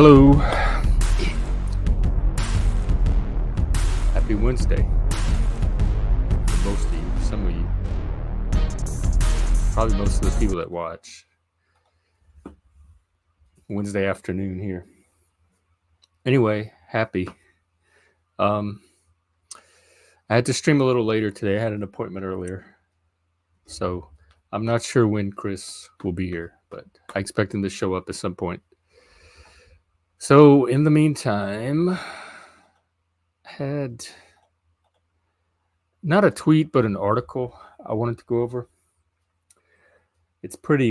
Hello. Happy Wednesday. For most of you, some of you, probably most of the people that watch. Wednesday afternoon here. Anyway, happy. I had to stream a little later today. I had an appointment earlier. So I'm not sure when Chris will be here, but I expect him to show up at some point. So in the meantime, had not a tweet, but an article I wanted to go over. It's pretty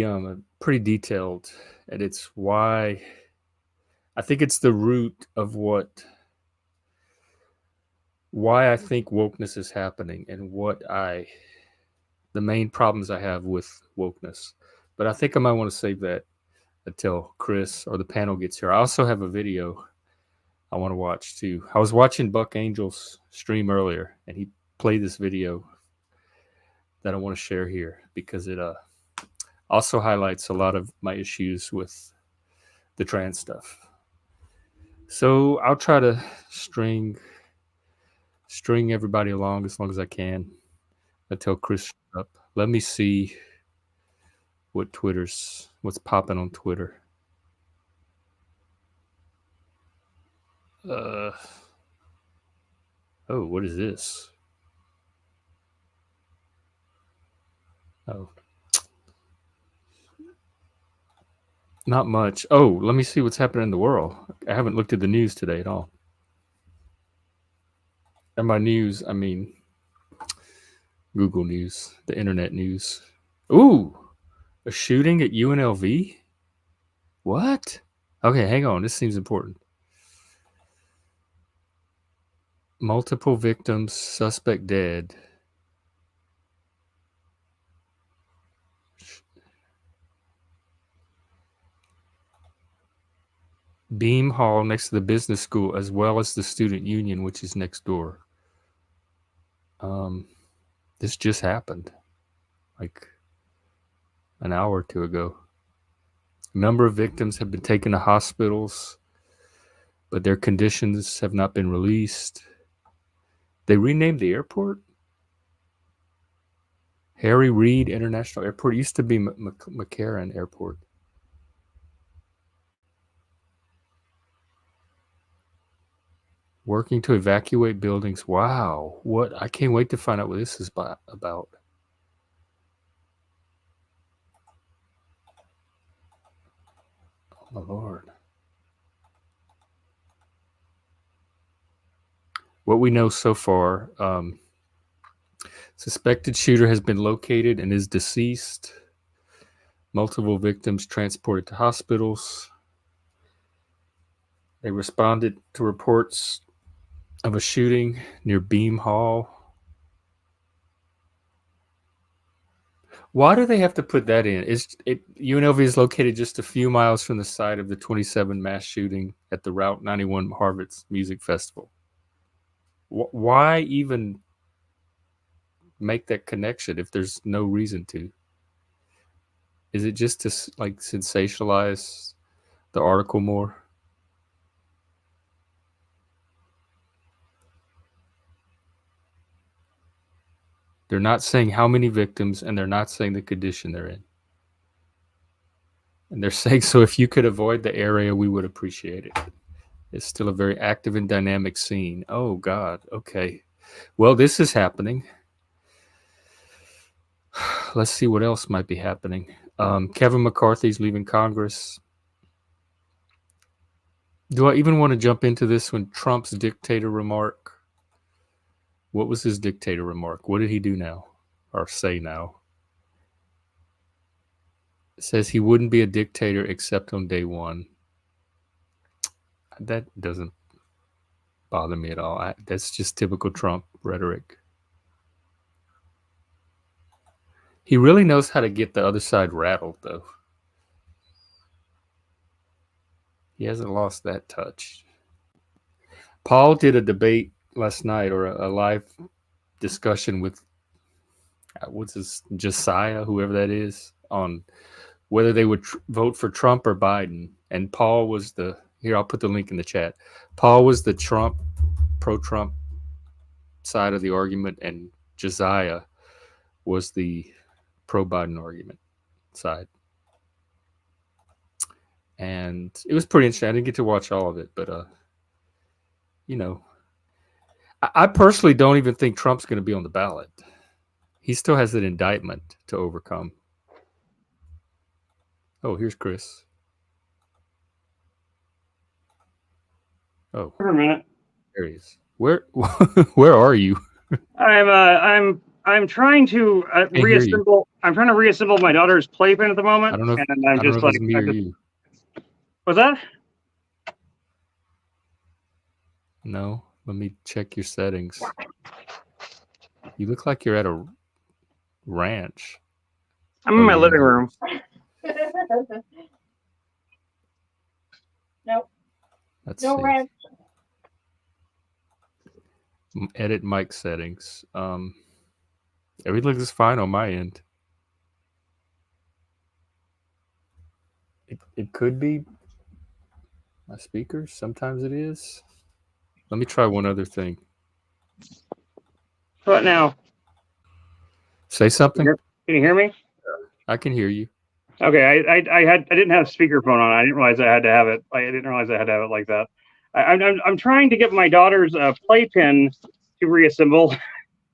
detailed, and it's why I think it's the root of why I think wokeness is happening and the main problems I have with wokeness. But I think I might want to save that until Chris or the panel gets here. I also have a video I want to watch too. I was watching Buck Angel's stream earlier, and he played this video that I want to share here because it also highlights a lot of my issues with the trans stuff. So I'll try to string everybody along as long as I can until Chris shows up. Let me see what's popping on Twitter. Oh, what is this? Oh, not much. Oh, let me see what's happening in the world. I haven't looked at the news today at all. And by news, I mean Google News, the internet news. Ooh, a shooting at UNLV? What? Okay, hang on. This seems important. Multiple victims, suspect dead. Beam Hall next to the business school, as well as the student union, which is next door. This just happened like an hour or two ago. A number of victims have been taken to hospitals, but their conditions have not been released. They renamed the airport. Harry Reid International Airport. It used to be McCarran Airport. Working to evacuate buildings. Wow. What? I can't wait to find out what this is about. Oh, my Lord. What we know so far, suspected shooter has been located and is deceased. Multiple victims transported to hospitals. They responded to reports of a shooting near Beam Hall. Why do they have to put that in? UNLV is located just a few miles from the site of the 27 mass shooting at the Route 91 Harvard's Music Festival. Why even make that connection if there's no reason to? Is it just to like sensationalize the article more? They're not saying how many victims, and they're not saying the condition they're in. And they're saying, so if you could avoid the area, we would appreciate it. It's still a very active and dynamic scene. Oh, God. Okay. Well, this is happening. Let's see what else might be happening. Kevin McCarthy's leaving Congress. Do I even want to jump into this when Trump's dictator remark? What was his dictator remark? What did he do now or say now? It says he wouldn't be a dictator except on day one. That doesn't bother me at all. That's just typical Trump rhetoric. He really knows how to get the other side rattled, though. He hasn't lost that touch. Paul did a debate last night, or a live discussion with Josiah, whoever that is, on whether they would vote for Trump or Biden. And Paul was the Here, I'll put the link in the chat. Paul was the pro-Trump side of the argument, and Josiah was the pro-Biden argument side. And it was pretty interesting. I didn't get to watch all of it, but I personally don't even think Trump's going to be on the ballot. He still has an indictment to overcome. Oh, here's Chris. Oh, for a minute. There he is. Where are you? I'm trying to reassemble. I'm trying to reassemble my daughter's playpen at the moment. I don't know. If, and I'm I just don't know like, if it's me or you. What's that? No. Let me check your settings. You look like you're at a ranch. I'm in my living room. Nope. Let's no see. ranch. Edit mic settings. Everything looks fine on my end. It could be my speakers. Sometimes it is. Let me try one other thing. What now? Say something. Can you hear me? I can hear you. Okay, I didn't have speakerphone on. I didn't realize I had to have it. I didn't realize I had to have it like that. I'm trying to get my daughter's playpen to reassemble.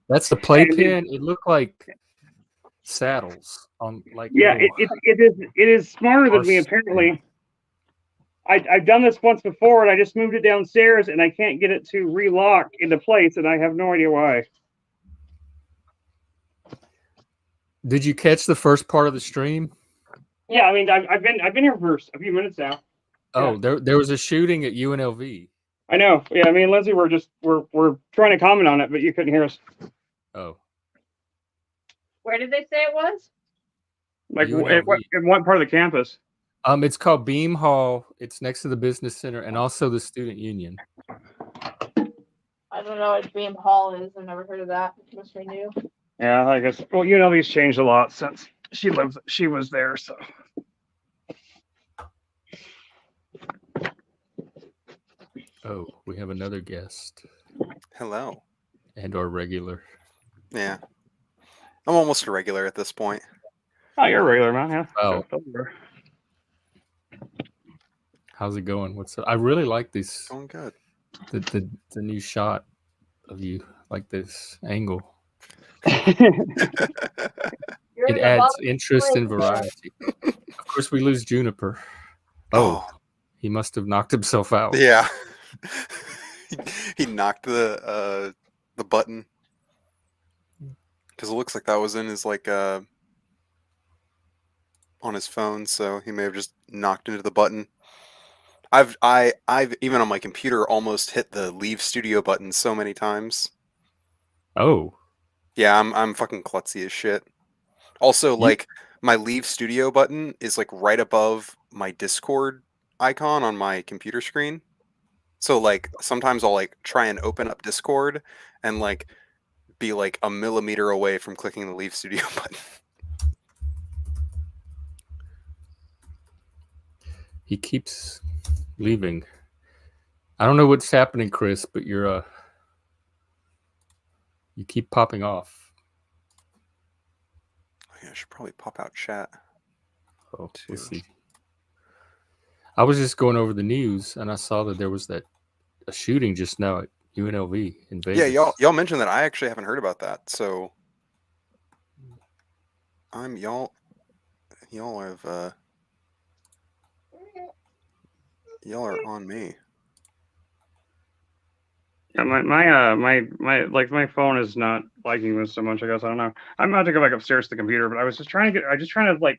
That's the playpen. It looked like saddles on like. Yeah, it is smarter than me apparently. I've done this once before, and I just moved it downstairs, and I can't get it to relock into place, and I have no idea why. Did you catch the first part of the stream? Yeah, I mean, I've been here for a few minutes now. Oh, yeah. There was a shooting at UNLV. I know. Yeah, me and Lindsay we're trying to comment on it, but you couldn't hear us. Oh. Where did they say it was? Like in what part of the campus? It's called Beam Hall. It's next to the business center and also the student union. I don't know what Beam Hall is. I've never heard of that. Must be new. Yeah, I guess. Well, UNLV's changed a lot since she was there. So. Oh, we have another guest. Hello. And our regular. Yeah. I'm almost a regular at this point. Oh, you're a regular, man. Yeah. Oh. How's it going? What's up? I really like this. Going good. The new shot of you, like this angle. It adds interest and variety. Of course, we lose Juniper. Oh, he must have knocked himself out. Yeah. He knocked the button because it looks like that was in his on his phone, so he may have just knocked into the button. I've even on my computer almost hit the leave studio button so many times. Oh. Yeah, I'm fucking klutzy as shit. Also, my leave studio button is like right above my Discord icon on my computer screen. So sometimes I'll try and open up Discord and be a millimeter away from clicking the leave studio button. He keeps leaving. I don't know what's happening, Chris, but you keep popping off. Yeah, I should probably pop out chat. Oh, let's see. I was just going over the news and I saw that there was a shooting just now at UNLV in Vegas. Yeah, y'all mentioned that. I actually haven't heard about that. So y'all are on me. Yeah, my phone is not liking this so much. I guess I don't know. I'm about to go back upstairs to the computer, but I was just trying to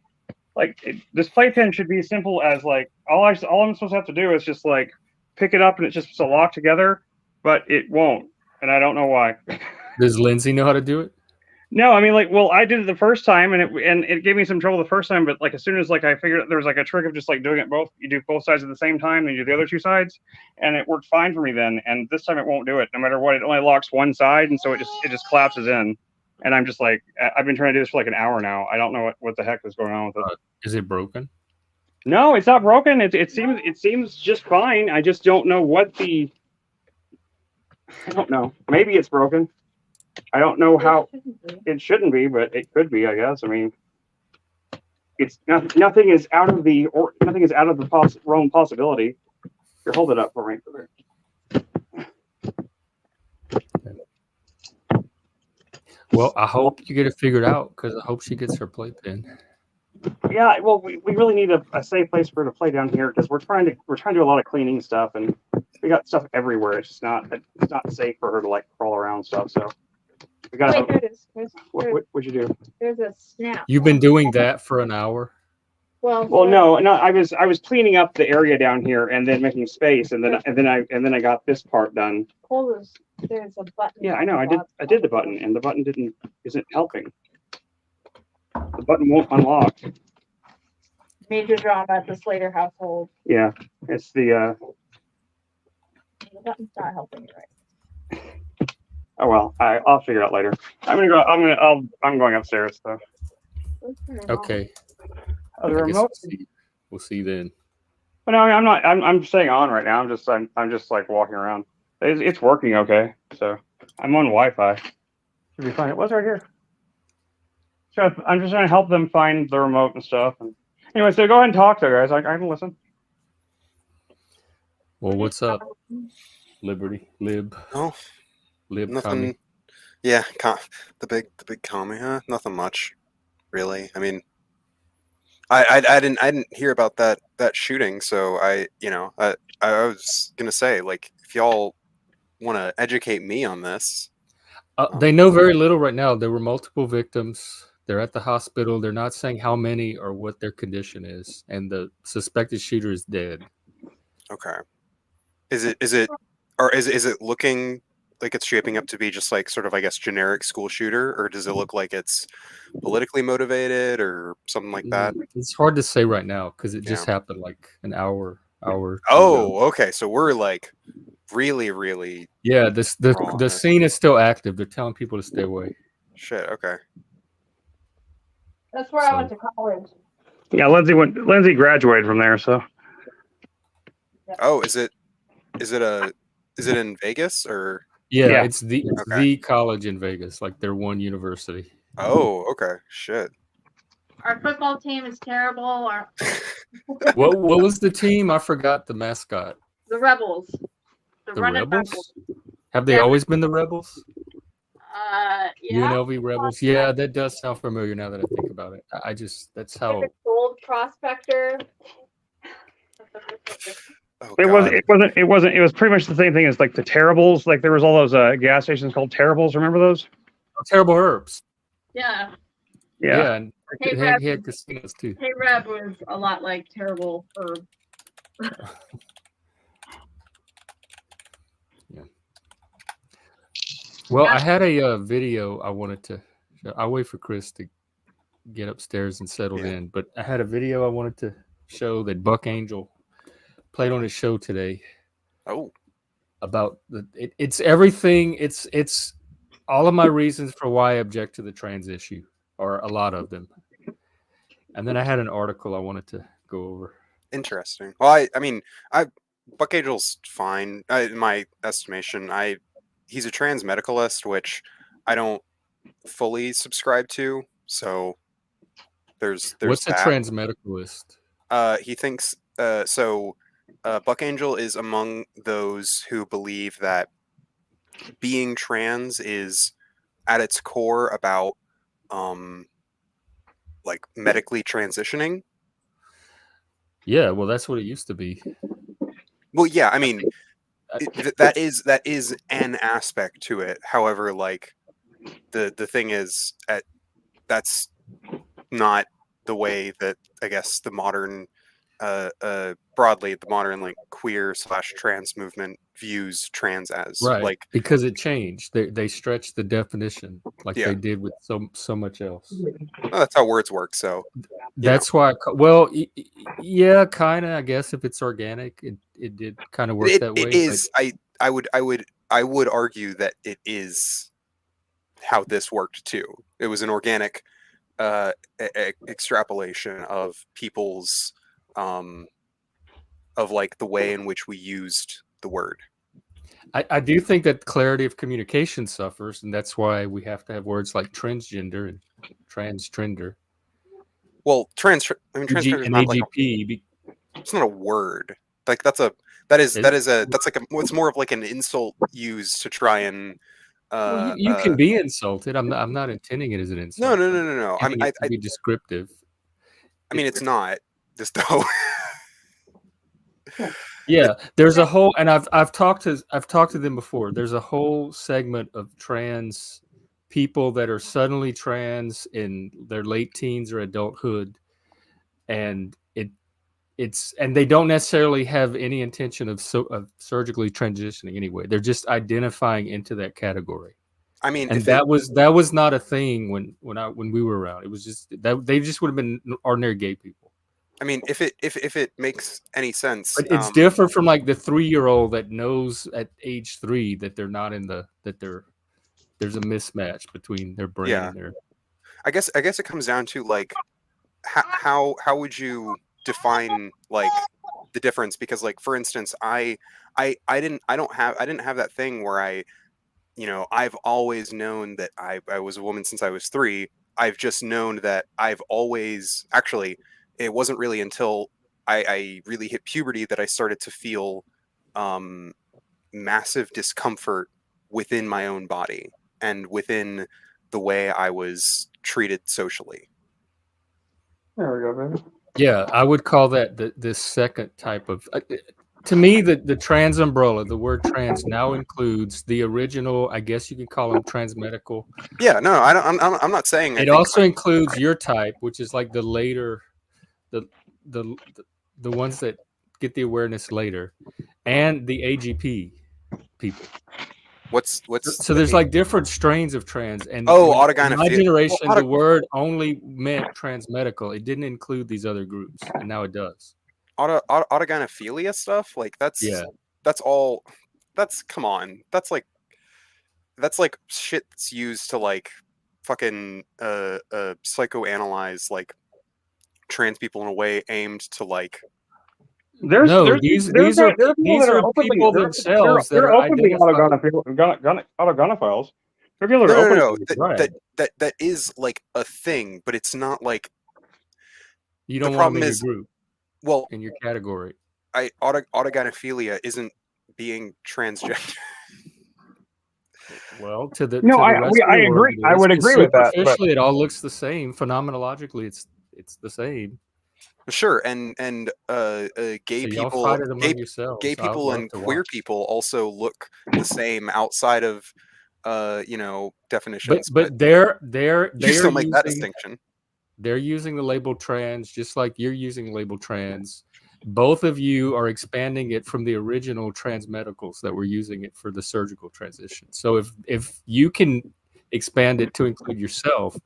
this playpen should be simple as all I'm supposed to have to do is just pick it up and it's just to lock together, but it won't, and I don't know why. Does Lindsay know how to do it? No, I mean, I did it the first time, and it gave me some trouble the first time. But as soon as I figured out there was a trick of just doing it both. You do both sides at the same time, and you do the other two sides, and it worked fine for me then. And this time it won't do it, no matter what. It only locks one side, and so it just collapses in. And I'm just I've been trying to do this for an hour now. I don't know what the heck is going on with it. Is it broken? No, it's not broken. It seems just fine. I just don't know what the. I don't know. Maybe it's broken. I don't know how. It shouldn't be, but it could be. I guess. I mean, it's nothing is out of the nothing is out of the realm possibility. Here, hold it up for me. Well, I hope you get it figured out because I hope she gets her playpen. Yeah, well, we really need a safe place for her to play down here because we're trying to do a lot of cleaning stuff and we got stuff everywhere. It's not safe for her to like crawl around stuff. So we got. Wait, there it is. What'd you do? There's a snap. You've been doing that for an hour. Well, no. I was cleaning up the area down here and then making space and then I got this part done. There's a button. Yeah, I know. I did the button and the button isn't helping. The button won't unlock. Major drama at the Slater household. Yeah, it's the. The button's not helping you right. Oh well, I'll figure it out later. I'm going upstairs though. Okay. Oh, the I guess remote. we'll see then. But no, I'm not. I'm staying on right now. I'm just like walking around. It's working okay. So I'm on Wi-Fi. Should be fine. It was right here. So I'm just trying to help them find the remote and stuff. And anyway, so go ahead and talk, though, guys. I can listen. Well, what's up, Liberty, Lib, Oh, Lib, nothing. commie? Yeah, the big commie, huh? Nothing much, really. I mean, I didn't hear about that shooting, so I was gonna say, like, if y'all want to educate me on this. They know very little right now. There were multiple victims. They're at the hospital. They're not saying how many or what their condition is, and the suspected shooter is dead. Okay. Is it looking like it's shaping up to be just like sort of, I guess, generic school shooter, or does it look like it's politically motivated or something like that? It's hard to say right now because it just happened like an hour. Oh, okay. So we're like really, really. Yeah, the scene is still active. They're telling people to stay away. Shit. Okay. That's where I went to college. Yeah, Lindsay graduated from there, so. Oh, is it in Vegas or? Yeah. It's the college in Vegas, like their one university. Oh, okay. Shit. Our football team is terrible. What was the team? I forgot the mascot. The Rebels. The Rebels? Have they always been the Rebels? Yeah. UNLV Rebels. Yeah, that does sound familiar now that I think about it. That's how. Like a gold prospector. Oh, It was pretty much the same thing as like the Terribles. Like there was all those gas stations called Terribles. Remember those? Terrible Herbs. Yeah. Yeah. And Hey, he had casinos too. Hey Reb was a lot like Terrible Herb. Yeah. Well, I had a video I wanted to. I'll wait for Chris to get upstairs and settled in, but I had a video I wanted to show that Buck Angel played on his show today. Oh. About it's everything. It's all of my reasons for why I object to the trans issue, or a lot of them. And then I had an article I wanted to go over. Interesting. Well, I mean, Buck Angel's fine in my estimation. He's a trans medicalist, which I don't fully subscribe to. So there's what's that. a trans medicalist? He thinks Buck Angel is among those who believe that being trans is at its core about like medically transitioning. Yeah, well, that's what it used to be. Well, yeah, I mean, that is an aspect to it. However, like the thing is, that's not the way that I guess the modern, broadly the modern like queer / trans movement views trans as. Right, like because it changed. They stretched the definition like they did with so much else. Well, that's how words work. So that's why. Well, yeah, kind of. I guess if it's organic, it did kind of work that way. It is. I would argue that it is how this worked too. It was an organic extrapolation of people's of like the way in which we used the word. I do think that clarity of communication suffers, and that's why we have to have words like transgender and transgender. Well, transgender is And not like AGP. it's not a word. Like that's like it's more of like an insult used to try and Well, you can be insulted. I'm not intending it as an insult. no. I'm intending it to be descriptive. I mean, it's not just though. Yeah, there's a whole, and I've talked to them before. There's a whole segment of trans people that are suddenly trans in their late teens or adulthood, and and they don't necessarily have any intention of surgically transitioning anyway. They're just identifying into that category. I mean, And that was not a thing when we were around. It was just that they just would have been ordinary gay people. I mean, if it makes any sense, But it's different from like the 3-year-old that knows at age 3 that they're not there's a mismatch between their brain and their. I guess it comes down to like how would you define like the difference? Because like for instance, I didn't have that thing where I've always known that I was a woman since I was 3. I've just known that I've always actually. It wasn't really until I really hit puberty that I started to feel massive discomfort within my own body and within the way I was treated socially. There we go, baby. Yeah, I would call that this second type of. To me, the trans umbrella, the word trans now includes the original. I guess you could call them transmedical. Yeah, no, I'm not saying. It also includes your type, which is like the later. The ones that get the awareness later, and the AGP people. What's so there's like different strains of trans, and autogynephilia. My generation, the word only meant transmedical. It didn't include these other groups, and now it does. Autogynephilia stuff, like that's all. That's come on. That's like shit that's used to like fucking psychoanalyze like trans people in a way aimed to like. These are people themselves that are openly autogynephiles. No. That is like a thing, but it's not like. You don't want them in your group. Well, in your category. Autogynephilia isn't being transgender. Well, to the I agree. I would agree with that. Superficially, it all looks the same. Phenomenologically, it's the same. Sure, and gay people and queer people also look the same outside of definitions. But they're still make that distinction. They're using the label trans just like you're using the label trans. Both of you are expanding it from the original trans medicals that were using it for the surgical transition. So if you can expand it to include yourself,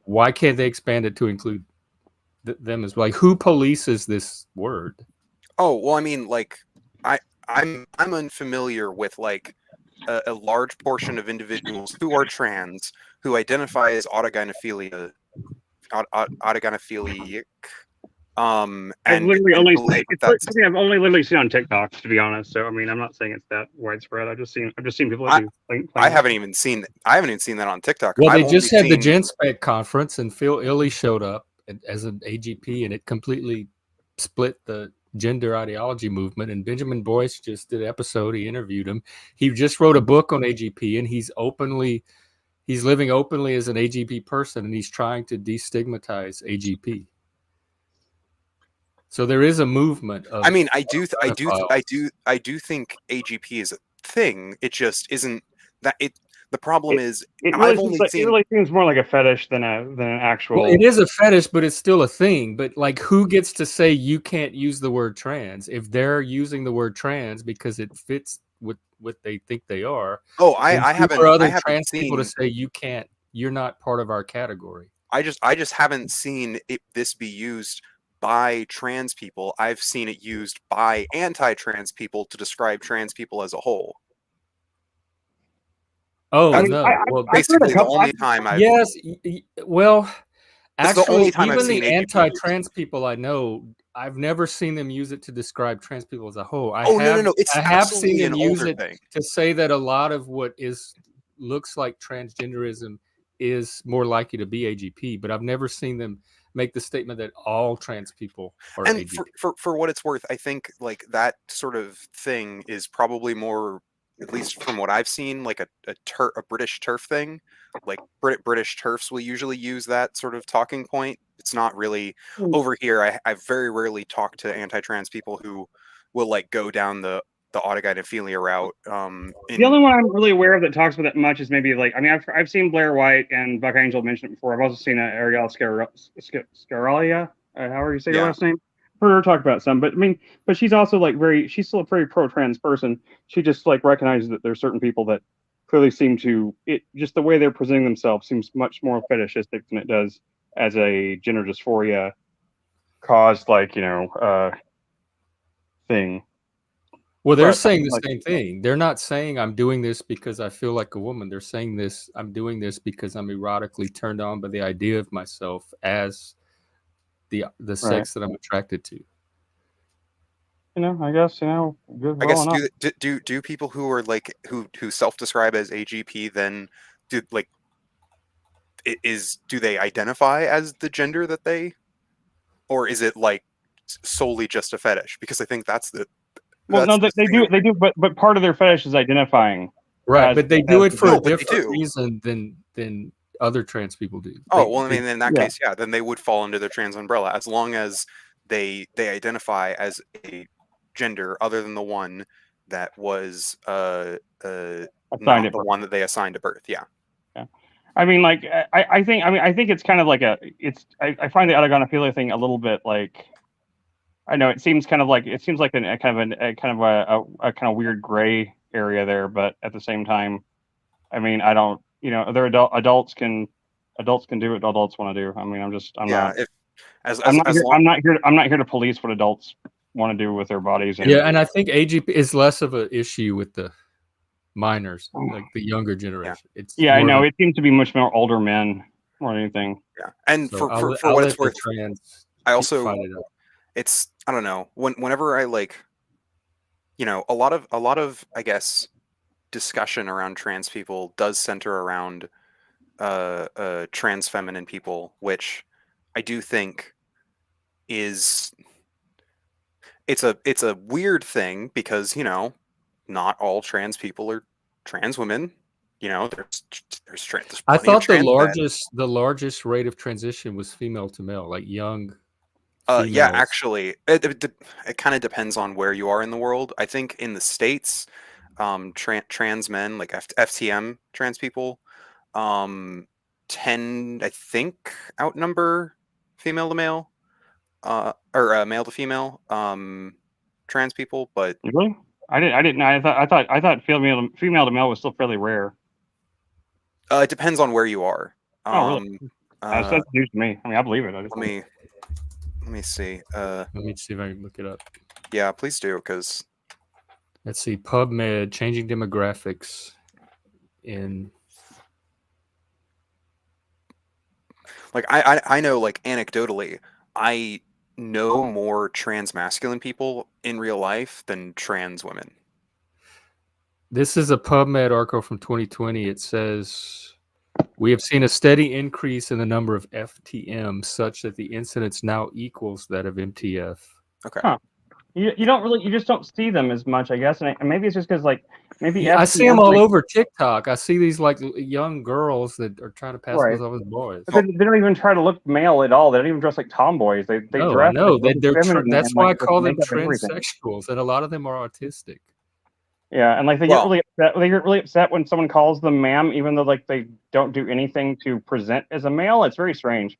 why can't they expand it to include them as well? Like, who polices this word? Oh, well, I mean, like, I'm unfamiliar with like a large portion of individuals who are trans who identify as autogynephiliac. I've literally only seen on TikTok, to be honest. So I mean, I'm not saying it's that widespread. I've just seen people do. I haven't even seen that on TikTok. Well, they just had the GenSpec conference, and Phil Illey showed up as an AGP, and it completely split the gender ideology movement. And Benjamin Boyce just did an episode. He interviewed him. He just wrote a book on AGP, and he's living openly as an AGP person, and he's trying to destigmatize AGP. So there is a movement of. I mean, I do think AGP is a thing. It just isn't that it. The problem is, it really seems more like a fetish than an actual. Well, it is a fetish, but it's still a thing. But like, who gets to say you can't use the word trans if they're using the word trans because it fits with what they think they are? Oh, I haven't. Other trans people to say you can't. You're not part of our category. I just haven't seen this be used by trans people. I've seen it used by anti-trans people to describe trans people as a whole. Oh, no. Well, basically the only time I've... Yes, well, It's the Actually, only time I've even seen the AGP used. anti-trans people I know, I've never seen them use it to describe trans people as a whole. Oh no! It's I have seen absolutely them an use older it thing. to say that a lot of what looks like transgenderism is more likely to be AGP, but I've never seen them make the statement that all trans people are And AGP. for what it's worth, I think like that sort of thing is probably more, at least from what I've seen, like a British turf thing. Like British turfs will usually use that sort of talking point. It's not really over here. I very rarely talk to anti-trans people who will like go down the autogynephilia route. The only one I'm really aware of that talks about it much is maybe like, I mean, I've seen Blair White and Buck Angel mention it before. I've also seen Ariel Scaralia, however you say your Yeah. last name. Heard her talk about some, but I mean, but she's also like she's still a very pro-trans person. She just like recognizes that there's certain people that clearly seem to just the way they're presenting themselves seems much more fetishistic than it does as a gender dysphoria caused like thing. Well, they're But saying the like, same thing. They're not saying I'm doing this because I feel like a woman. They're saying this, I'm doing this because I'm erotically turned on by the idea of myself as the sex that I'm attracted to. I guess good, I well guess enough. do people who are like who self-describe as AGP then do like do they identify as the gender that they, or is it like solely just a fetish? Because I think Well, no, that's the they thing. do, but part of their fetish is identifying. Right, but they do it for a No, but they different do. reason than other trans people do. Oh, well, I mean, in that yeah. case, yeah, then they would fall under the trans umbrella as long as they identify as a gender other than the one that was Assigned not at the birth. one that they assigned to birth. Yeah. Yeah. I mean, like, I think it's kind of like I find the autogonophilia thing a little bit like, I know it seems like a kind of weird gray area there, but at the same time, I mean, I don't, they're adults can do what adults want to do. I mean, I'm Yeah. not, If I'm not as here, long I'm not here to police what adults want to do with their bodies. And Yeah, and I think AGP is less of an issue with the minors, like the younger yeah, generation. It's yeah, I more of know a, it seems to be much more older men more than anything. yeah. And so for I'll what let it's the worth, trans I also fight it out. it's I don't know whenever I like a lot of I guess discussion around trans people does center around trans feminine people, which I do think is it's a weird thing because not all trans people are trans women. There's I plenty of thought trans men. the largest rate of transition was female to male, like young Yeah, females. actually, it kind of depends on where you are in the world. I think in the States, trans men, like FTM trans people, um, tend, I think, outnumber female to male, or male to female, trans people. But Really? I didn't know. I thought female to male was still fairly rare. it depends on where you are. Oh, really? Uh, That's news to me. I mean, I believe it. let me see. Let me see if I can look it up. Yeah, please do, because Let's see, PubMed, changing demographics in. like I know, like, anecdotally, I know more trans masculine people in real life than trans women. This is a PubMed article from 2020. It says we have seen a steady increase in the number of FTM such that the incidence now equals that of MTF. Okay. Huh. You don't really, you just don't see them as much, I guess, and maybe it's just because maybe Yeah, I see them FTM, all over TikTok. I see these like young girls that are trying to pass right. themselves as boys. But they don't even try to look male at all. They don't even dress like tomboys. They No, I dress know like really feminine that's and why I with call them makeup and everything. transsexuals, and a lot of them are autistic. Yeah, and like they get really upset. They get really upset when someone calls them ma'am, even though like they don't do anything to present as a male. It's very strange.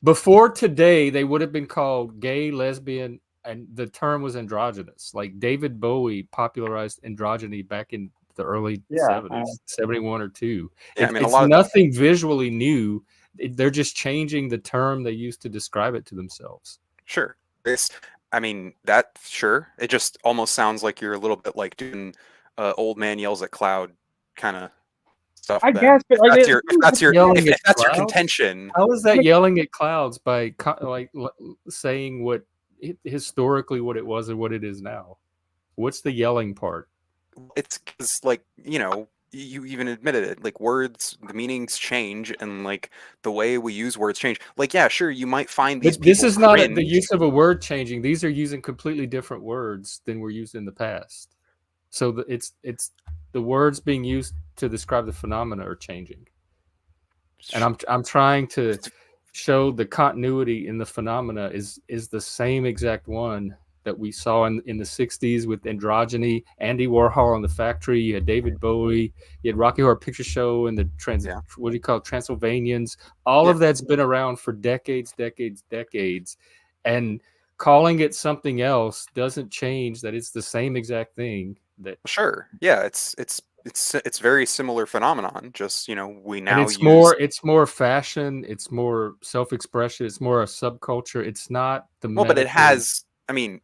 Before today, they would have been called gay, lesbian, and the term was androgynous. Like David Bowie popularized androgyny back in the early 70s, 71 or 2. Yeah, I mean, It's nothing visually new. They're just changing the term they used to describe it to themselves. Sure. Sure. It just almost sounds like you're a little bit like doing old man yells at cloud kind of stuff. I Ben, guess, but if like, that's your Yelling at if that's your clouds? contention, How is I that mean, yelling at clouds by saying what historically what it was and what it is now? What's the yelling part? it's because like you even admitted it, like words, the meanings change, and like the way we use words change. Like, yeah, sure, you might find these But this people is not the cringe. use of a word changing. These are using completely different words than were used in the past. So it's the words being used to describe the phenomena are changing. And I'm trying to show the continuity in the phenomena is the same exact one that we saw in the 60s with androgyny, Andy Warhol in the Factory, you had David Bowie, you had Rocky Horror Picture Show and the Yeah, what do you call it, Transylvanians. All yeah, of that's been around for decades. And calling it something else doesn't change that it's the same exact thing that sure, yeah. It's very similar phenomenon. Just we and now use. it's more fashion, it's more self-expression, it's more a subculture. It's not the Well, but it medical. has. I mean,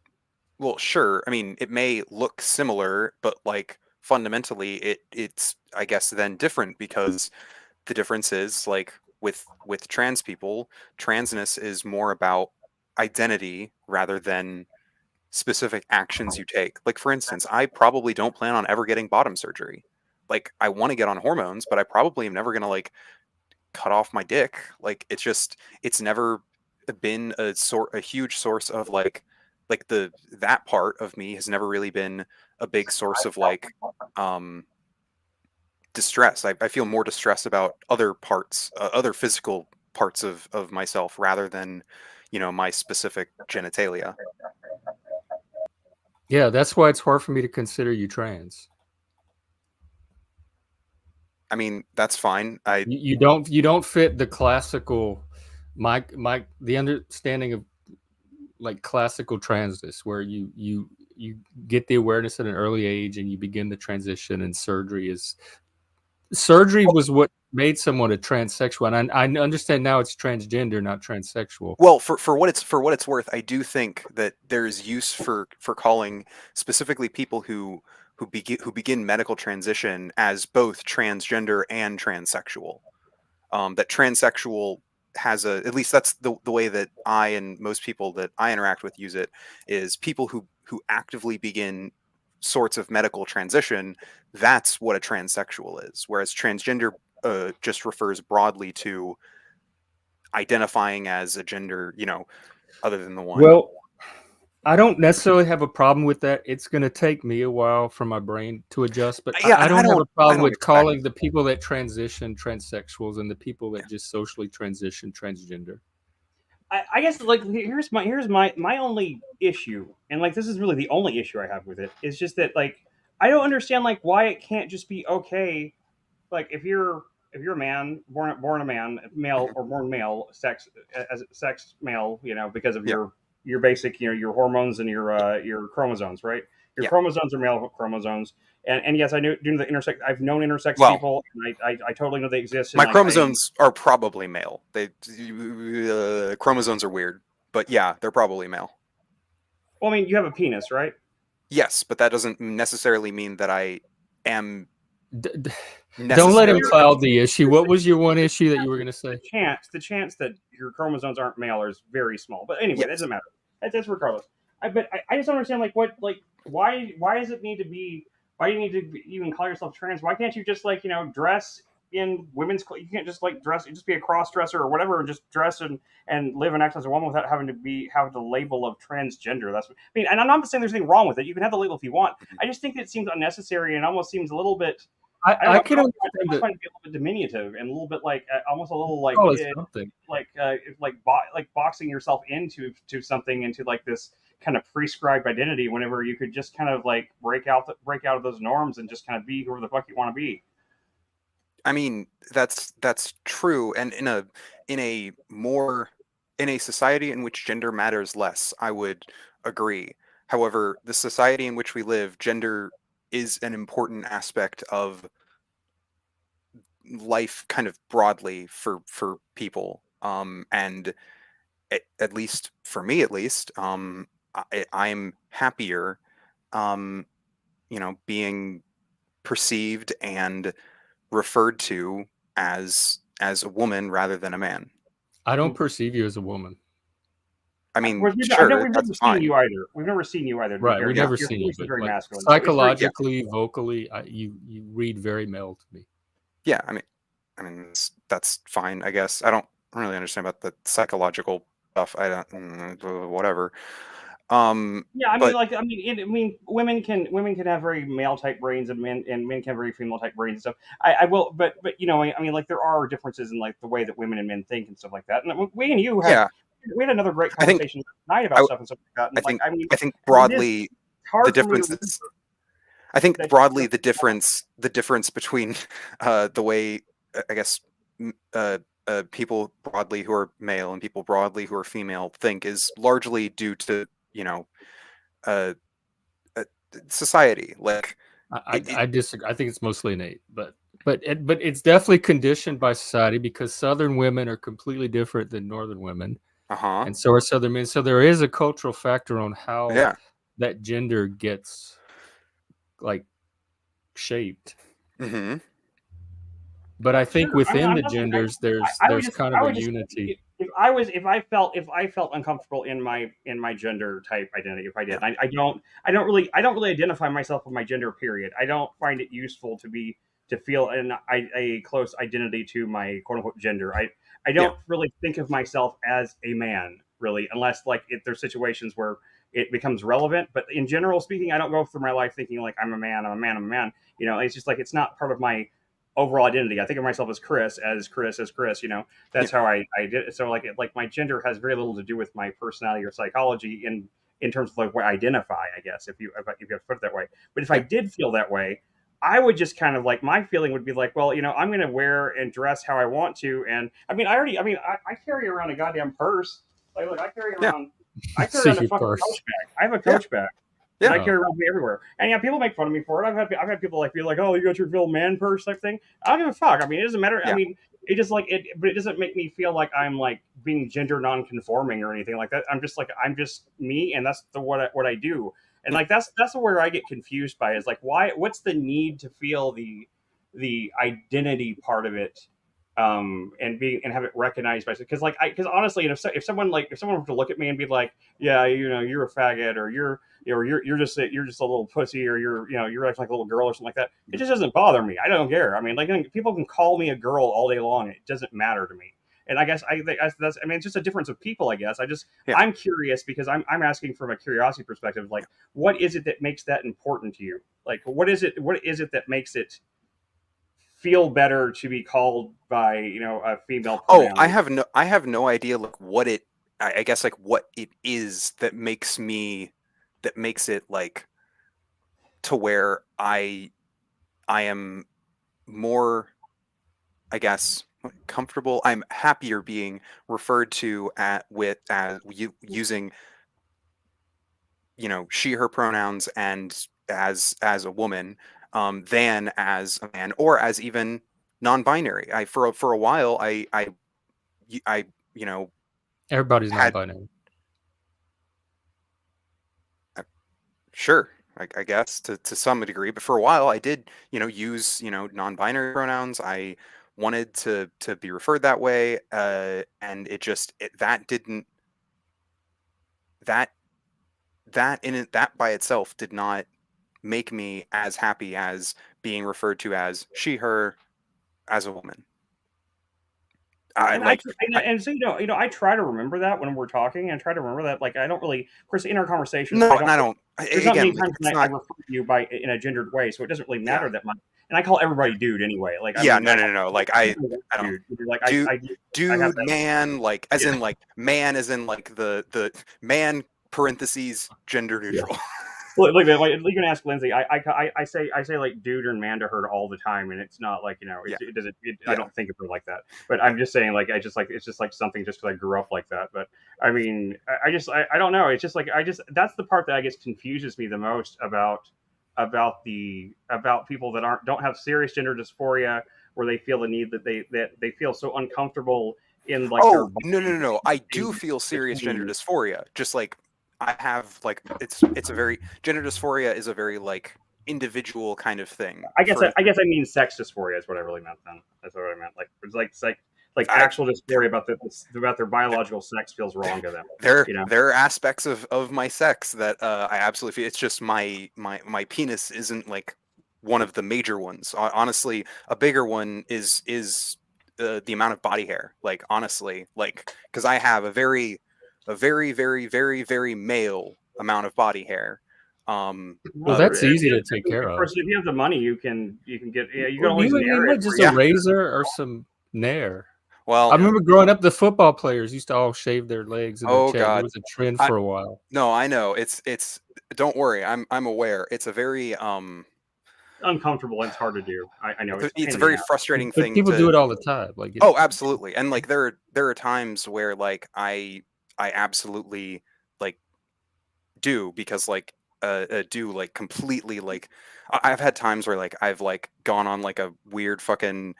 well, sure. I mean, it may look similar, but like fundamentally, it's I guess then different because the difference is like with trans people, transness is more about identity rather than specific actions you take. Like for instance, I probably don't plan on ever getting bottom surgery. Like I want to get on hormones, but I probably am never going to like cut off my dick. Like it's never been a huge source of like the that part of me has never really been a big source of like um distress. I feel more distress about other parts, other physical parts of myself rather than my specific genitalia. Yeah, that's why it's hard for me to consider you trans. I mean, that's fine. I You don't fit the classical my the understanding of like classical transness where you get the awareness at an early age and you begin the transition and surgery was what made someone a transsexual, and I understand now it's transgender, not transsexual. well, for what it's worth, I do think that there's use for calling specifically people who begin medical transition as both transgender and transsexual. That transsexual has at least that's the way that I and most people that I interact with use it, is people who actively begin sorts of medical transition. That's what a transsexual is, whereas transgender just refers broadly to identifying as a gender, other than the one. Well, I don't necessarily have a problem with that. It's going to take me a while for my brain to adjust, but Yeah, I and I don't have don't a I problem don't with expect. calling the people that transition transsexuals and the people Yeah. that just socially transition transgender. I guess like here's my only issue, and like this is really the only issue I have with it, is just that like I don't understand like why it can't just be okay. Like if you're a man born a man, male, Mhm. or born male, sex male, because of Yeah, your basic, your hormones and your chromosomes, right? Your yeah. chromosomes are male chromosomes, and yes, I do know the intersex. I've known intersex Well, people, and I totally know they exist, and my like chromosomes are probably male. They chromosomes are weird, but yeah, they're probably male. well, I mean, you have a penis, right? Yes, but that doesn't necessarily mean that I am D- d- don't let him necessarily cloud the sexual. issue. What was your one issue that you were going to say? The chance that your chromosomes aren't male is very small. But anyway, that Yes. doesn't matter. That's regardless. I just don't understand like what like why does it need to be, why do you need to even call yourself trans? Why can't you just like dress in women's you can't just like dress, just be a cross dresser or whatever, and just dress and live and act as a woman without have the label of transgender. That's, I mean, and I'm not saying there's anything wrong with it. You can have the label if you want. Mhm. I just think that it seems unnecessary and almost seems a little bit, I don't I know. can understand I that. find it to be a little bit diminutive and a little bit like almost a little like Call it something. like boxing yourself into something, into like this kind of prescribed identity, whenever you could just kind of like break out of those norms and just kind of be whoever the fuck you want to be. I mean, that's true, and in a more in a society in which gender matters less, I would agree. However, the society in which we live, gender is an important aspect of life, kind of broadly for people. And at least for me, at least, I'm happier, being perceived and referred to as a woman rather than a man. I don't perceive you as a woman. I mean, We've sure, never that's seen fine. you either. We've never seen you either. To be Right, fair, we've your never seen you, voice is but very like masculine. So it's very, psychologically, vocally, you read very male to me. Yeah, I mean that's fine, I guess. I don't really understand about the psychological stuff. I don't, whatever. Yeah, I mean, But like, I mean, women can have very male type brains, and men can have very female type brains and stuff. I will, but you know, I mean, like, there are differences in like the way that women and men think and stuff like that. And we and you had yeah, we had another great I think conversation tonight about I stuff and stuff like that. I And like, think I mean, I think it is broadly the hard for me to remember differences. I think that. broadly the difference between the way I guess people broadly who are male and people broadly who are female think is largely due to uh, uh, society. Like I disagree. I think it's mostly innate, but it's definitely conditioned by society because Southern women are completely different than Northern women, uh-huh. and so are Southern men. So there is a cultural factor on how Yeah. that gender gets like shaped. Mm-hmm. But I think Sure. I mean, within I'm the not. genders, I would there's just. kind I of a would just. unity. If I felt uncomfortable in my gender type identity, if I did, I don't really identify myself with my gender. Period. I don't find it useful to feel a close identity to my quote unquote gender. I Yeah. don't really think of myself as a man really, unless like if there's situations where it becomes relevant. But in general speaking, I don't go through my life thinking like I'm a man, I'm a man, I'm a man. You know, it's just like it's not part of my overall identity. I think of myself as Chris, you know, Yeah. that's how I did it. So like my gender has very little to do with my personality or psychology in terms of like what I identify, I guess, if you have to put it that way. But if I Yeah. did feel that way, I would just kind of like my feeling would be like, well, you know, I'm gonna wear and dress how I want to. And I mean I carry around a goddamn purse. Like look, Yeah. I carry See around a your fucking purse. coach bag. I have a Yeah. coach bag that Yeah. I carry around with me everywhere. And yeah, people make fun of me for it. I've had people like be like, "Oh, you got your little man purse type thing." I don't give a fuck. I mean, it doesn't matter. I Yeah. mean, it just like it, but it doesn't make me feel like I'm like being gender non-conforming or anything like that. I'm just me, and that's what I do. And Yeah. like that's where I get confused by is like why what's the need to feel the identity part of it and being and have it recognized by because like I because honestly if someone were to look at me and be like yeah you know you're a faggot or you're just a little pussy or you're acting like a little girl or something like that it just doesn't bother me. I don't care. I mean like people can call me a girl all day long, it doesn't matter to me. And I guess that's I mean it's just a difference of people. I guess Yeah. I'm curious because I'm asking from a curiosity perspective like what is it that makes that important to you? Like what is it that makes it feel better to be called by a female Oh, pronoun? I have no idea like what it I guess like what it is that makes it like to where I am more, I guess, comfortable. I'm happier being referred to as using she her pronouns and as a woman than as a man or as even non-binary. I for a while I Everybody's had non-binary. sure I guess to some degree, but for a while I did use non-binary pronouns. I wanted to be referred that way, and that didn't that that by itself did not make me as happy as being referred to as she her as a woman. I And I like I and so I try to remember that when we're talking, and try to remember that like I don't really, of course, in our conversations, no, I and don't. I don't There's not again many like times it's when I not. refer to you by in a gendered way, so it doesn't really Yeah, matter that much. And I call everybody dude anyway. Like I yeah, mean, no, like no, no, no. Like I don't dude, like do I have dude that. man like as Yeah. in like man as in like the man parentheses gender Yeah. neutral. Like you can ask Lindsay. I say like dude or man to her all the time, and it's not like Yeah, it doesn't. I yeah, don't think of her like that. But yeah. I'm just saying like I just like it's just like something just because I grew up like that. But I mean I don't know. It's just like that's the part that I guess confuses me the most about people that don't have serious gender dysphoria where they feel the need that they feel so uncomfortable in like their Oh no, no, body no, no. I do being feel serious gender between. dysphoria. Just like I have like it's a very gender dysphoria is a very like individual kind of thing. I guess I mean sex dysphoria is what I really meant then. That's what I meant. Like it's like actual dysphoria about their biological sex feels wrong to them. There are aspects of my sex that I absolutely feel. It's just my penis isn't like one of the major ones. Honestly, a bigger one is the amount of body hair. Like honestly, like because I have a very very very very male amount of body hair. Well, that's easy to take care Of of. course, if you have the money, you can get. Yeah, you can Well, always you nair might it. just a razor or some nair. Well, I remember growing up, the football players used to all shave their legs and their oh chest. It God, was a trend for a while. no, I know it's. Don't worry, I'm aware. It's a very uncomfortable and it's hard to do. I know it's a very frustrating But thing. people do it all the time. Like oh, absolutely, and like there are times where like I absolutely like do because like do like completely like I've had times where like I've like gone on like a weird fucking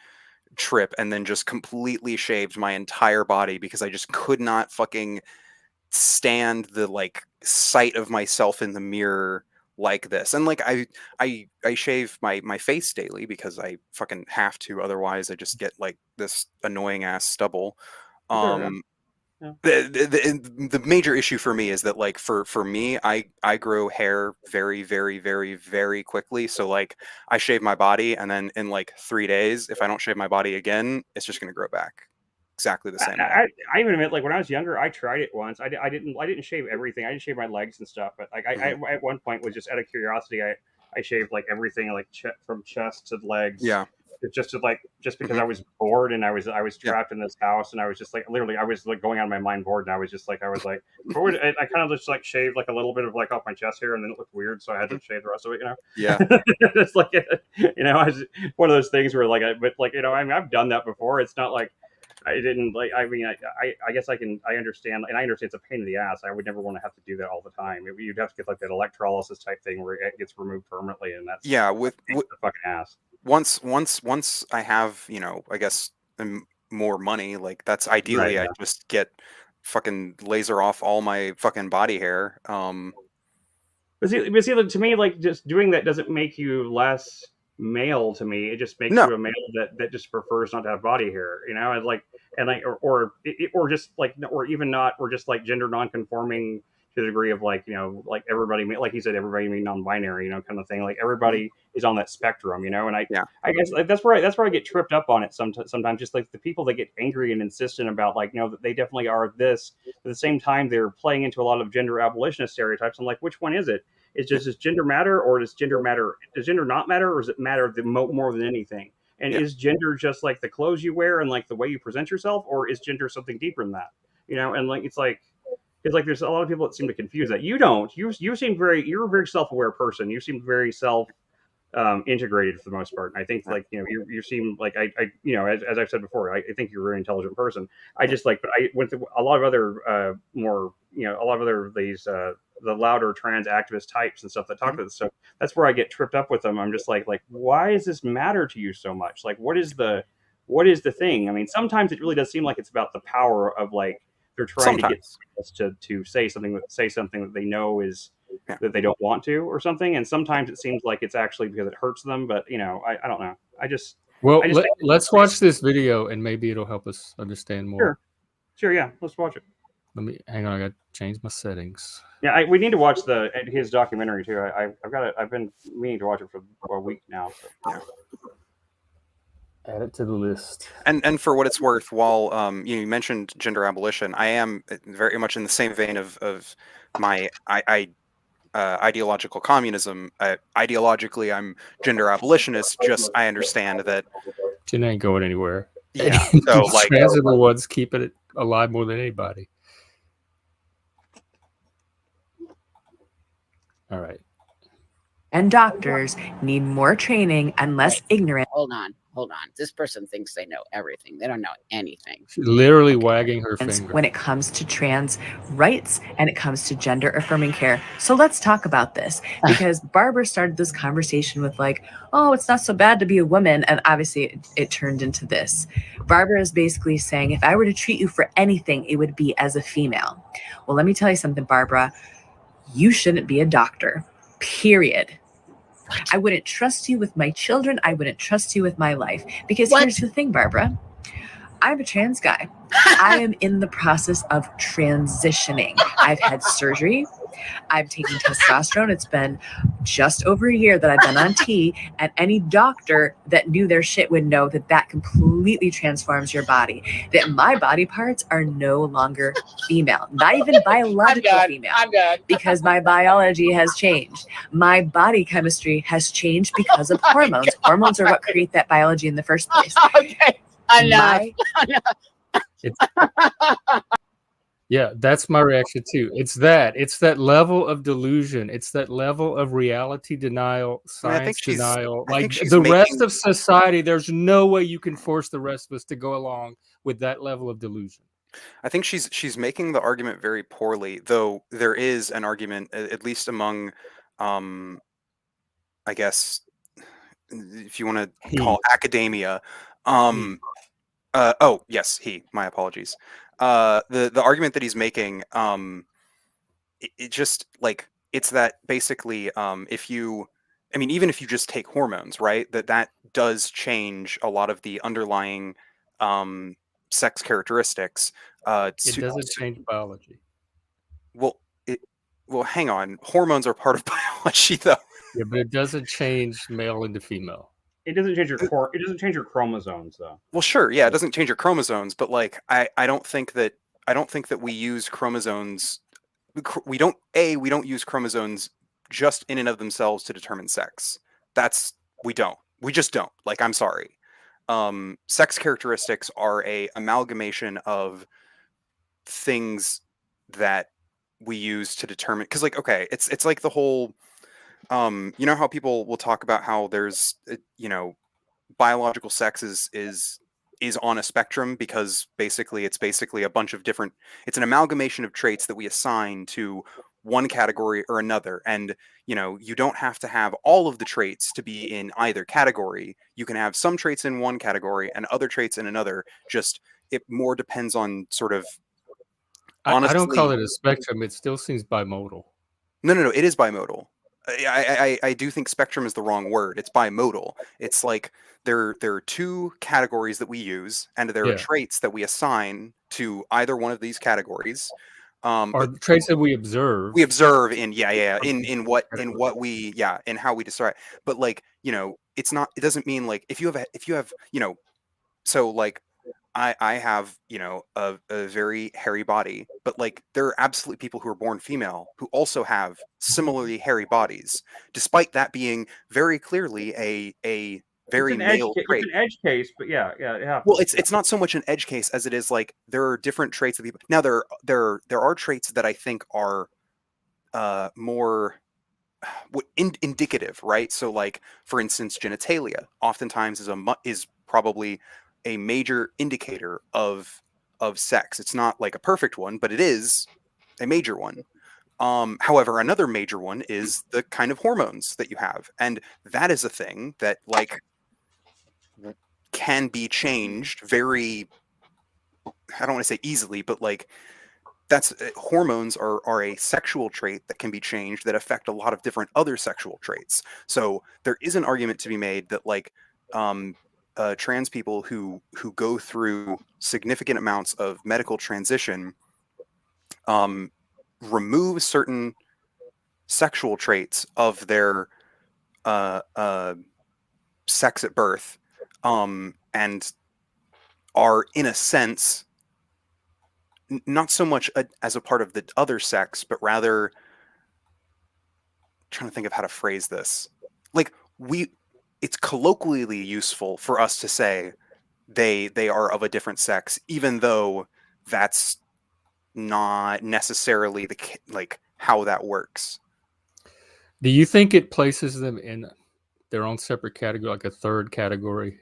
trip and then just completely shaved my entire body because I just could not fucking stand the like sight of myself in the mirror like this. And like I shave my face daily because I fucking have to, otherwise I just get like this annoying ass stubble. Sure, yeah. The major issue for me is that like for me I grow hair very very very very quickly, so like I shave my body and then in like 3 days if I don't shave my body again it's just going to grow back exactly the same way. I even admit, like when I was younger, I tried it once. I didn't shave everything. I didn't shave my legs and stuff. But like I at one point was just out of curiosity, I shaved like everything, like from chest to legs. Yeah. Just because I was bored and I was trapped in this house and I was just like literally I was like going out of my mind bored and I was like I kind of just like shaved like a little bit of like off my chest here and then it looked weird so I had to shave the rest of it, you know. Yeah. It's like you know, I was one of those things where like but like you know I mean I've done that before. It's not like I didn't like. I mean, I guess I understand, and I understand it's a pain in the ass. I would never want to have to do that all the time. You'd have to get like that electrolysis type thing where it gets removed permanently, and that's with the fucking ass. Once I have, you know, I guess more money, like that's ideally Right, yeah. I just get fucking laser off all my fucking body hair. But see, to me, like just doing that doesn't make you less male. To me, it just makes No. you a male that just prefers not to have body hair. You know, or just like, or even not, or just like gender non-conforming to the degree of like, you know, like everybody, like you said, everybody being non-binary, you know, kind of thing. Like everybody is on that spectrum, you know. And I guess like, that's where I get tripped up on it sometimes. Just like the people that get angry and insistent about like, you know, that they definitely are this. At the same time, they're playing into a lot of gender abolitionist stereotypes. I'm like, which one is it? Does gender matter, or does gender matter? Does gender not matter, or does it matter more than anything? And is gender just like the clothes you wear and like the way you present yourself, or is gender something deeper than that? You know, and like it's like there's a lot of people that seem to confuse that. You don't. You seem you're a very self-aware person. You seem very integrated for the most part. And I think like, you know, you seem like I you know, as I've said before, I think you're a very intelligent person. I just like, but I went through a lot of other more, you know, a lot of other these the louder trans activist types and stuff that talk about this. So that's where I get tripped up with them. I'm just like why does this matter to you so much? Like what is the thing? I mean, sometimes it really does seem like it's about the power of like they're trying to get us to say something that they know is that they don't want to or something. And sometimes it seems like it's actually because it hurts them. But you know, I don't know. Let's watch this video and maybe it'll help us understand more. Sure, yeah, let's watch it. Let me hang on. I got to change my settings. Yeah, we need to watch his documentary too. I've got it. I've been meaning to watch it for a week now. So. Yeah. Add it to the list. And for what it's worth, while you mentioned gender abolition, I am very much in the same vein of my ideological communism. Ideologically, I'm gender abolitionist. Just I understand that Jen ain't going anywhere. Yeah, so like trans are the ones keeping it alive more than anybody. All right. And doctors need more training and less ignorant. Hold on. This person thinks they know everything. They don't know anything. She's literally wagging her finger. When it comes to trans rights and it comes to gender affirming care. So let's talk about this, because Barbara started this conversation with like, oh, it's not so bad to be a woman. And obviously it turned into this. Barbara is basically saying, if I were to treat you for anything, it would be as a female. Well, let me tell you something, Barbara. You shouldn't be a doctor, period. I wouldn't trust you with my children. I wouldn't trust you with my life. Because What? here's the thing, Barbara. I'm a trans guy. I am in the process of transitioning. I've had surgery. I've taken testosterone. It's been just over a year that I've been on T, and any doctor that knew their shit would know that that completely transforms your body. That my body parts are no longer female, not even biological female, I'm good. because my biology has changed. My body chemistry has changed because of hormones. Hormones are what create that biology in the first place. Okay. Enough. Yeah, that's my reaction too. It's that level of delusion. It's that level of reality denial, I mean, I think science she's. denial. I think Like she's the rest making. of society, there's no way you can force the rest of us to go along with that level of delusion. I think she's making the argument very poorly, though there is an argument, at least among, um, I guess, if you want to call He, academia. he. Um, oh yes, he. My apologies. The argument that he's making, it just like it's that basically, if you, I mean, even if you just take hormones, right, that does change a lot of the underlying um, sex characteristics. It doesn't change biology. Well, it well, hang on. Hormones are part of biology, though. Yeah, but it doesn't change male into female. It doesn't change your core. It doesn't change your chromosomes, though. Well, sure, yeah, it doesn't change your chromosomes, but like, I don't think that we use chromosomes. We don't use chromosomes just in and of themselves to determine sex. That's we don't. We just don't. Like, I'm sorry. Sex characteristics are a amalgamation of things that we use to determine, because like, okay, it's like the whole you know how people will talk about how there's you know, biological sex is on a spectrum, because basically it's basically a bunch of different, it's an amalgamation of traits that we assign to one category or another, and you know, you don't have to have all of the traits to be in either category. You can have some traits in one category and other traits in another. Just it more depends on sort of, I don't call honestly. it a spectrum. It still seems bimodal. No, it is bimodal. I do think spectrum is the wrong word. It's bimodal. It's like there are two categories that we use, and there are Yeah. traits that we assign to either one of these categories. Or But the traits that we observe. we observe in in Category. what we, yeah, in how we decide. But like, you know, it's not. It doesn't mean like if you have, you know, so like I have, you know, a very hairy body, but like there are absolutely people who are born female who also have similarly hairy bodies, despite that being very clearly a very male trait. It's an edge case, but yeah, it happens. Well, it's not so much an edge case as it is like there are different traits that people. Now there are traits that I think are more indicative, right? So like, for instance, genitalia oftentimes is probably a major indicator of sex. It's not like a perfect one, but it is a major one. However, another major one is the kind of hormones that you have, and that is a thing that like can be changed very, I don't want to say easily, but like that's hormones are a sexual trait that can be changed that affect a lot of different other sexual traits. So there is an argument to be made that like trans people who go through significant amounts of medical transition remove certain sexual traits of their uh, uh, sex at birth, and are in a sense not so much as a part of the other sex, but rather, trying to think of how to phrase this. Like it's colloquially useful for us to say they are of a different sex, even though that's not necessarily like how that works. Do you think it places them in their own separate category, like a third category?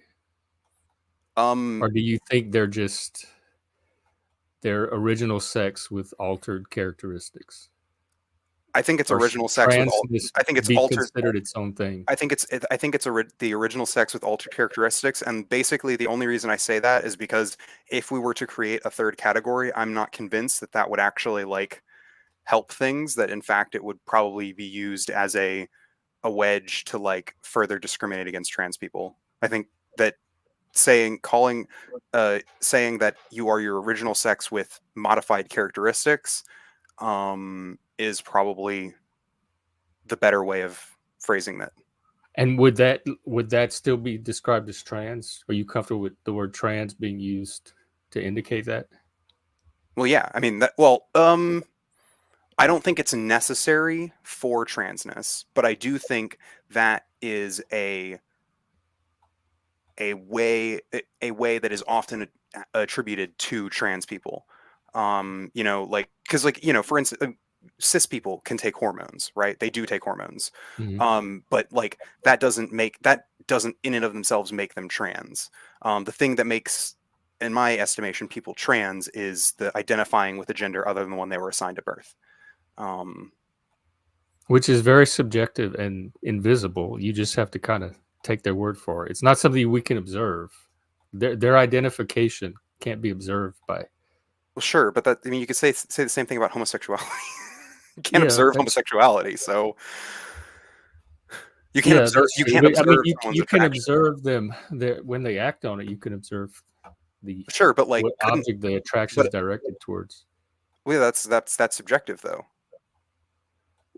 Or do you think they're just their original sex with altered characteristics? I think it's Or original sex with I think it's be altered. considered its own thing. I think it's the original sex with altered characteristics, and basically the only reason I say that is because if we were to create a third category, I'm not convinced that that would actually like help things. That in fact it would probably be used as a a wedge to like further discriminate against trans people. I think that saying that you are your original sex with modified characteristics is probably the better way of phrasing that. And would that still be described as trans? Are you comfortable with the word trans being used to indicate that? Well, yeah, I mean that. I don't think it's necessary for transness, but I do think that is a way that is often attributed to trans people. Like because like for instance, cis people can take hormones, right? They do take hormones, but like that doesn't in and of themselves make them trans. The thing that makes, in my estimation, people trans is the identifying with a gender other than the one they were assigned at birth. Which is very subjective and invisible. You just have to kind of take their word for it. It's not something we can observe. Their identification can't be observed by. Well, sure, but you could say the same thing about homosexuality. You can't Yeah, observe that's- homosexuality, so you can't observe. that's You true. can't But, observe. you can observe them when they act on it. You can observe the Sure, but like, what object the attraction is directed towards. Well, that's subjective, though.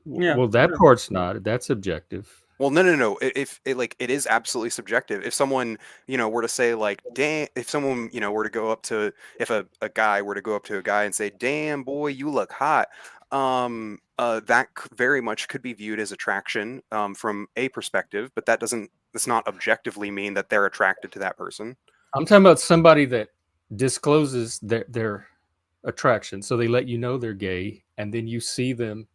Yeah. Well, that part's not. That's subjective. Well, no. If it is absolutely subjective. If someone were to say like, damn, if someone were to go up to, if a guy were to go up to a guy and say, damn boy, you look hot, that very much could be viewed as attraction from a perspective, but that's not objectively mean that they're attracted to that person. I'm talking about somebody that discloses their attraction, so they let you know they're gay, and then you see them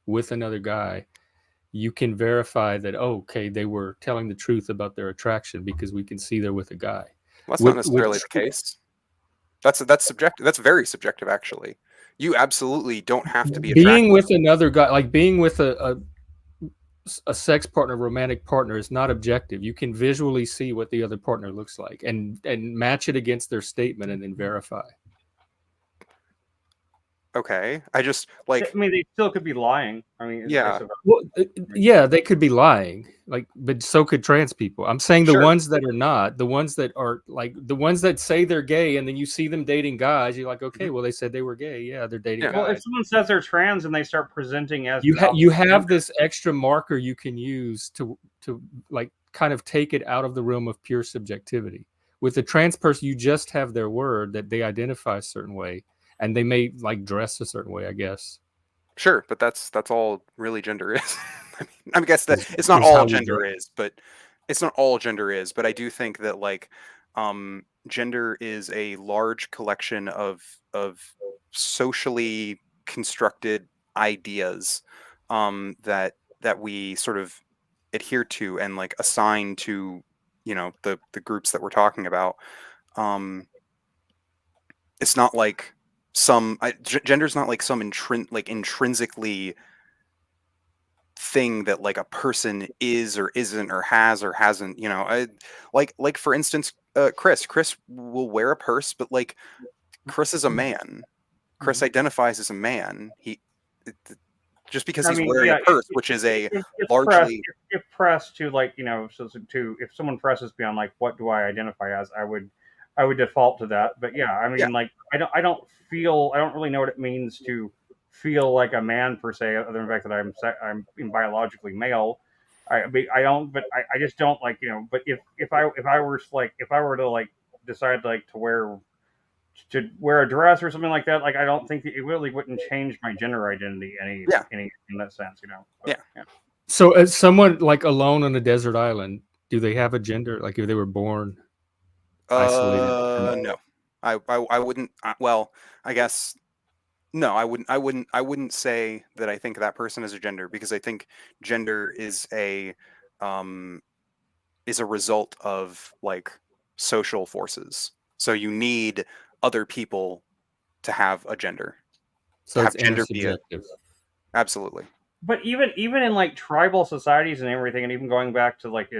with another guy. You can verify that, okay, they were telling the truth about their attraction because we can see they're with a guy. Well, that's not necessarily the case. That's subjective. That's very subjective, actually. You absolutely don't have to be being with another guy, like being with a sex partner, romantic partner, is not objective. You can visually see what the other partner looks like and match it against their statement and then verify. Okay, I just like. I mean, they still could be lying. I mean, yeah. Well, yeah, they could be lying, like, but so could trans people. I'm saying the ones that are not, the ones that are like the ones that say they're gay, and then you see them dating guys. You're like, okay, well, they said they were gay. Yeah, they're dating guys. Well, if someone says they're trans and they start presenting as you have this extra marker you can use to like kind of take it out of the realm of pure subjectivity. With a trans person, you just have their word that they identify a certain way. And they may like dress a certain way, I guess. Sure, but that's all really gender is. I guess that it's not all gender is, but it's not all gender is. But I do think that like, gender is a large collection of socially constructed ideas that we sort of adhere to and like assign to the groups that we're talking about. It's not like gender's not like some intrinsically thing that like a person is or isn't or has or hasn't. Like for instance, Chris will wear a purse, but like Chris is a man. Chris identifies as a man. Just because he's wearing a purse, which is largely if pressed to like if someone presses me on like what do I identify as, I would default to that. But yeah, I mean, like I don't really know what it means to feel like a man per se, other than the fact that I'm biologically male. I just don't like But if I were to like decide like to wear a dress or something like that, like I don't think it really wouldn't change my gender identity any in that sense, But, yeah. So as someone like alone on a desert island, do they have a gender? Like if they were born isolated? No, I wouldn't. Well, I guess no, I wouldn't say that I think that person is a gender, because I think gender is a result of like social forces. So you need other people to have a gender. So to it's have gender subjective. Absolutely. But even in like tribal societies and everything, and even going back to like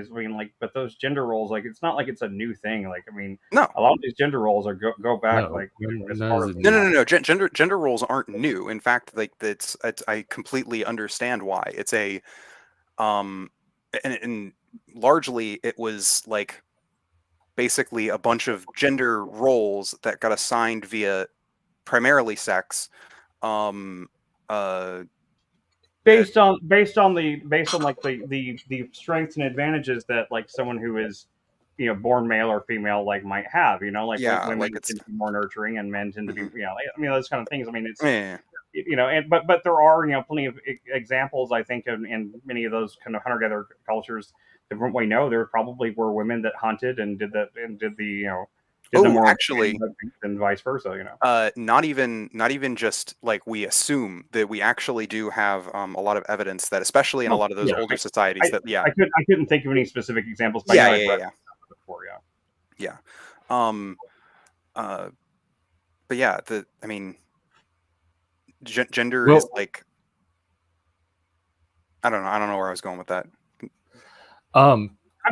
but those gender roles, like it's not like it's a new thing. Like I mean, no, a lot of these gender roles are go back no. Gender roles aren't new. In fact, like I completely understand why. It's a and largely it was like basically a bunch of gender roles that got assigned via primarily sex. Based on like the strengths and advantages that like someone who is born male or female like might have, like Yeah, women like it's tend to be more nurturing and men tend to be Mhm. those kind of things. I mean, it's yeah. and but there are plenty of examples, I think, in many of those kind of hunter gatherer cultures that we know there probably were women that hunted and did the did the Oh, more actually, and vice versa. not even just like we assume that we actually do have a lot of evidence that, especially in a Oh, lot of those yeah, older societies, that I couldn't think of any specific examples, but yeah, I've yeah, read yeah, it before. Yeah. yeah. Uh, but yeah, I mean, gender is Well, like, I don't know where I was going with that.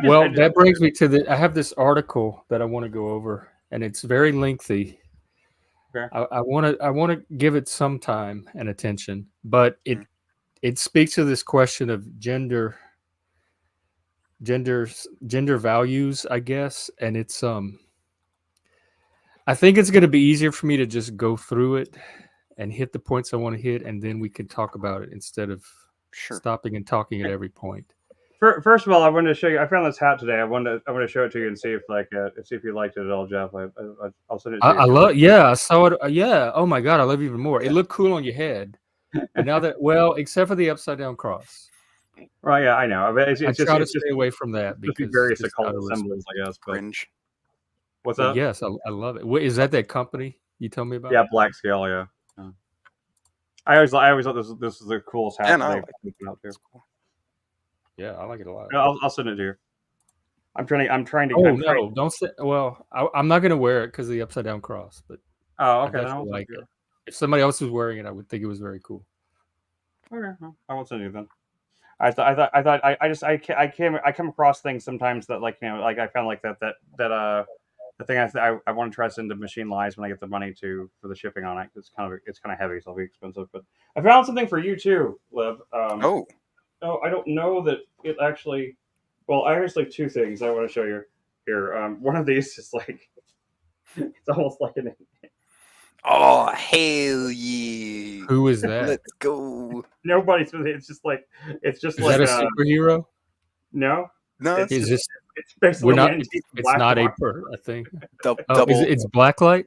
well, that brings me to I have this article that I want to go over, and it's very lengthy. Okay. I want to give it some time and attention, but Mhm. it speaks to this question of gender values, I guess, and it's I think it's going to be easier for me to just go through it and hit the points I want to hit, and then we can talk about it instead of Sure. stopping and talking at every point. First of all, I wanted to show you. I found this hat today. I want to show it to you and see if see if you liked it at all, Jeff. I'll send it to you. I love, yeah, I saw it. Yeah. Oh my God, I love it even more. It looked cool on your head, but now well, except for the upside down cross. Well, yeah, I know. But I it's just try to stay away from that just because various just occult out of symbols, respect. I guess. But Cringe. what's But that? yes, I love it. Is that company you told me about? Yeah, black scale. Yeah. I always thought this is the coolest hat And I they've like put out there. cool. Yeah, I like it a lot. I'll send it to you. I'm trying to. Oh no, don't say. Well, I'm not gonna wear it because of the upside down cross, but Oh, I okay. definitely like it. If somebody else was wearing it, I would think it was very cool. Okay, well, I won't send you then. I come across things sometimes that like like I found like that the thing I want to try to send to Machine Lies when I get the money for the shipping on it. It's kind of heavy, so it'll be expensive. But I found something for you too, Liv. Oh, I don't know that it actually. Well, I here's like two things I want to show you here. One of these is like it's almost like an. oh, hell yeah! Who is that? Let's go. Nobody's. It's just like Is that a superhero? no. No, Is this? It's basically We're not. antique It's black not box. a thing. double. It's blacklight.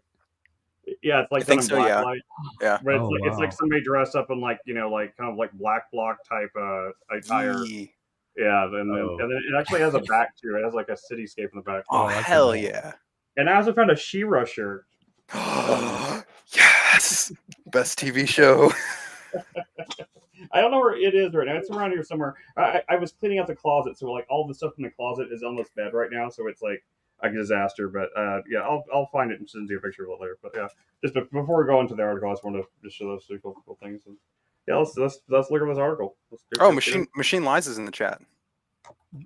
Yeah, it's like I think done in so, black yeah. light. Yeah. But it's Oh, it's like wow. somebody dressed up in like like kind of like black block type attire. Yee. Yeah, and then it actually has a back too. It has like a cityscape in the back. Oh, I like hell that. yeah! And I also found a She-Ra shirt. Yes, best TV show. I don't know where it is right now. It's around here somewhere. I was cleaning out the closet, so like all the stuff in the closet is on this bed right now. So it's like a disaster. But yeah, I'll find it and send you a picture of it later. But yeah, just before we go into the article, I just wanted to just show those two cool things. And yeah, let's look at this article. Oh, Machine Lies is in the chat.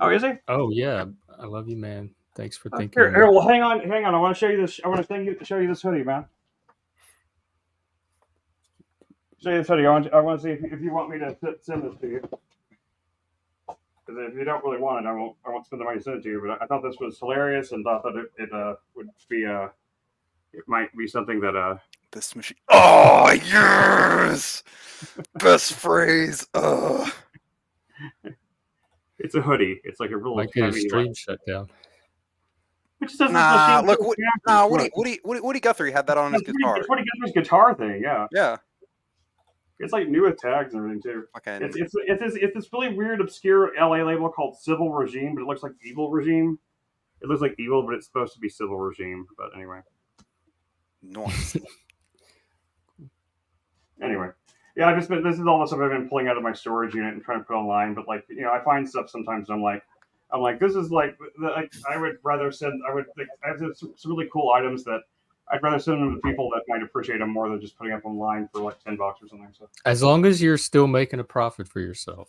Oh, is he? Oh yeah, I love you, man. Thanks for thinking. Here, well, hang on. I want to show you this. I want to show you this hoodie, man. Show you this hoodie. I want to see if you want me to send this to you. Because if you don't really want it, I won't spend the money to send it to you. But I thought this was hilarious and thought that it would be it might be something that This machine. Oh yes, best phrase. It's a hoodie. It's like a real Might get his heavy. stream shut down. Which says Nah, look, Woody Guthrie had that on his guitar. It's Woody Guthrie's guitar thing. Yeah. Yeah. It's like new with tags and everything too. Okay. It's this really weird, obscure LA label called Civil Regime, but it looks like Evil Regime. It looks like evil, but it's supposed to be Civil Regime. But anyway. Nice. Anyway, yeah, this is all the stuff I've been pulling out of my storage unit and trying to put online. But like, I find stuff sometimes. And I'm like, this is like I would rather send. I have some really cool items that I'd rather send them to people that might appreciate them more than just putting up online for like $10 or something. So as long as you're still making a profit for yourself.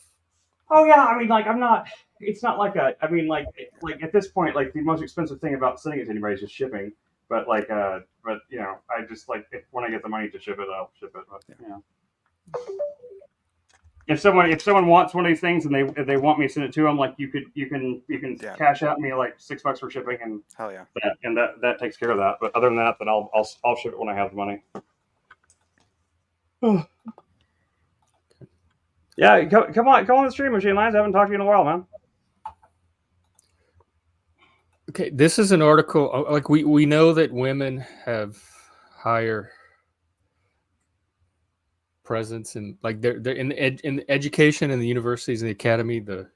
Oh yeah, I mean, like I'm not. It's not like a. I mean, like at this point, like the most expensive thing about sending it to anybody is just shipping. But I just like when I get the money to ship it, I'll ship it. But, if someone wants one of these things and they want me to send it to them, like you can Yeah. cash out me like $6 for shipping, and Hell yeah. that takes care of that. But other than that, then I'll ship it when I have the money. Yeah, come on the stream, Machine Lines. I haven't talked to you in a while, man. Okay, this is an article. Like we know that women have higher presence in like they're in the education and the universities and the academy. The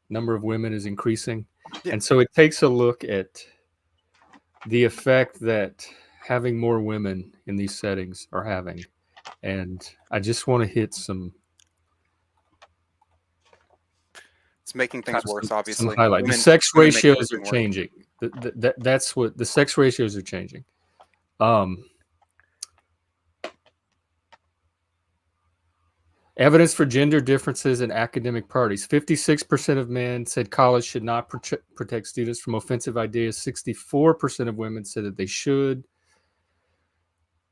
number of women is increasing, Yeah. and so it takes a look at the effect that having more women in these settings are having. And I just want to hit some It's making things worse, some obviously. highlight. The Women- sex women make ratios are everything worse. changing. That's what the sex ratios are changing. Evidence for gender differences in academic parties. 56% of men said college should not protect students from offensive ideas. 64% of women said that they should.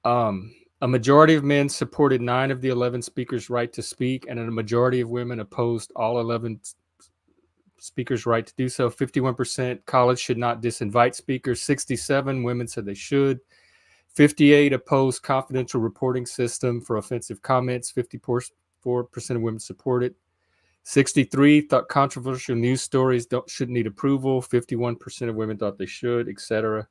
A majority of men supported 9 of the 11 speakers' right to speak, and a majority of women opposed all 11 speakers' right to do so. 51% college should not disinvite speakers. 67 women said they should. 58 opposed confidential reporting system for offensive comments. 54% of women support it. 63 thought controversial news stories shouldn't need approval. 51% of women thought they should, etc.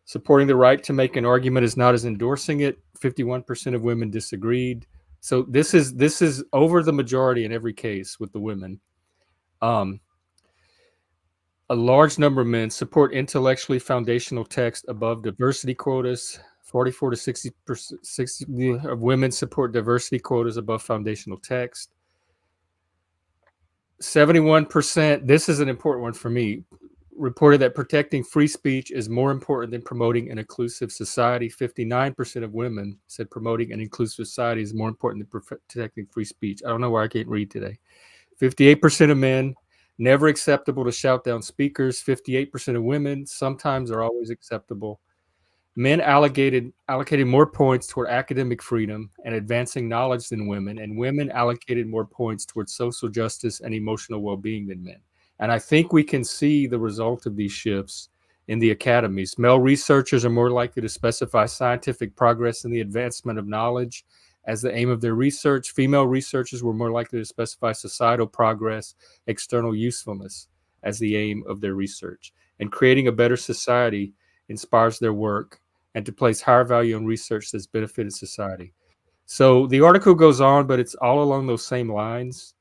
Supporting the right to make an argument is not as endorsing it. 51% of women disagreed. So this is over the majority in every case with the women. A large number of men support intellectually foundational text above diversity quotas. 44 to 60% of women support diversity quotas above foundational text. 71%, this is an important one for me, reported that protecting free speech is more important than promoting an inclusive society. 59% of women said promoting an inclusive society is more important than protecting free speech. I don't know why I can't read today. 58% of men, never acceptable to shout down speakers. 58% of women, sometimes or always acceptable. Men allocated more points toward academic freedom and advancing knowledge than women, and women allocated more points toward social justice and emotional well-being than men. And I think we can see the result of these shifts in the academies. Male researchers are more likely to specify scientific progress in the advancement of knowledge as the aim of their research. Female researchers were more likely to specify societal progress, external usefulness as the aim of their research. And creating a better society inspires their work, and to place higher value on research that's benefited society. So the article goes on, but it's all along those same lines.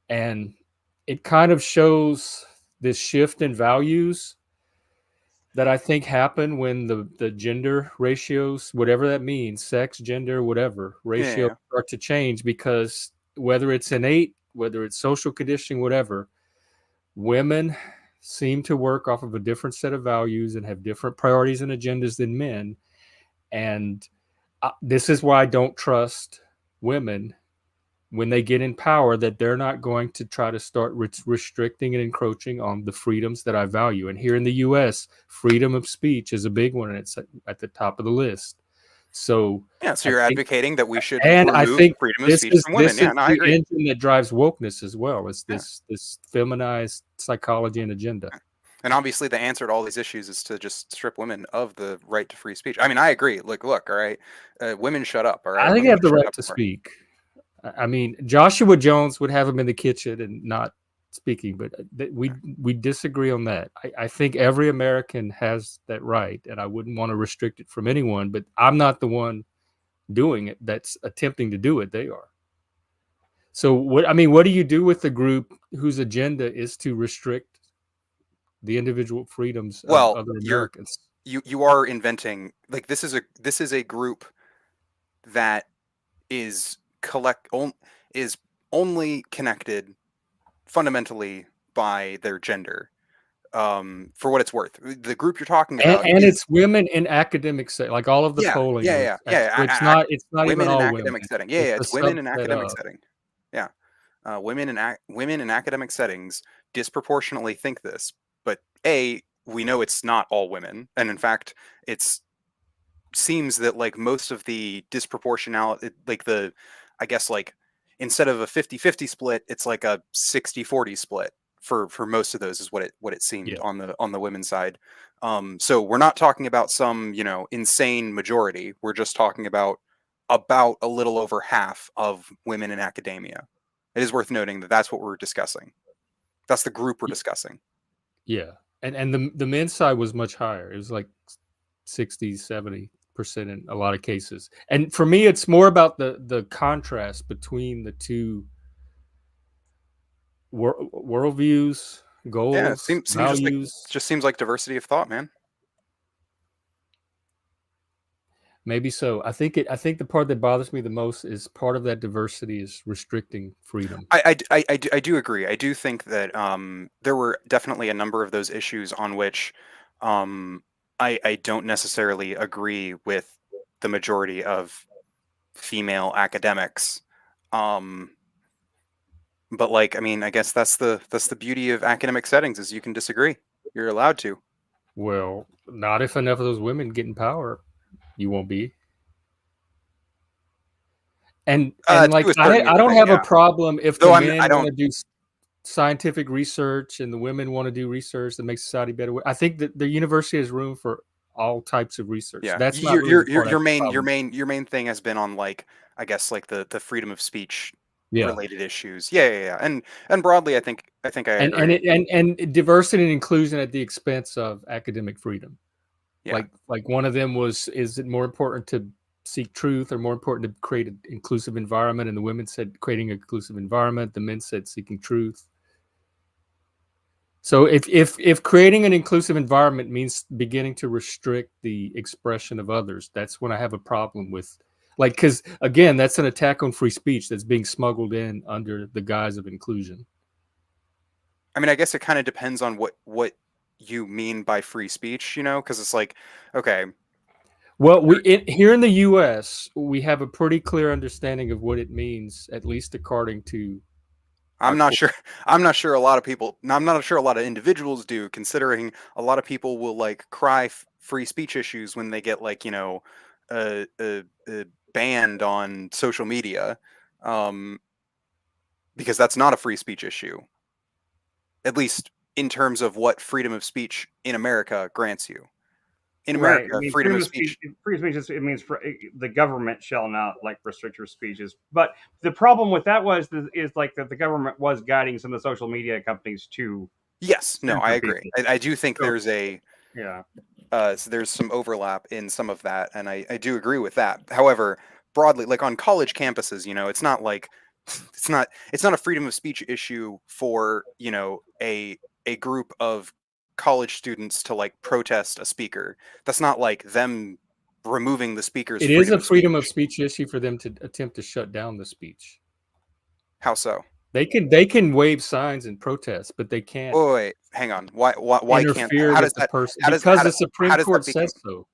And it kind of shows this shift in values that I think happen when the gender ratios, whatever that means, sex, gender, whatever, ratios start to change, because whether it's innate, whether it's social conditioning, whatever, women seem to work off of a different set of values and have different priorities and agendas than men. And this is why I don't trust women when they get in power, that they're not going to try to start restricting and encroaching on the freedoms that I value. And here in the U.S., freedom of speech is a big one, and it's at the top of the list. So yeah, so you're advocating that we should and I think freedom of speech from women. Yeah, no, I agree. Engine that drives wokeness as well is this feminized psychology and agenda. And obviously, the answer to all these issues is to just strip women of the right to free speech. I mean, I agree. Look, all right, women shut up. All right, I think they have the right to speak. I mean, Joshua Jones would have him in the kitchen and not speaking, but we disagree on that. I think every American has that right, and I wouldn't want to restrict it from anyone. But I'm not the one doing it that's attempting to do it. They are. So what do you do with the group whose agenda is to restrict the individual freedoms of other Americans? You are inventing, like, this is a group that is only connected fundamentally by their gender. For what it's worth, the group you're talking about, and it's women in academic setting, like all of the polling. Yeah. It's not women even all in academic women. setting. Yeah, it's women in academic setting. Yeah, women in academic settings disproportionately think this, but we know it's not all women, and in fact, seems that like most of the disproportionality, like instead of a 50-50 split, it's like a 60-40 split for most of those is what it seemed Yeah. on the women's side. So we're not talking about some, insane majority. We're just talking about a little over half of women in academia. It is worth noting that that's what we're discussing. That's the group we're discussing. Yeah. And the men's side was much higher. It was like 60, 70% in a lot of cases. And for me, it's more about the contrast between the two worldviews, Yeah, it goals, seems values. just seems like diversity of thought, man. Maybe so. I think the part that bothers me the most is part of that diversity is restricting freedom. I do agree. I do think that there were definitely a number of those issues on which I don't necessarily agree with the majority of female academics. But like, I mean, I guess that's the beauty of academic settings is you can disagree. You're allowed to. Well, not if enough of those women get in power. You won't be. And like To a certain I don't extent, have yeah. a problem if Though the I men don't. want to do scientific research and the women want to do research that makes society better. I think that the university has room for all types of research. Yeah, That's not really the part I your have a main problem. your main thing has been on like I guess like the freedom of speech Yeah. related issues. Yeah. And broadly, I think I agree. And diversity and inclusion at the expense of academic freedom. Yeah. Like one of them was, is it more important to seek truth or more important to create an inclusive environment? And the women said creating an inclusive environment. The men said seeking truth. So if creating an inclusive environment means beginning to restrict the expression of others, that's when I have a problem with, like, because again, that's an attack on free speech that's being smuggled in under the guise of inclusion. I mean, I guess it kind of depends on what you mean by free speech, because it's like, okay, Well, here in the U.S., we have a pretty clear understanding of what it means, at least according to I'm our not sure. I'm not sure a lot of people. I'm not sure a lot of individuals do, considering a lot of people will like cry free speech issues when they get like banned on social media, um, because that's not a free speech issue, at least in terms of what freedom of speech in America grants you. In Right. I America, mean, freedom of speech. free speech it means the government shall not like restrict your speeches. But the problem with that is like that the government was guiding some of the social media companies to Yes, no, I censor agree. people. I do think So, there's yeah. so there's some overlap in some of that, and I do agree with that. However, broadly, like on college campuses, it's not like it's not a freedom of speech issue for a group of college students to like protest a speaker. That's not like them removing the speaker's It is freedom a of speech. freedom of speech issue for them to attempt to shut down the speech. How so? They can wave signs and protest, but they can't Wait, hang on. Why can't interfere how with does the that person, how does because how, the do- Supreme how does that Court become says so.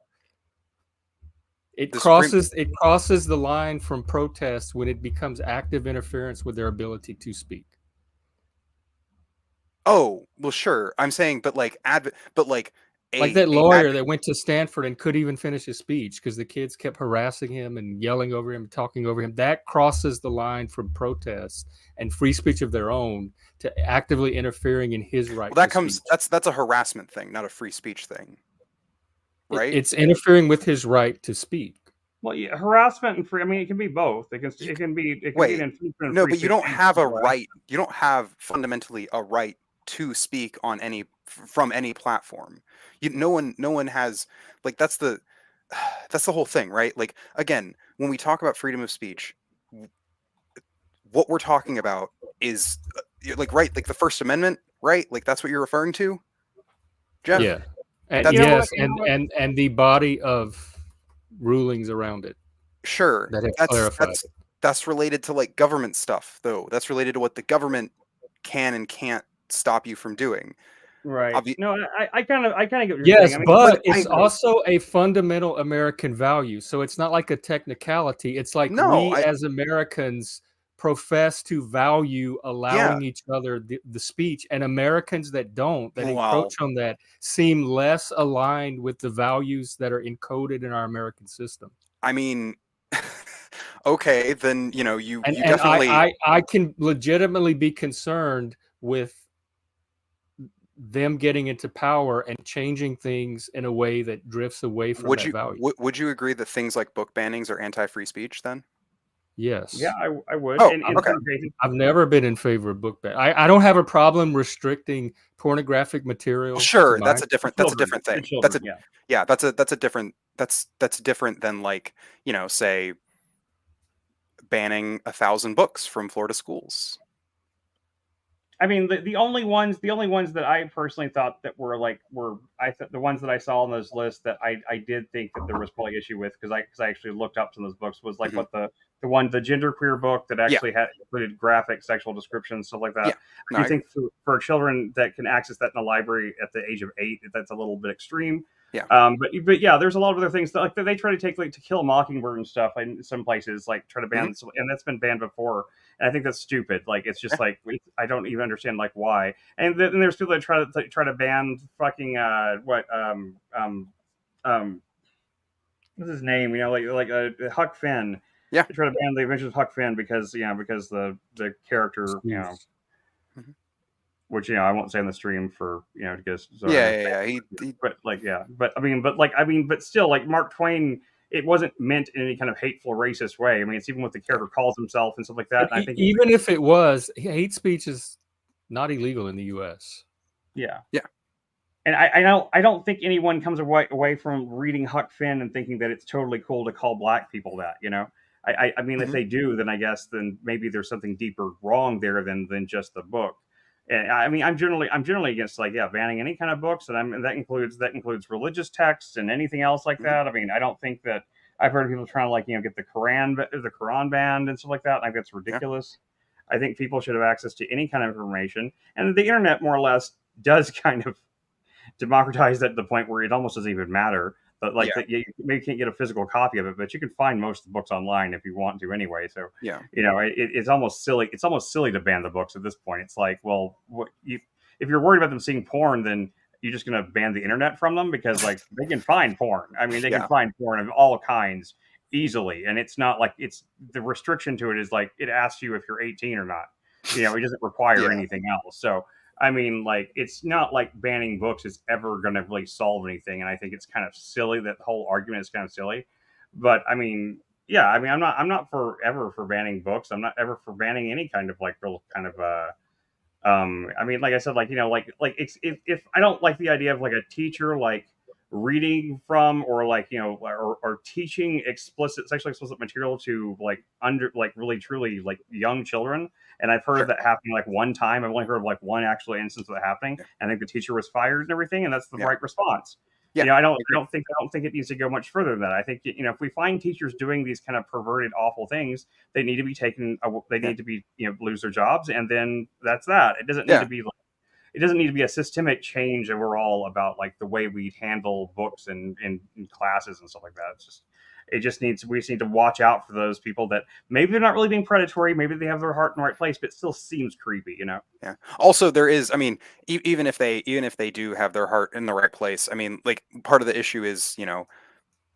It the Supreme? crosses the line from protest when it becomes active interference with their ability to speak. Oh, well, sure. I'm saying, but like but like Like that lawyer that went to Stanford and couldn't even finish his speech because the kids kept harassing him and yelling over him, talking over him. That crosses the line from protest and free speech of their own to actively interfering in his right well, that to comes speech. that's a harassment thing, not a free speech thing, right? It's interfering with his right to speak. Well, yeah, harassment and free. I mean, it can be both. It can be an Wait, infringement of no, free but you speech. don't have a And right. You don't have fundamentally a right to speak on from any platform. No one has like that's the whole thing, right? Like again, when we talk about freedom of speech, what we're talking about is like right, like the First Amendment, right? Like that's what you're referring to, Jeff. Yeah. That's Yes, and the body of rulings around it sure. that have clarified it. That's related to like government stuff, though. That's related to what the government can and can't stop you from doing. right. No, I kind of get what you're Yes, saying. I mean, but it's also a fundamental American value. So it's not like a technicality. It's like No, we as Americans profess to value allowing each other the speech, and Americans that don't, that encroach on that, seem less aligned with the values that are encoded in our American system. I mean, okay, then you And definitely I can legitimately be concerned with them getting into power and changing things in a way that drifts away from would that you value. would you agree that things like book bannings are anti-free speech then? Yes. Yeah, I would. Oh, And in okay. some cases, I've never been in favor of book ban. I don't have a problem restricting pornographic material to Sure, my that's a different the thing. children, yeah. Yeah, that's a different that's different than like, say banning 1,000 books from Florida schools. I mean, the only ones that I personally thought that the ones that I saw on those lists that I did think that there was probably issue with because I actually looked up some of those books was like Mhm. what the genderqueer book that Yeah. actually had included graphic sexual descriptions, stuff like that. Yeah. No, I I do think for children that can access that in a library at the age of 8, that's a little bit extreme. Yeah. But yeah, there's a lot of other things that, like they try to take like To Kill a Mockingbird and stuff in some places, like try to ban, and that's been banned before. And I think that's stupid. Like it's just like I don't even understand like why. And then there's people that try to ban fucking what's his name? Huck Finn. Yeah. They try to ban the Adventures of Huck Finn because the character Mhm. which I won't say on the stream for to get Yeah. but still, like Mark Twain, it wasn't meant in any kind of hateful, racist way. I mean, it's even what the character calls himself and stuff like that. And I think even if it was, hate speech is not illegal in the U.S. Yeah. Yeah. And I don't think anyone comes away from reading Huck Finn and thinking that it's totally cool to call black people that. I mean, if Mhm. they do, then I guess then maybe there's something deeper wrong there than just the book. And I mean, I'm generally against banning any kind of books, and that includes religious texts and anything else like Mhm. that. I mean, I don't think that I've heard people trying to get the Quran banned and stuff like that. I think that's ridiculous. I think people should have access to any kind of information, and the internet more or less does kind of democratized at the point where it almost doesn't even matter. But like Yeah. that, you maybe can't get a physical copy of it, but you can find most of the books online if you want to anyway. So Yeah. it's almost silly. It's almost silly to ban the books at this point. It's like, well, if you're worried about them seeing porn, then you're just going to ban the internet from them because like they can find porn. I mean, they can Yeah. find porn of all kinds easily, and it's not like it's the restriction to it is like it asks you if you're 18 or not. It doesn't require Yeah. anything else. So I mean, like, it's not like banning books is ever going to really solve anything, and I think it's kind of silly. That whole argument is kind of silly. But I mean, yeah, I mean, I'm not forever for banning books. I'm not ever for banning any kind of like real kind of I mean, like I said, if I don't like the idea of like a teacher like reading from or or teaching sexually explicit material to like under like really truly like young children. And I've heard of Sure. that happening like one time. I've only heard of like one actual instance of that happening. Yeah. I think the teacher was fired and everything, and that's the Yeah. right response. Yeah. I agree. don't think it needs to go much further than that. I think if we find teachers doing these kind of perverted, awful things, they need to be taken. They Yeah. need to be lose their jobs, and then that's that. It doesn't need Yeah. to be like it doesn't need to be a systemic change overall about like the way we handle books and in classes and stuff like that. We just need to watch out for those people that maybe they're not really being predatory, maybe they have their heart in the right place, but it still seems creepy. Yeah. Also, there is, I mean, even if they do have their heart in the right place, I mean, like part of the issue is,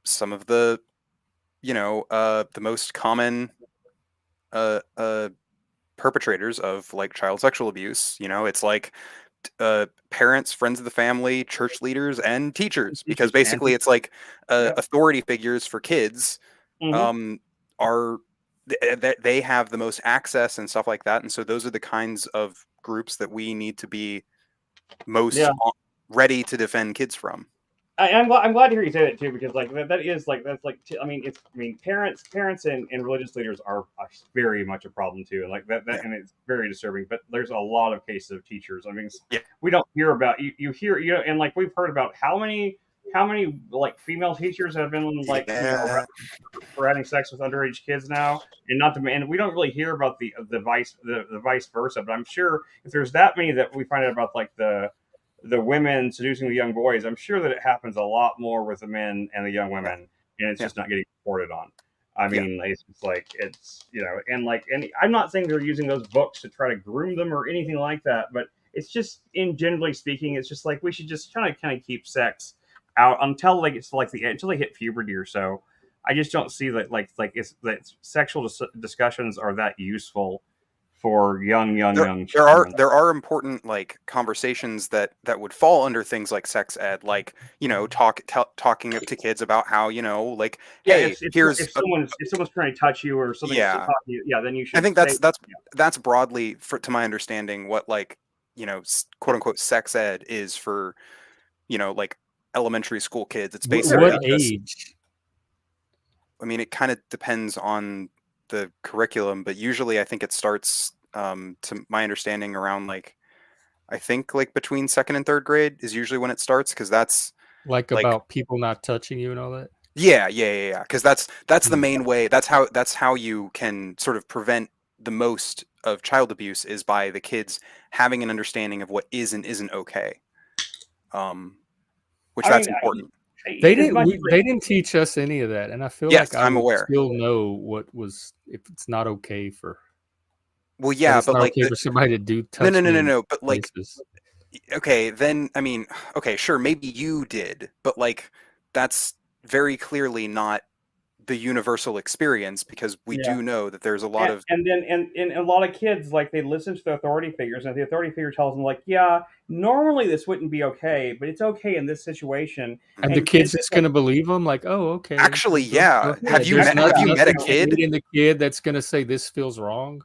some of the, the most common perpetrators of like child sexual abuse, it's like parents, friends of the family, church leaders, and teachers, because basically it's like Yeah. authority figures for kids Mhm. are that they have the most access and stuff like that, and so those are the kinds of groups that we need to be most Yeah. ready to defend kids from. I'm glad to hear you say that too, because like that is like that's like I mean parents and religious leaders are very much a problem too, and like Yeah. and it's very disturbing. But there's a lot of cases of teachers. I mean, Yeah. we don't hear about you hear and like we've heard about how many like female teachers have been like Yeah. for having sex with underage kids now, and not to and we don't really hear about the vice versa. But I'm sure if there's that many that we find out about like the women seducing the young boys, I'm sure that it happens a lot more with the men and the young Yeah. women, and it's Yeah. just not getting reported on. I Yeah. mean, it's like and I'm not saying they're using those books to try to groom them or anything like that, but it's just in generally speaking, it's just like we should just kind of keep sex out until they get to like until they hit puberty or so. I just don't see that it's that sexual discussions are that useful for young There children. are important like conversations that would fall under things like sex ed, like talking to kids about how like, Yeah, hey, here's if someone's trying to touch you or something's yeah. talking to you, yeah, then you I should think say that's broadly, to my understanding, what like quote unquote sex ed is for like elementary school kids. It's What basically just, age? I mean, it kind of depends on the curriculum, but usually I think it starts, to my understanding, around like, I think like between second and third grade is usually when it starts, because that's Like like, about people not touching you and all that? yeah, because that's the Hmm. main way. That's how you can sort of prevent the most of child abuse, is by the kids having an understanding of what is and isn't okay. Which I that's mean, important. They as didn't. much as They didn't teach us any of that, and I feel Yes, like I I'm would aware. still know what was if it's not okay for Well, that. yeah, It's but not like okay for somebody to no, no, touch no, me no, in no. But like, places. okay, then I mean, okay, sure, maybe you did, but like, that's very clearly not the universal experience, because we yeah. do know that there's a lot of And then and a lot of kids like they listen to the authority figures, and the authority figure tells them like, yeah, normally this wouldn't be okay, but it's okay in this situation. And the Mhm. And kid's kids just like gonna believe them, like, "Oh, okay, Actually, go yeah. ahead." actually, Have you met a Nothing kid? innate in the kid that's gonna say this feels wrong.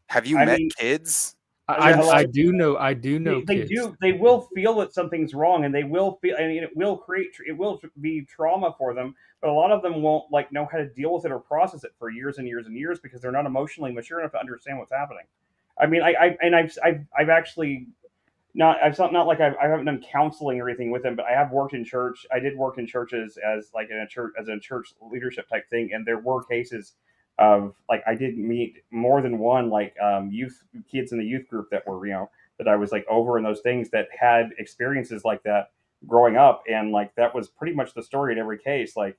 Have you I met mean, kids? yeah, a lot I of do know. I do know kids. they will feel that something's wrong, and they will feel, and it will be trauma for them. But a lot of them won't like know how to deal with it or process it for years and years and years because they're not emotionally mature enough to understand what's happening. I mean, I've actually not not like I haven't done counseling or anything with them, but I have worked in church. I did work in churches as like in a church as a church leadership type thing, and there were cases of like I did meet more than one like youth kids in the youth group that were that I was like over in those things that had experiences like that growing up, and like that was pretty much the story in every case. Like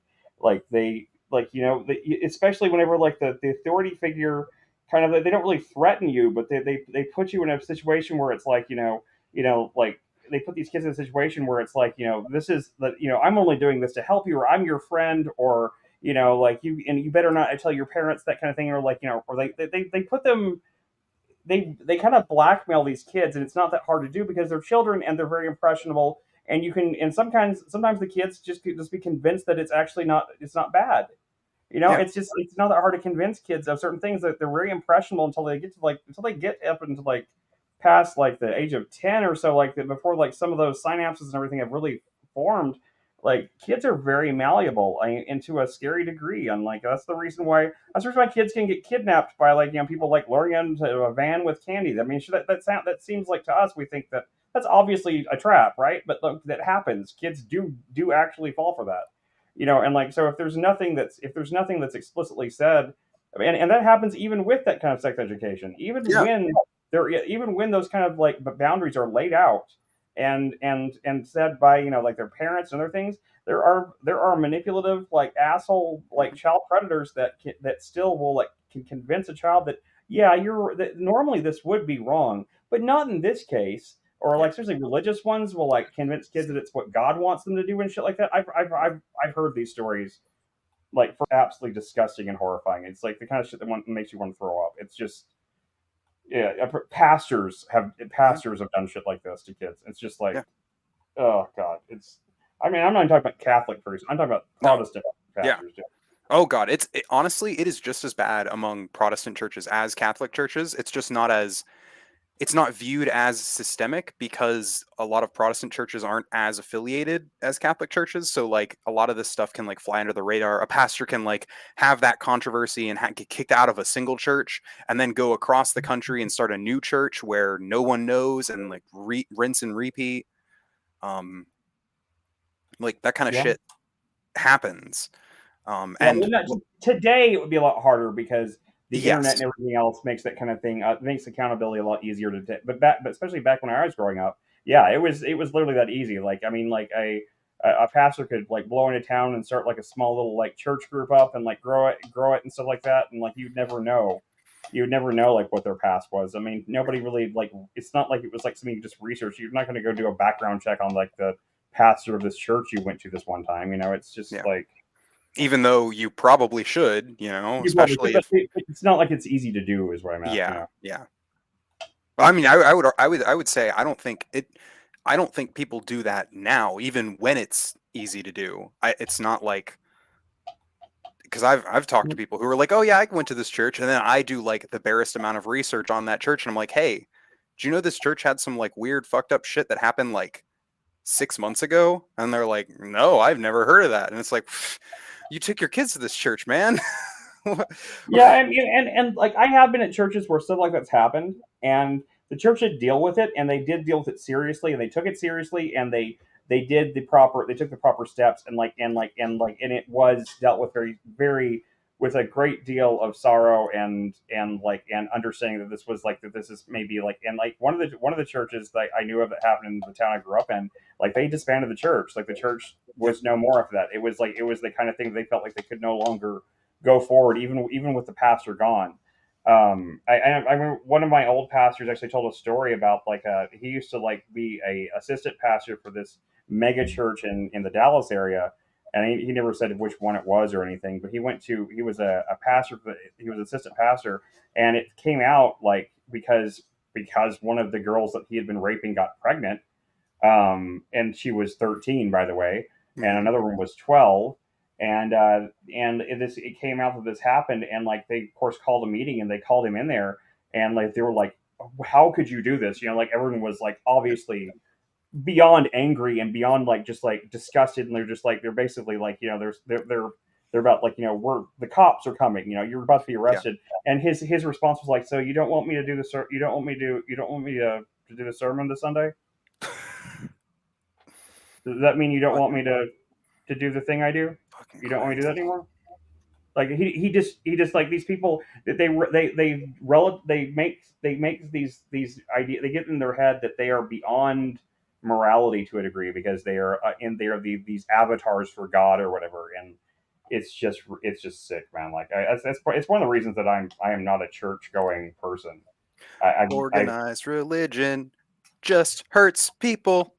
they like especially whenever like the authority figure kind of they don't really threaten you, but they put you in a situation where it's like like they put these kids in a situation where it's like, this is the, I'm only doing this to help you, or I'm your friend, or, like you better not tell your parents that kind of thing, or like, or they put them, they kind of blackmail these kids, and it's not that hard to do because they're children and they're very impressionable. And you can, and sometimes the kids just be convinced that it's not bad. Yeah. It's not that hard to convince kids of certain things that they're very impressionable until they get up into like past like the age of 10 or so, like before like some of those synapses and everything have really formed. Like kids are very malleable and to a scary degree, and like that's the reason why kids can get kidnapped by like people like luring into a van with candy. I mean, that seems like to us we think that that's obviously a trap, right? But look, that happens. Kids do actually fall for that, and like so if there's nothing that's explicitly said, and that happens even with that kind of sex education, Yeah. even when those kind of like boundaries are laid out and said by like their parents and other things, there are manipulative like asshole like child predators that still will like can convince a child that yeah that normally this would be wrong, but not in this case. Or like seriously, religious ones will like convince kids that it's what God wants them to do and shit like that. I've heard these stories like for absolutely disgusting and horrifying. It's like the kind of shit that makes you want to throw up. It's just yeah, Yeah. pastors have done shit like this to kids. It's just like Yeah. oh god, it's. I mean, I'm not even talking about Catholic priests. I'm talking about No. Protestant Yeah. pastors. Oh God, honestly, it is just as bad among Protestant churches as Catholic churches. It's just not as, it's not viewed as systemic because a lot of Protestant churches aren't as affiliated as Catholic churches. So like a lot of this stuff can like fly under the radar. A pastor can like have that controversy and get kicked out of a single church and then go across the country and start a new church where no one knows, and like rinse and repeat. Like that kind of Yeah. shit happens. Yeah, And today it would be a lot harder because the internet yes, and everything else makes that kind of thing makes accountability a lot easier to take. But especially back when I was growing up, yeah, it was literally that easy. Like I mean, like a pastor could like blow into town and start like a small little like church group up and like grow it and stuff like that, and like you'd never know like what their past was. I mean, nobody really like it's not like it was like something you just research. You're not going to go do a background check on like the pastor of this church you went to this one time. It's just yeah. like Even though you probably should, you know, You probably especially could, if but it's not like it's easy to do, is what I'm at. You yeah, know? yeah. Well, I mean, I would say I don't think people do that now, even when it's easy to do. It's not like because I've talked to people who are like, oh yeah, I went to this church, and then I do like the barest amount of research on that church, and I'm like, hey, do you know this church had some like weird fucked up shit that happened like 6 months ago? And they're like, no, I've never heard of that. And it's like, you took your kids to this church, man. Yeah, and like I have been at churches where stuff like that's happened, and the church did deal with it, and they did deal with it seriously, and they took it seriously, and they took the proper steps, and it was dealt with very with a great deal of sorrow and understanding that this was like that this is maybe like and like one of the churches that I knew of that happened in the town I grew up in, like they disbanded the church, like the church was no more after that. It was the kind of thing they felt like they could no longer go forward, even with the pastor gone. I remember one of my old pastors actually told a story about he used to like be a assistant pastor for this mega church in the Dallas area, and he never said which one it was or anything, but he was a pastor, he was assistant pastor, and it came out like because one of the girls that he had been raping got pregnant, and she was 13, by the way, and another one was 12, and it came out that this happened, and like they of course called a meeting, and they called him in there, and like they were like, how could you do this? You know, like everyone was like obviously beyond angry and beyond like just like disgusted, and they're basically like, you know, they're about like, you know, the cops are coming, you know, you're about to be arrested. And his response was like, so you don't want me to do this, you don't want me to do the sermon this Sunday? Does that mean you don't want me to do the thing I do? You don't want me to do that anymore? Like he just like these people that they make these ideas, they get in their head that they are beyond morality to a degree because they are these avatars for God or whatever, and it's just sick, man. Like it's one of the reasons that I am not a church going person. Organized religion just hurts people.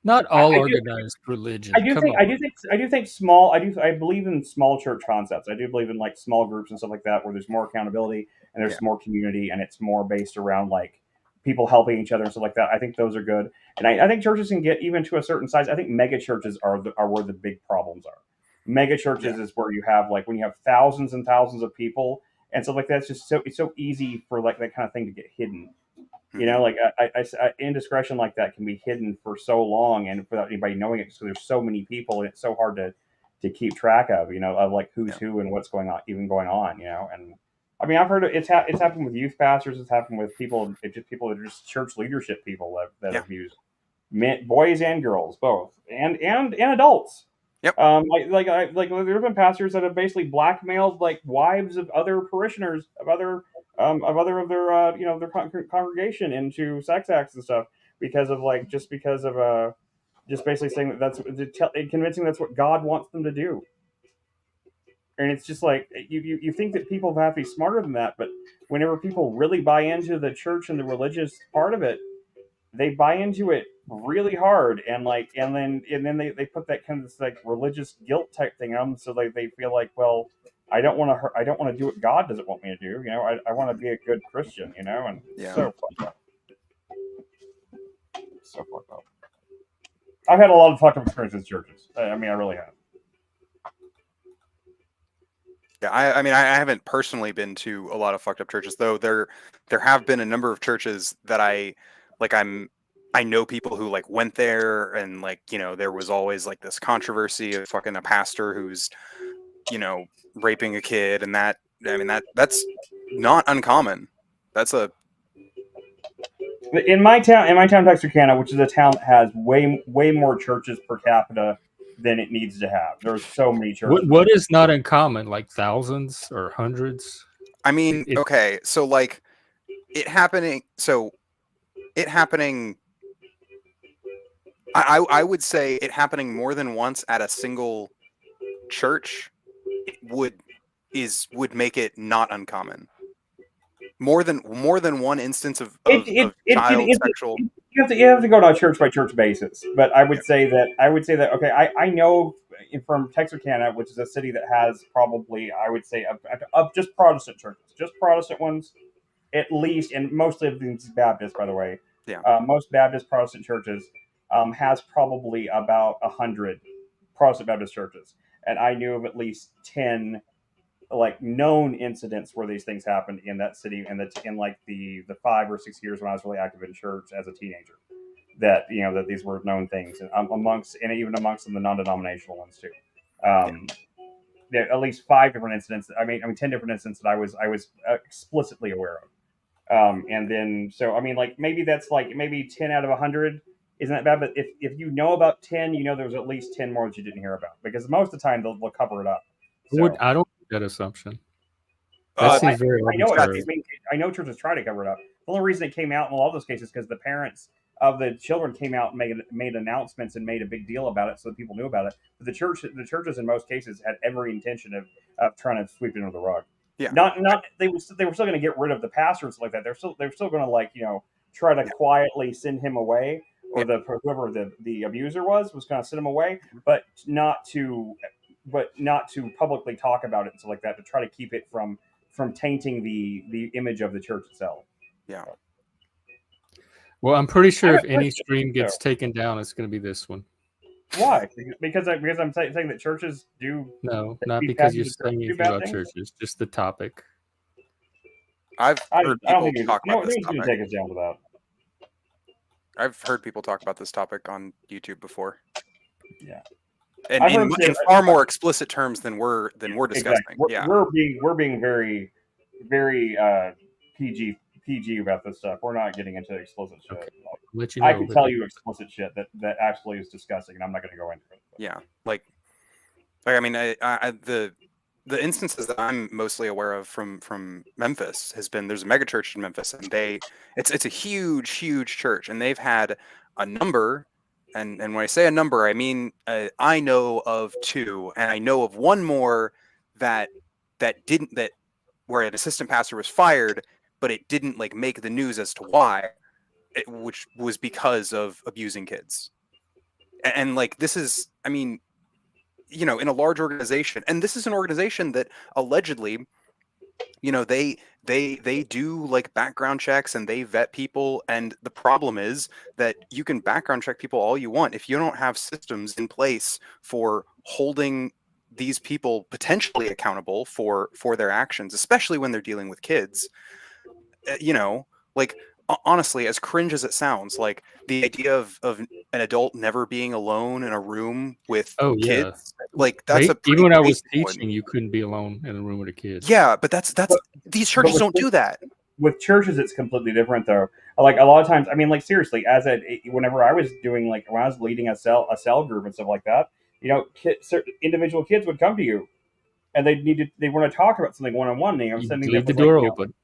Not all I do- organized religion. I do Come think on. I do think small I believe in small church concepts. I do believe in like small groups and stuff like that where there's more accountability and there's more community and it's more based around like people helping each other and stuff like that. I think those are good. And I think churches can get even to a certain size. I think mega churches are where the big problems are. Mega churches is where you have like when you have thousands and thousands of people and stuff like that. It's so easy for like that kind of thing to get hidden. You know, like indiscretion like that can be hidden for so long and without anybody knowing it. So there's so many people, and it's so hard to keep track of. You know, of like who's who and what's going on. You know, and I mean, I've heard it's happened with youth pastors. It's happened with people. It's just people that are just church leadership people that have used boys and girls both, and adults. Yep. Like there's been pastors that have basically blackmailed like wives of other parishioners of other of their you know their congregation into sex acts and stuff because of like just basically saying that convincing that's what God wants them to do. And it's just like you think that people have to be smarter than that, but whenever people really buy into the church and the religious part of it, they buy into it really hard, and then they put that kind of like religious guilt type thing on them, so they feel like, well, I don't want to do what God doesn't want me to do. You know, I want to be a good Christian. You know, and so fucked up. So fucked up. I've had a lot of fucked up experiences with churches. I mean, I really have. Yeah, I mean, I haven't personally been to a lot of fucked up churches, though. There have been a number of churches that I know people who like went there, and like, you know, there was always like this controversy of fucking a pastor who's, you know, raping a kid, and that, I mean, that's not uncommon. That's in my town, Texarkana, which is a town that has way more churches per capita than it needs to have. There's so many churches. What is not uncommon? Like thousands or hundreds? I mean, okay, so like it happening. I would say it happening more than once at a single church would make it not uncommon. More than one instance of child sexual. You have to go to a church by church basis. But I would say that okay, I know from Texarkana, which is a city that has probably, I would say, up just Protestant churches, just Protestant ones, at least, and mostly of these Baptist, by the way. Yeah. Most Baptist Protestant churches has probably about 100 Protestant Baptist churches, and I knew of at least 10 like known incidents where these things happened in that city in like the 5 or 6 years when I was really active in church as a teenager. That that these were known things, and even amongst the non-denominational ones too. There are at least 5 different incidents. I mean 10 different incidents that I was explicitly aware of. And then so I mean like maybe that's like maybe 10 out of 100 isn't that bad, but if you know about 10, there's at least 10 more that you didn't hear about because most of the time they'll cover it up. So, I don't make that assumption. Uh, That seems very I know arbitrary. I know churches try to cover it up. The only reason it came out in a lot of those cases is because the parents of the children came out and made announcements and made a big deal about it, so that people knew about it. But the churches in most cases had every intention of trying to sweep it under the rug. Yeah. Not they were still going to get rid of the pastors like that. They're still going to like try to quietly send him away, or whoever the abuser was going to send him away, but not to publicly talk about it and stuff like that, to try to keep it from tainting the image of the church itself. Yeah. Well, I'm pretty sure if any stream gets taken down, it's going to be this one. Why? Because I'm saying that churches do. No, not because you're saying anything about churches. Just the topic. I've heard people talk about this topic. Take us down to that. I've heard people talk about this topic on YouTube before. Yeah. And in far more explicit terms than we're discussing. Exactly. We're being very, very PG about this stuff. We're not getting into explicit shit. Okay. Let you know, I can tell you explicit shit that actually is disgusting, and I'm not going to go into it. Yeah, like I mean, the instances that I'm mostly aware of from Memphis has been there's a mega church in Memphis, and it's a huge church, and they've had a number. And when I say a number, I mean I know of 2, and I know of one more that where an assistant pastor was fired, but it didn't like make the news as to why, which was because of abusing kids. And like this is, I mean, in a large organization, and this is an organization that allegedly, they do like background checks and they vet people. And the problem is that you can background check people all you want. If you don't have systems in place for holding these people potentially accountable for their actions, especially when they're dealing with kids, like honestly, as cringe as it sounds, like the idea of an adult never being alone in a room with kids, like that's even when I was teaching, you couldn't be alone in a room with a kid. Yeah, but these churches don't do that. With churches, it's completely different, though. Like a lot of times, I mean, like seriously, whenever I was doing when I was leading a cell group and stuff like that, individual kids would come to you, and they want to talk about something one-on-one. Leave the door open.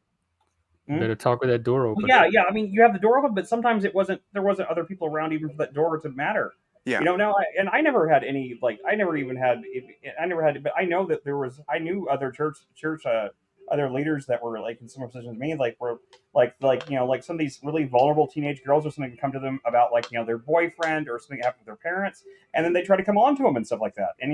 Better talk with that door open. Well, yeah. I mean, you have the door open, but sometimes there wasn't other people around even for that door to matter. Yeah. Now, I never had any but I know that I knew other church other leaders that were like in similar positions to me, like were like some of these really vulnerable teenage girls or something come to them about like their boyfriend or something that happened with their parents, and then they try to come on to them and stuff like that, and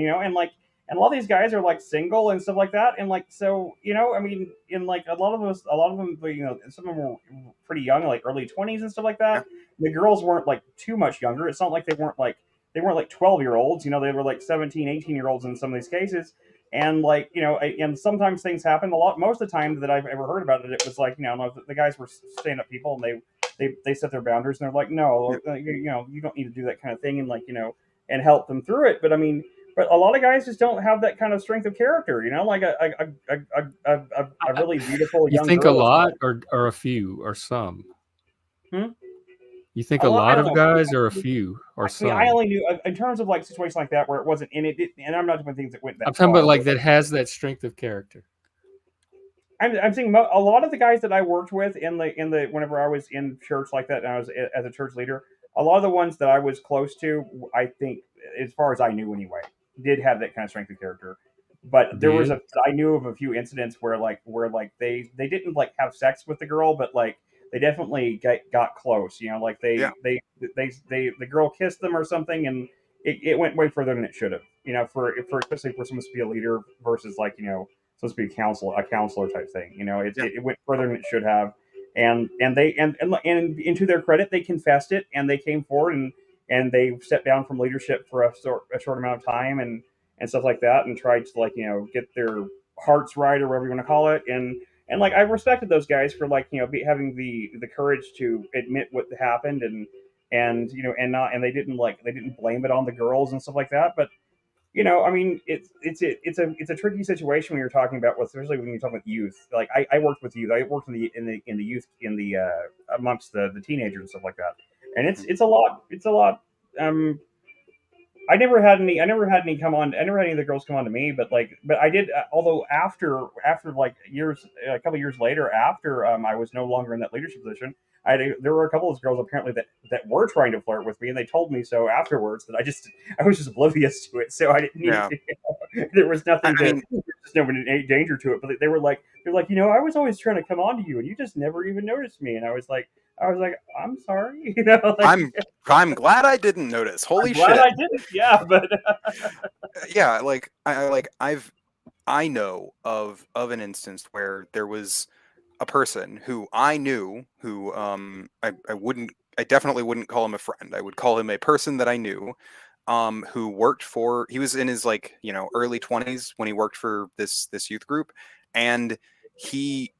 and a lot of these guys are like single and stuff like that, and like so I mean, in like a lot of them, some of them were pretty young, like early 20s and stuff like that. Yeah. The girls weren't like too much younger. It's not like they weren't like 12-year-olds. They were like 17, 18-year-olds in some of these cases. And like and sometimes things happen. Most of the time that I've ever heard about it, it was like the guys were stand-up people, and they set their boundaries, and they're like, no, you don't need to do that kind of thing, and like and help them through it. But I mean. But a lot of guys just don't have that kind of strength of character, like a really beautiful young girl. You think a lot or a few or some? You think a lot of guys or a few or some? I only knew in terms of like situations like that where it wasn't in it, and I'm not doing things that went that. I'm talking about like that has that strength of character. I'm saying a lot of the guys that I worked with in the whenever I was in church like that, and I was as a church leader, a lot of the ones that I was close to, I think, as far as I knew anyway, did have that kind of strength of character. But there was I knew of a few incidents where they didn't like have sex with the girl, but like they definitely got close, like the girl kissed them or something, and it went way further than it should have. You know, for especially for someone to be a leader versus like supposed to be a counselor type thing. You know, it went further than it should have. And they and to their credit, they confessed it and they came forward and they stepped down from leadership for a short amount of time and stuff like that and tried to like get their hearts right or whatever you want to call it and like I respected those guys for like having the courage to admit what happened and and they didn't blame it on the girls and stuff like that. But I mean, it's a tricky situation when you're talking about, especially when you're talking about youth. Like I worked with youth. I worked in the youth amongst the teenagers and stuff like that. And it's a lot. It's a lot. I never had any come on. I never had any of the girls come on to me, but I did. Although after like years, a couple years later, after I was no longer in that leadership position, there were a couple of girls apparently that were trying to flirt with me, and they told me so afterwards. That I was just oblivious to it, so I didn't need to. There was nothing. There was no danger to it, but they're like, I was always trying to come on to you, and you just never even noticed me, and I was like, I'm sorry, I'm glad I didn't notice. Holy shit! I didn't. Yeah, but yeah, like I know of an instance where there was a person who I knew who I definitely wouldn't call him a friend. I would call him a person that I knew who worked for, he was in his early 20s when he worked for this youth group, and he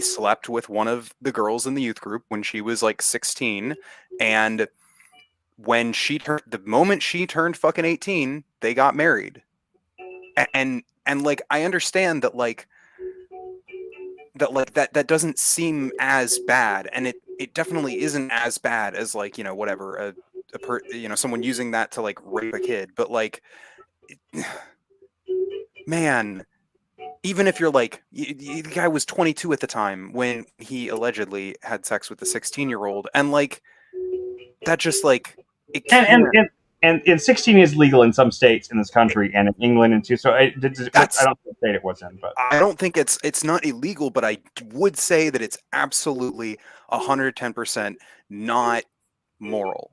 slept with one of the girls in the youth group when she was like 16, and when the moment she turned fucking 18, they got married. And like I understand that that doesn't seem as bad, and it definitely isn't as bad as like whatever someone using that to like rape a kid, but like man, even if you're like the guy was 22 at the time when he allegedly had sex with the 16-year-old, and like that just like it and 16 is legal in some states in this country and in England and too. So I don't know what state it was in, but I don't think it's not illegal, but I would say that it's absolutely 110% not moral.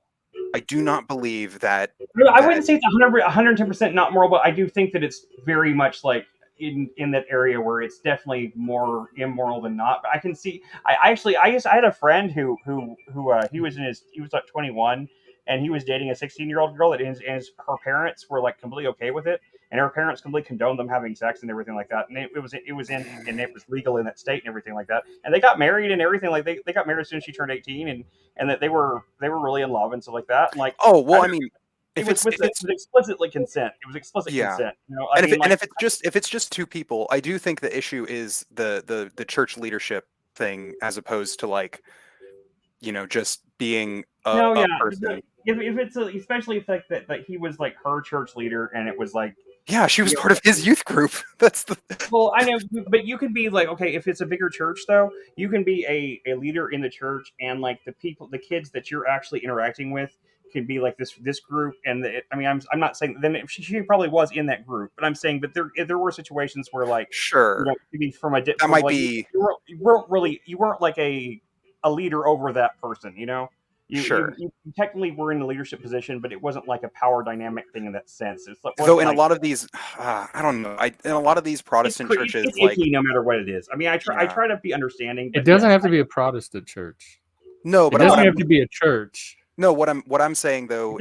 I do not believe that. I wouldn't say it's 110% not moral, but I do think that it's very much like in that area where it's definitely more immoral than not. But I can see. I had a friend who he was like 21 and he was dating a 16-year-old girl and her parents were like completely okay with it, and her parents completely condoned them having sex and everything like that, and it was legal in that state and everything like that, and they got married and everything. Like they got married as soon as she turned 18, and that they were really in love and stuff like that. And like, oh well, I mean, it was explicitly consent. It was explicit consent. If it's just two people, I do think the issue is the church leadership thing, as opposed to like just being a person. If it's especially if like that he was like her church leader and it was like, yeah, she was part of his youth group. That's the well, I know, but you can be like, okay, if it's a bigger church though, you can be a leader in the church, and like the kids that you're actually interacting with can be like this group. And I'm not saying then if she probably was in that group, but I'm saying that there were situations where like sure, maybe from a that might be you weren't like a leader over that person, Sure. You technically were in a leadership position, but it wasn't like a power dynamic thing in that sense. Though in a lot of these, I don't know. In a lot of these Protestant churches, it's icky no matter what it is. I mean, I try to be understanding. It doesn't have to be a Protestant church. No, but it doesn't have to be a church. No, what I'm saying though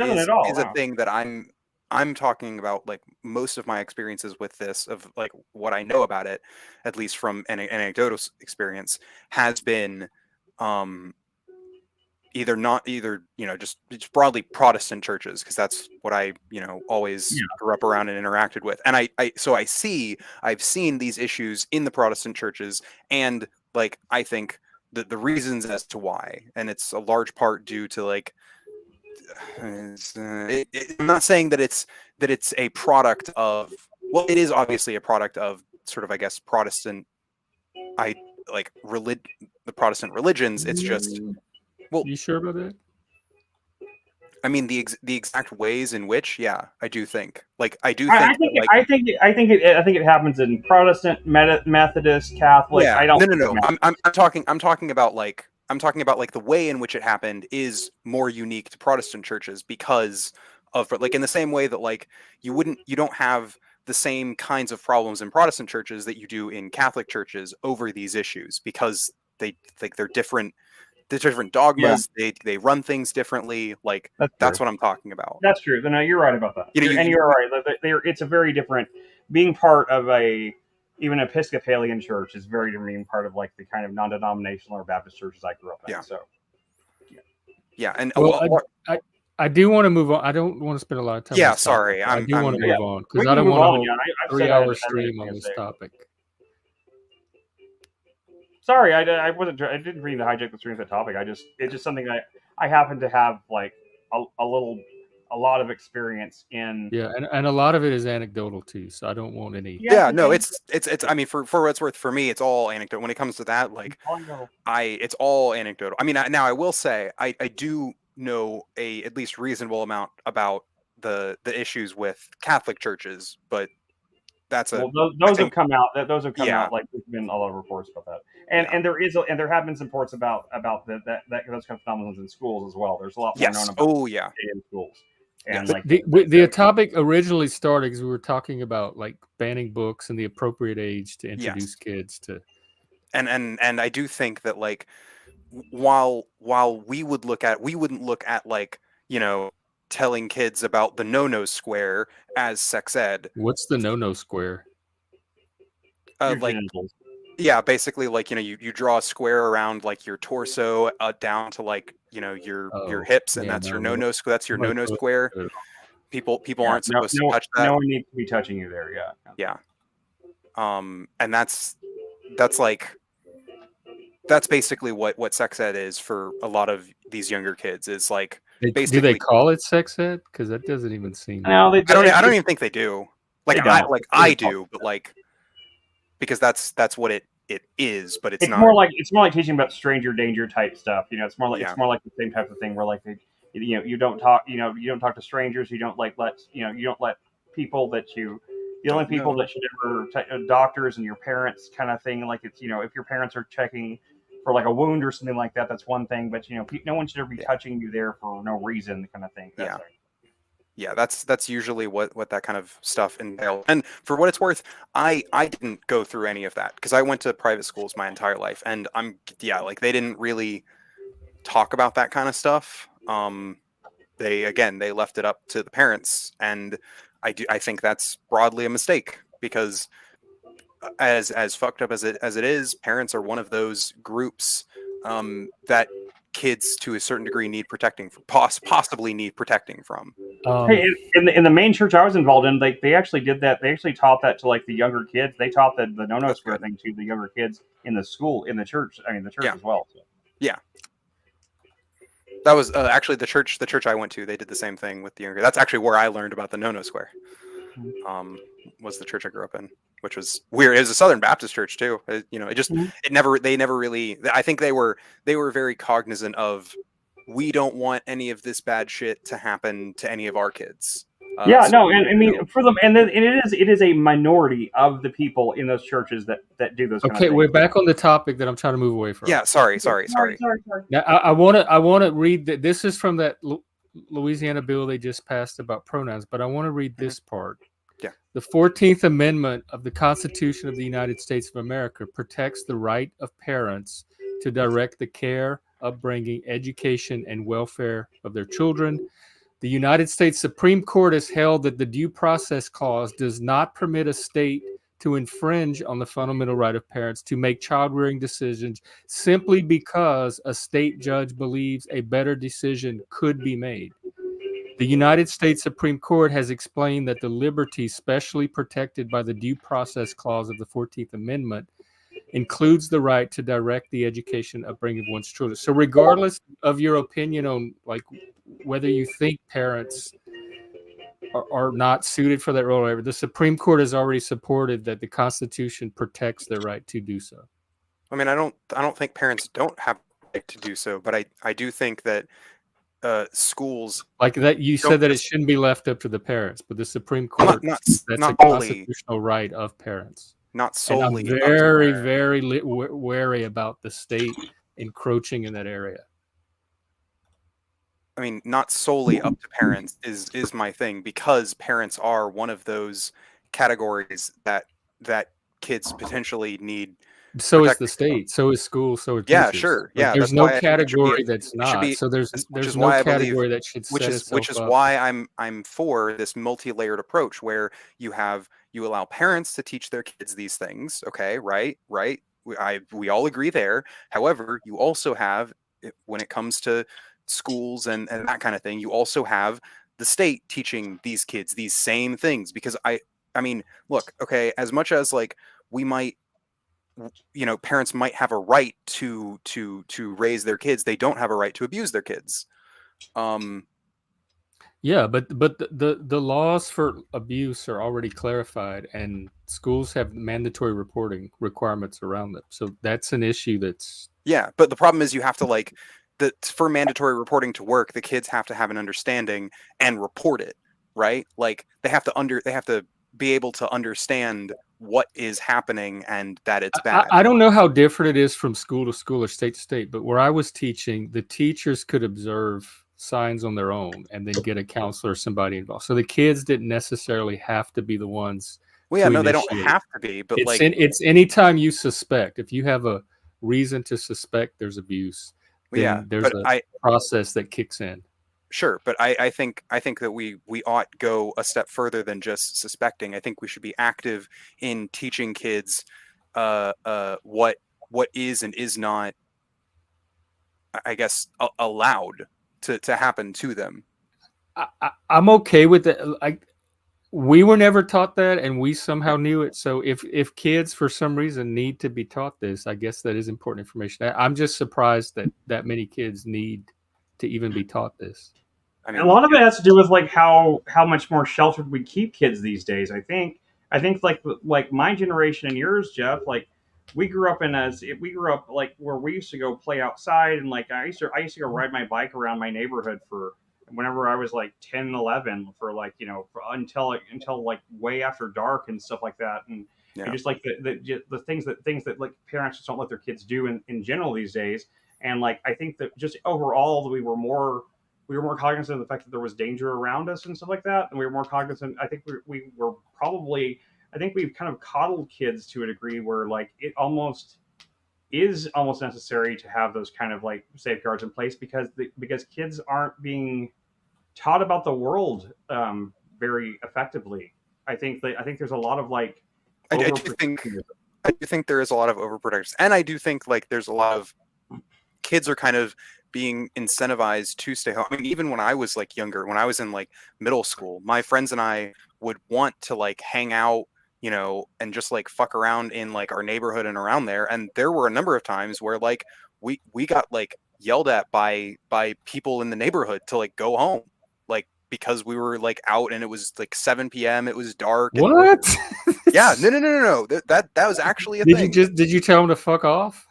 is a thing that I'm talking about. Like most of my experiences with this, of like what I know about it, at least from an anecdotal experience, has been. Either just broadly Protestant churches, because that's what I always grew up around and interacted with, and I've seen these issues in the Protestant churches, and like I think the reasons as to why, and it's a large part due to like I'm not saying that it's a product of, well, it is obviously a product of sort of, I guess, Protestant the Protestant religions. It's just, well, you sure about that? I mean, the exact ways in which, yeah, I do think. Like, I think it happens in Protestant, Methodist, Catholic. Yeah, I don't. No. I'm talking about like I'm talking about like the way in which it happened is more unique to Protestant churches because of like in the same way that like you don't have the same kinds of problems in Protestant churches that you do in Catholic churches over these issues because they like they're different. There's different dogmas. They run things differently. Like that's what I'm talking about. That's true. No, you're right about that. You're right. It's a very different. Being part of even Episcopalian church is very different. Being part of like the kind of non-denominational or Baptist churches I grew up in. Yeah. So. Yeah, and well, I do want to move on. I don't want to spend a lot of time. Yeah, on this sorry. I do want to move on because We I can don't move want on to again. hold 3-hour stream on this topic. Sorry, I wasn't. I didn't mean to hijack the stream of the topic. It's just something I happen to have like a lot of experience in. Yeah, and a lot of it is anecdotal too. So I don't want any. Yeah, no, it's. I mean, for what it's worth, for me, it's all anecdotal. When it comes to that, like, it's all anecdotal. I mean, now I will say I do know a at least reasonable amount about the issues with Catholic churches, but that's those have come out. Those have come out. Like there's been a lot of reports about that, and there have been some reports about that those kind of phenomena in schools as well. There's a lot more known about. In schools. And like the topic originally started because we were talking about like banning books and the appropriate age to introduce kids to. And I do think that like while we wouldn't look at like telling kids about the no-no square as sex ed. What's the no-no square? Like basically like you draw a square around like your torso down to like your hips, and that's your no-no square. That's your no-no square. People aren't supposed to touch that. No one needs to be touching you there. Yeah. And that's basically what sex ed is for a lot of these younger kids. Is like do they call it sex ed? Because that doesn't even seem. No, I don't even think they do. Like I do, but like because that's what it is, but it's not. More like teaching about stranger danger type stuff. It's more like the same type of thing where like you don't talk to strangers. You don't you don't let people that the only people that should ever doctors and your parents kind of thing. Like it's if your parents are checking for like a wound or something like that, that's one thing. But no one should ever be touching you there for no reason, kind of thing. Yeah, that's usually what that kind of stuff entails. And for what it's worth, I didn't go through any of that because I went to private schools my entire life, and like they didn't really talk about that kind of stuff. They left it up to the parents, and I think that's broadly a mistake because as fucked up as it is, parents are one of those groups that kids to a certain degree need protecting from, possibly need protecting from. Hey, in the main church I was involved in, they actually did that. They actually taught that to like the younger kids. They taught the no-no square thing to the younger kids in the school, in the church. I mean, the church as well. So. Yeah. That was actually the church I went to. They did the same thing with the younger. That's actually where I learned about the no-no square. Was the church I grew up in, which was weird. It was a Southern Baptist church too. They never really. I think they were very cognizant of we don't want any of this bad shit to happen to any of our kids. And I mean for them, and it is a minority of the people in those churches that do those. Okay, we're back on the topic that I'm trying to move away from. Yeah, sorry. Now I want to read that. This is from that Louisiana bill they just passed about pronouns, but I want to read this part. Yeah. The 14th Amendment of the Constitution of the United States of America protects the right of parents to direct the care, upbringing, education, and welfare of their children. The United States Supreme Court has held that the Due Process Clause does not permit a state to infringe on the fundamental right of parents to make child-rearing decisions simply because a state judge believes a better decision could be made. The United States Supreme Court has explained that the liberty specially protected by the Due Process Clause of the 14th Amendment includes the right to direct the education upbringing of one's children. So regardless of your opinion on like whether you think parents are not suited for that role or whatever, the Supreme Court has already supported that the Constitution protects their right to do so. I mean, I don't think parents don't have the right to do so, but I do think that schools like that you said that it shouldn't be left up to the parents, but the Supreme Court that's a constitutional right of parents. Not solely. And I'm very wary about the state encroaching in that area. I mean, not solely up to parents is my thing, because parents are one of those categories that kids potentially need So is the protecting from. state, so is school, so are Yeah, teachers. sure. Like Yeah, there's that's no why I think it should be category that's it should not. be So there's which there's is no why I believe category that should set which itself is up. why I'm for this multi-layered approach where you allow parents to teach their kids these things. Okay, right. We all agree there. However, you also have, when it comes to schools and that kind of thing, you also have the state teaching these kids these same things, because I mean, look, okay, as much as like we might, parents might have a right to raise their kids, they don't have a right to abuse their kids. um Yeah, but the laws for abuse are already clarified, and schools have mandatory reporting requirements around them. So that's an issue that's Yeah, but the problem is you have to like for mandatory reporting to work, the kids have to have an understanding and report it, right? Like they have to be able to understand what is happening and that it's bad. I don't know how different it is from school to school or state to state, but where I was teaching, the teachers could observe signs on their own and then get a counselor or somebody involved. So the kids didn't necessarily have to be the ones Well, yeah, to no, they don't initiate. have to be, but like, It's anytime you suspect, if you have a reason to suspect there's abuse, well, yeah, then there's but a process that kicks in. sure, but I think that we ought go a step further than just suspecting. I think we should be active in teaching kids what is and is not, I guess, allowed to happen to them. I'm okay with it. We were never taught that, and we somehow knew it. So if kids for some reason need to be taught this, I guess that is important information. I'm just surprised that that many kids need to even be taught this. I And a mean, lot of it has to do with like how much more sheltered we keep kids these days. I think like my generation and yours, Jeff, like we grew up like where we used to go play outside, and like I used to go ride my bike around my neighborhood for whenever I was like 10, 11, for like until like way after dark and stuff like that. And yeah. just like the things that like parents just don't let their kids do in general these days. And like I think that just overall we were more cognizant of the fact that there was danger around us and stuff like that, and we were more cognizant. I think we were probably. I think we've kind of coddled kids to a degree where like it is almost necessary to have those kind of like safeguards in place, because kids aren't being taught about the world very effectively. I think there's a lot of like I do think overprotective. I do think there is a lot of overprotection, and I do think like there's a lot of kids are kind of being incentivized to stay home. I mean, even when I was like younger, when I was in like middle school, my friends and I would want to like hang out, and just like fuck around in like our neighborhood and around there. And there were a number of times where like we got like yelled at by people in the neighborhood to like go home, like because we were like out and it was like 7 p.m. It was dark. And What? yeah, no. That was actually a thing. Did you tell them to fuck off?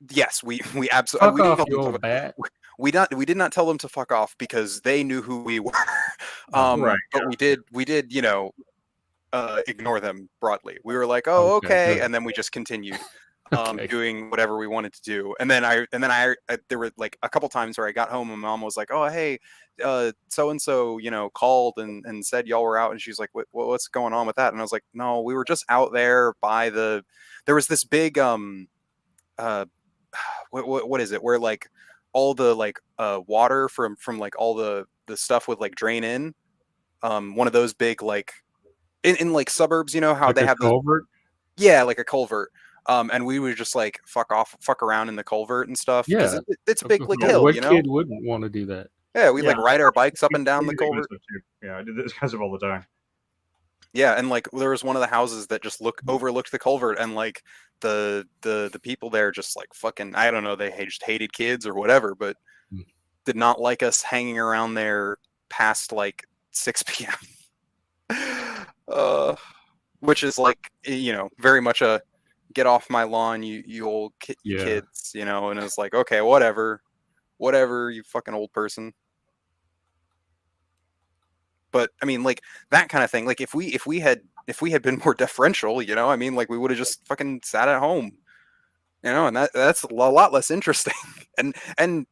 Yes, we absolutely Fuck off, you old bat. we did not tell them to fuck off because they knew who we were. Right, But we did ignore them broadly. We were like, oh, okay, good. and then we just continued Okay. doing whatever we wanted to do. And then I there were like a couple times where I got home and mom was like, oh, hey, so and so called and said y'all were out, and she's like, what's going on with that? And I was like, no, we were just out there by there was this big what is it, where like all the like water from like all the stuff would like drain in, one of those big like in like suburbs, how Like they a have culvert? yeah, like a culvert. And we would just like fuck around in the culvert and stuff, because Yeah. it's a big like Yeah, hill, what kid wouldn't want to do that? yeah, we like Yeah. ride our bikes up and down We the did that kind of culvert. stuff too. Yeah, I did this kind of stuff all the time. Yeah, and like there was one of the houses that just overlooked the culvert, and like the people there just like fucking, I don't know, they just hated kids or whatever, but Hmm. did not like us hanging around there past like 6 p.m. Which is like very much a get off my lawn, you old Yeah. kids, and it's like, okay, whatever, you fucking old person. But I mean, like that kind of thing. Like if we had been more deferential, I mean, like we would have just fucking sat at home You know, and that's a lot less interesting, and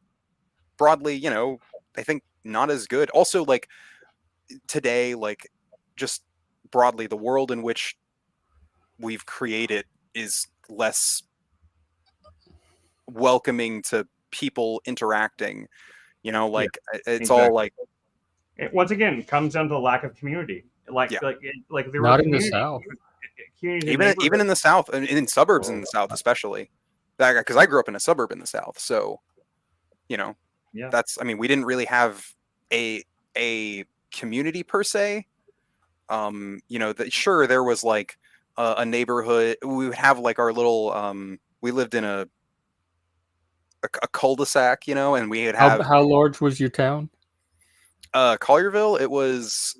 broadly, you know, I think not as good. Also, like today, like just broadly, the world in which we've created is less welcoming to people interacting. You know, like it's all exactly. like, Once again, it comes down to the lack of community. yeah. Like there were Not in the South. communities in Even in neighborhoods. the South, and in suburbs in the South, especially, because I grew up in a suburb in the South, so you know, Yeah. that's, I mean, we didn't really have a community per se. You know, sure there was like a neighborhood. We would have like our little. We lived in a cul-de-sac, you know, and we would have How large was your town? Collierville. It was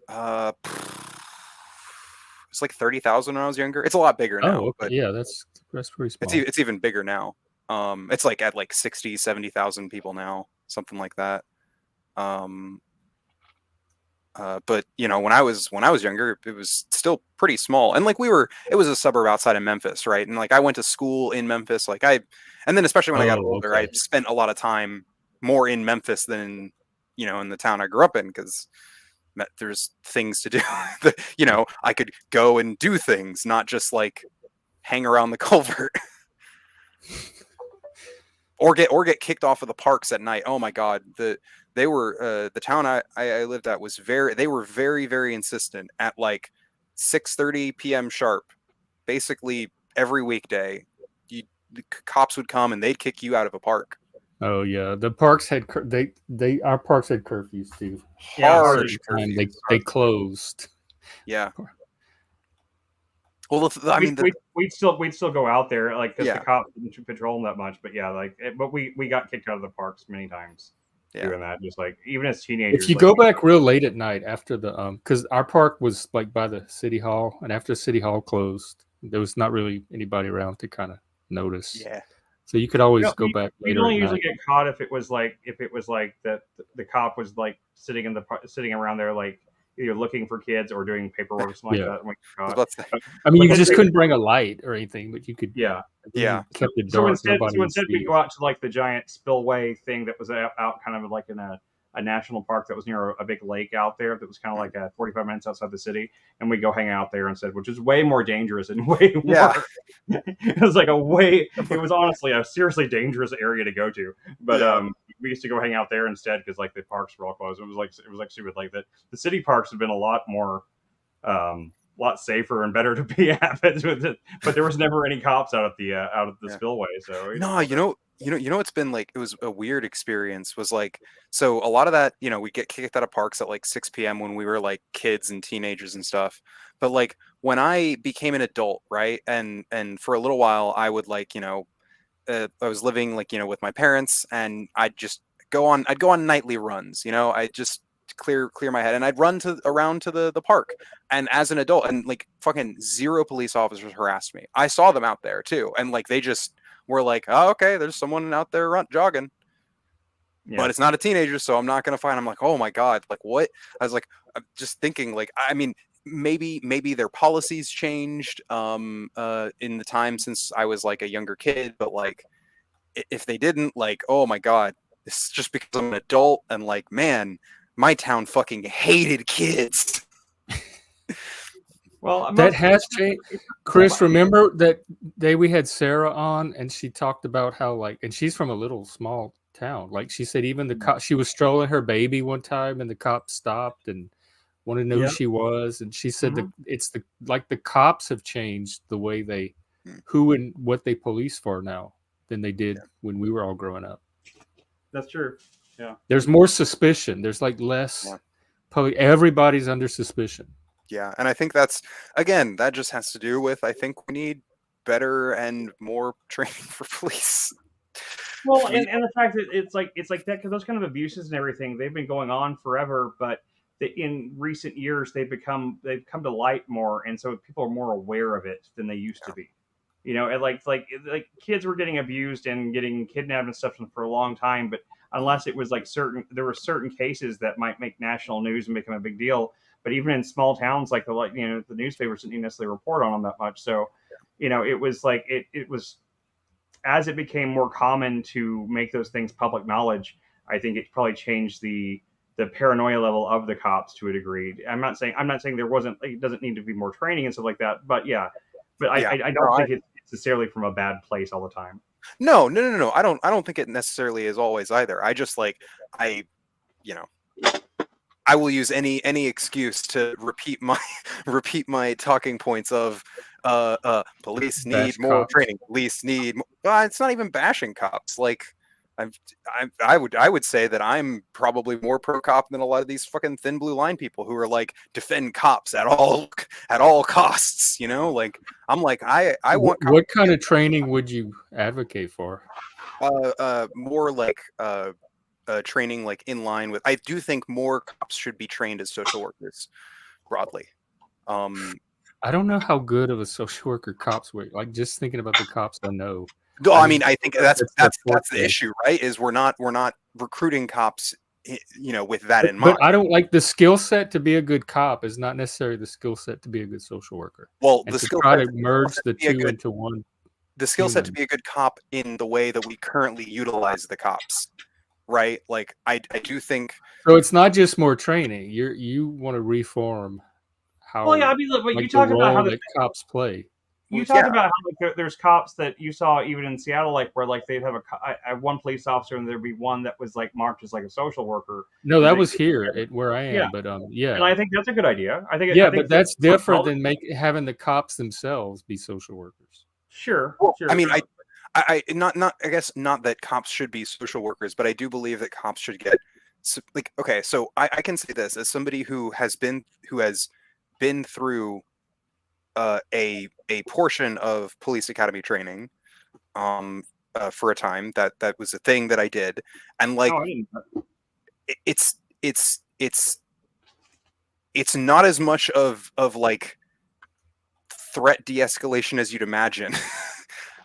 it's like 30,000 when I was younger. It's a lot bigger now, Oh, okay. but Yeah, that's pretty small. it's even bigger now. It's like at like 60, 70,000 people now, something like that. But you know, when I was younger, it was still pretty small, and like it was a suburb outside of Memphis, right? And like I went to school in Memphis, and then especially when I got older, I spent a lot of time more in Memphis than, you know, in the town I grew up in, because there's things to do. You know, I could go and do things, not just like hang around the culvert. Or get kicked off of the parks at night. Oh my God, the town I lived at was they were very, very insistent at like 6:30 p.m. sharp, basically every weekday. The cops would come and they'd kick you out of a park. Oh yeah, the parks had our parks had curfews too. Yeah, Harsh Time curfews. they closed. Yeah. Well, I mean, we'd still go out there, like, because Yeah. the cops didn't patrol them that much. But yeah, like, but we got kicked out of the parks many times Yeah. doing that. Just like, even as teenagers. If you like, go back real late at night after the because our park was like by the city hall, and after city hall closed, there was not really anybody around to kind of notice. Yeah. So you could always No, go back we'd later only at usually night. get caught if it was like that the cop was like sitting around there, like either looking for kids or doing paperwork or something Yeah. like that. And we got I was caught. about to say, I mean, you Because just they- couldn't bring a light or anything, but you could. Yeah. Yeah. Kept it So dark. instead, Nobody would see we you. go out to like the giant spillway thing that was out kind of like in a national park that was near a big lake out there that was kind of like 45 minutes outside the city, and we go hang out there instead, which is way more dangerous and way Yeah. more. It was like it was honestly a seriously dangerous area to go to. But Yeah. we used to go hang out there instead because like the parks were all closed. It was like stupid. Like the city parks have been a lot more lot safer and better to be at with it, but there was never any cops out at the Yeah. spillway. So No, you know, it's been like, it was a weird experience. Was like, so a lot of that, you know, we get kicked out of parks at like 6 p.m. when we were like kids and teenagers and stuff. But like when I became an adult, right, and for a little while, I would like, you know, I was living like, you know, with my parents, and I'd go on nightly runs. You know, I just clear my head, and I'd run around to the park. And as an adult, and like fucking zero police officers harassed me. I saw them out there too, and like they just were like, oh, okay, there's someone out there jogging. yeah. But it's not a teenager, so I'm not gonna find. I'm like, oh my God, like what? I was like, I'm just thinking, like, I mean, maybe their policies changed in the time since I was like a younger kid, but like if they didn't, like, oh my God, this is just because I'm an adult, and like, man, my town fucking hated kids. Well, That has changed. Chris, remember that day we had Sarah on, and she talked about how like, and she's from a little small town. Like she said, even the cop, she was strolling her baby one time, and the cop stopped and wanted to know who she was, and she said that it's the cops have changed the way they, who and what they police for now than they did when we were all growing up. That's true. Yeah. There's more suspicion. There's like less. Everybody's under suspicion. Yeah, and I think that's, again, that just has to do with, I think we need better and more training for police. Well, and the fact that it's like that, because those kind of abuses and everything, they've been going on forever, but in recent years they've come to light more, and so people are more aware of it than they used to be. You know, and like kids were getting abused and getting kidnapped and stuff for a long time, but unless it was like there were certain cases that might make national news and become a big deal. But even in small towns, like the newspapers didn't necessarily report on them that much. So, you know, it was like it was as it became more common to make those things public knowledge, I think it probably changed the paranoia level of the cops to a degree. I'm not saying there wasn't, it doesn't need to be more training and stuff like that, but yeah, but Yeah. I don't think it's necessarily from a bad place all the time. No. I don't think it necessarily is always either. I just like you know, I will use any excuse to repeat my talking points of police need Bash more cops. training. Police need well, it's not even bashing cops. Like I would say that I'm probably more pro cop than a lot of these fucking thin blue line people who are like defend cops at all costs, you know? Like I'm like I want cops What kind of training would you advocate for? more like training like in line with. I do think more cops should be trained as social workers broadly. I don't know how good of a social worker cops were. Like just thinking about the cops I know. No, I I mean, just I think feel like that's their the forte. issue, right? Is we're not recruiting cops, you know, with that in But mind. I don't like the skill set to be a good cop is not necessarily the skill set to be a good social worker. Well, And the to skill try set to merge the be a two good into one the skill set to human. be a good cop in the way that we currently utilize the cops, right? Like I do think So it's not just more training. You want to reform how Well, yeah, I mean, look, but like you the talked about how role that cops play. you yeah. talked about how like, there's cops that you saw even in Seattle, like where like they'd have one police officer and there'd be one that was like marked as like a social worker. No, And that they, was here at where I yeah, am, but and yeah. I think that's a good idea. I Yeah, think but that's that- different than having the cops themselves be social workers. Sure, Well, sure. I mean, I not I guess not that cops should be social workers, but I do believe that cops should get like okay. So I can say this as somebody who has been through a portion of police academy training for a time. That was a thing that I did, and like Oh, I didn't. it's it's not as much of like threat de-escalation as you'd imagine.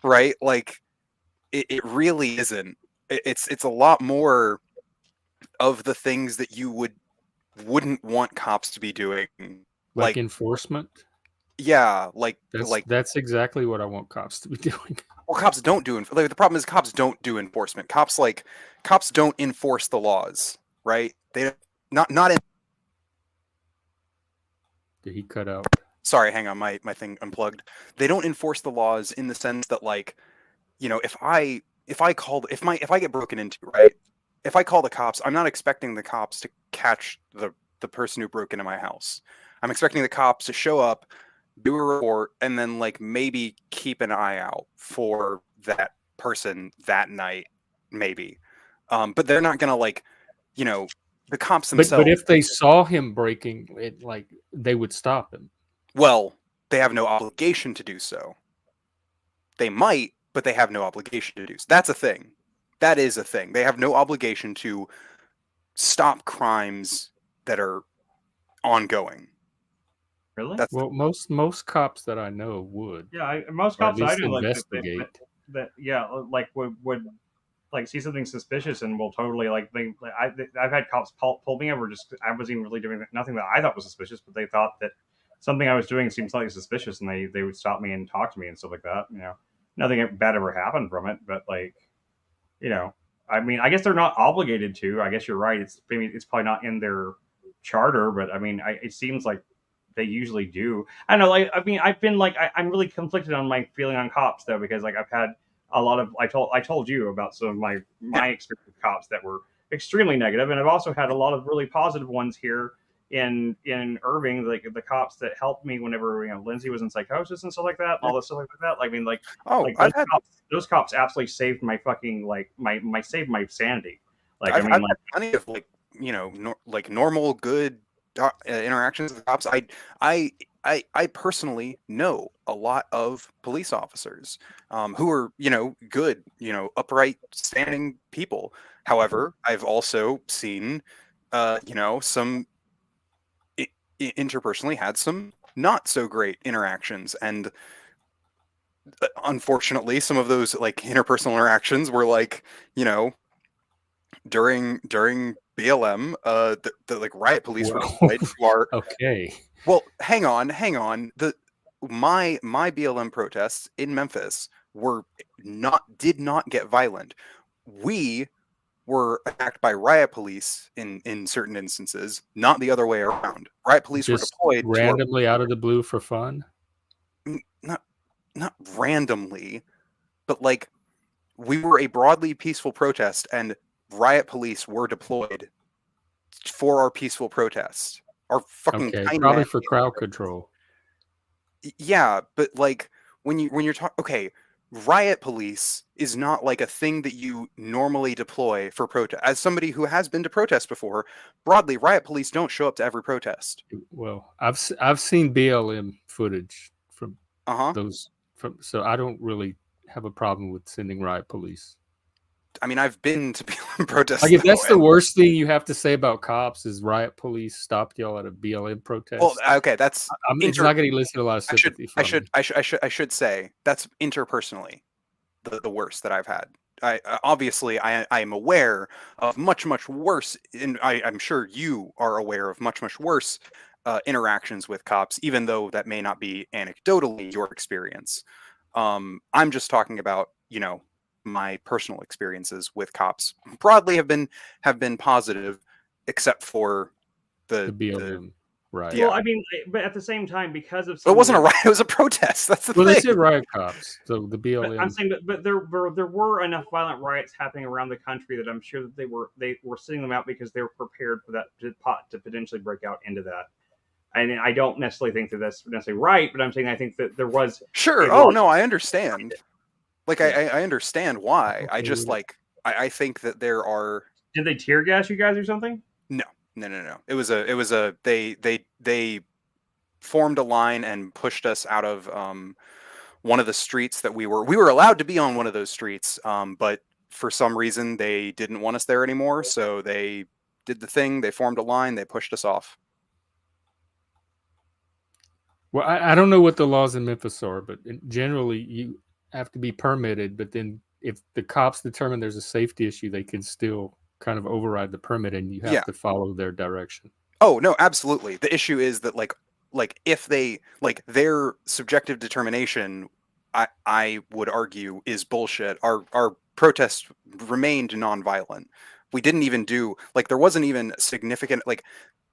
Right, like it really isn't. It's a lot more of the things that you wouldn't want cops to be doing, Like enforcement. yeah, like That's exactly what I want cops to be doing. well, cops don't do like, the problem is cops don't do enforcement. Cops don't enforce the laws, right? They not in. Did he cut out? Sorry, hang on, my thing unplugged. They don't enforce the laws in the sense that, like, you know, if I get broken into, right? If I call the cops, I'm not expecting the cops to catch the person who broke into my house. I'm expecting the cops to show up, do a report, and then like maybe keep an eye out for that person that night, maybe. But they're not gonna, like, you know, the cops themselves. But if they saw him breaking it, like they would stop him. Well, they have no obligation to do so. They might, but they have no obligation to do so. That's a thing. That is a thing. They have no obligation to stop crimes that are ongoing. Really? That's Well, most cops that I know would. Yeah, most Or at cops I least do like investigate. that. Yeah, like would like see something suspicious and will totally like I've had cops pull me over just I wasn't even really doing nothing that I thought was suspicious, but they thought that something I was doing seemed slightly suspicious, and they would stop me and talk to me and stuff like that. You know, nothing bad ever happened from it, but like, you know, I mean, I guess they're not obligated to. I guess you're right. It's probably not in their charter, but I mean, it seems like they usually do. I don't know. Like, I mean, I've been like, I'm really conflicted on my feeling on cops though, because like I've had a lot of. I told you about some of my experience with cops that were extremely negative, and I've also had a lot of really positive ones here in Irving, like the cops that helped me whenever, you know, Lindsay was in psychosis and stuff like that, and all this stuff like that. I mean, like, like those cops absolutely saved my fucking like my saved my sanity. Like, I've I mean, had like, plenty of, like, you know, like normal good interactions with the cops. I personally know a lot of police officers who are, you know, good, you know, upright, standing people. However, I've also seen, you know, some interpersonally had some not so great interactions, and unfortunately, some of those like interpersonal interactions were like, you know, during BLM, the like riot police were deployed. Who are Okay. well, hang on. My BLM protests in Memphis did not get violent. We were attacked by riot police in certain instances, not the other way around. Riot police were Just deployed to our, randomly out of the blue for fun. not randomly, but like we were a broadly peaceful protest, and riot police were deployed for our peaceful protest. Our fucking Okay, tiny probably man- for crowd control. Yeah, but like when you're talking, okay, riot police is not like a thing that you normally deploy for protest. As somebody who has been to protest before, broadly, riot police don't show up to every protest. Well, I've seen BLM footage from Uh-huh. those, so I don't really have a problem with sending riot police. I mean, I've been to BLM protests. Like if that's the and- worst thing you have to say about cops is riot police stopped y'all at a BLM protest. Well, okay, that's it's not going to elicit a lot of sympathy I from me. I should say that's interpersonally the worst that I've had. Obviously I am aware of much worse, and I'm sure you are aware of much worse interactions with cops, even though that may not be anecdotally your experience. I'm just talking about, you know, my personal experiences with cops broadly have been positive, except for The BLM, right? Yeah. Well, I mean, but at the same time, because of But it wasn't a of the- riot; it was a protest. That's the Well, they thing. said riot cops, so the But BLM. I'm saying, but there were enough violent riots happening around the country that I'm sure that they were sitting them out because they were prepared for that to potentially break out into that. And I don't necessarily think that that's necessarily right, but I'm saying I think that there was Sure. It Oh was- no, I understand. Like Yeah. I understand why. I Okay just with it. like I think that there are did they tear gas you guys or something? no. It was a they formed a line and pushed us out of one of the streets that we were allowed to be on one of those streets, but for some reason they didn't want us there anymore, so they did the thing, they formed a line, they pushed us off. Well, I don't know what the laws in Memphis are, but generally you have to be permitted. But then if the cops determine there's a safety issue, they can still kind of override the permit, and you have Yeah. to follow their direction. Oh no, absolutely. The issue is that like if they like their subjective determination, I would argue is bullshit. Our protests remained nonviolent. We didn't even do like there wasn't even significant like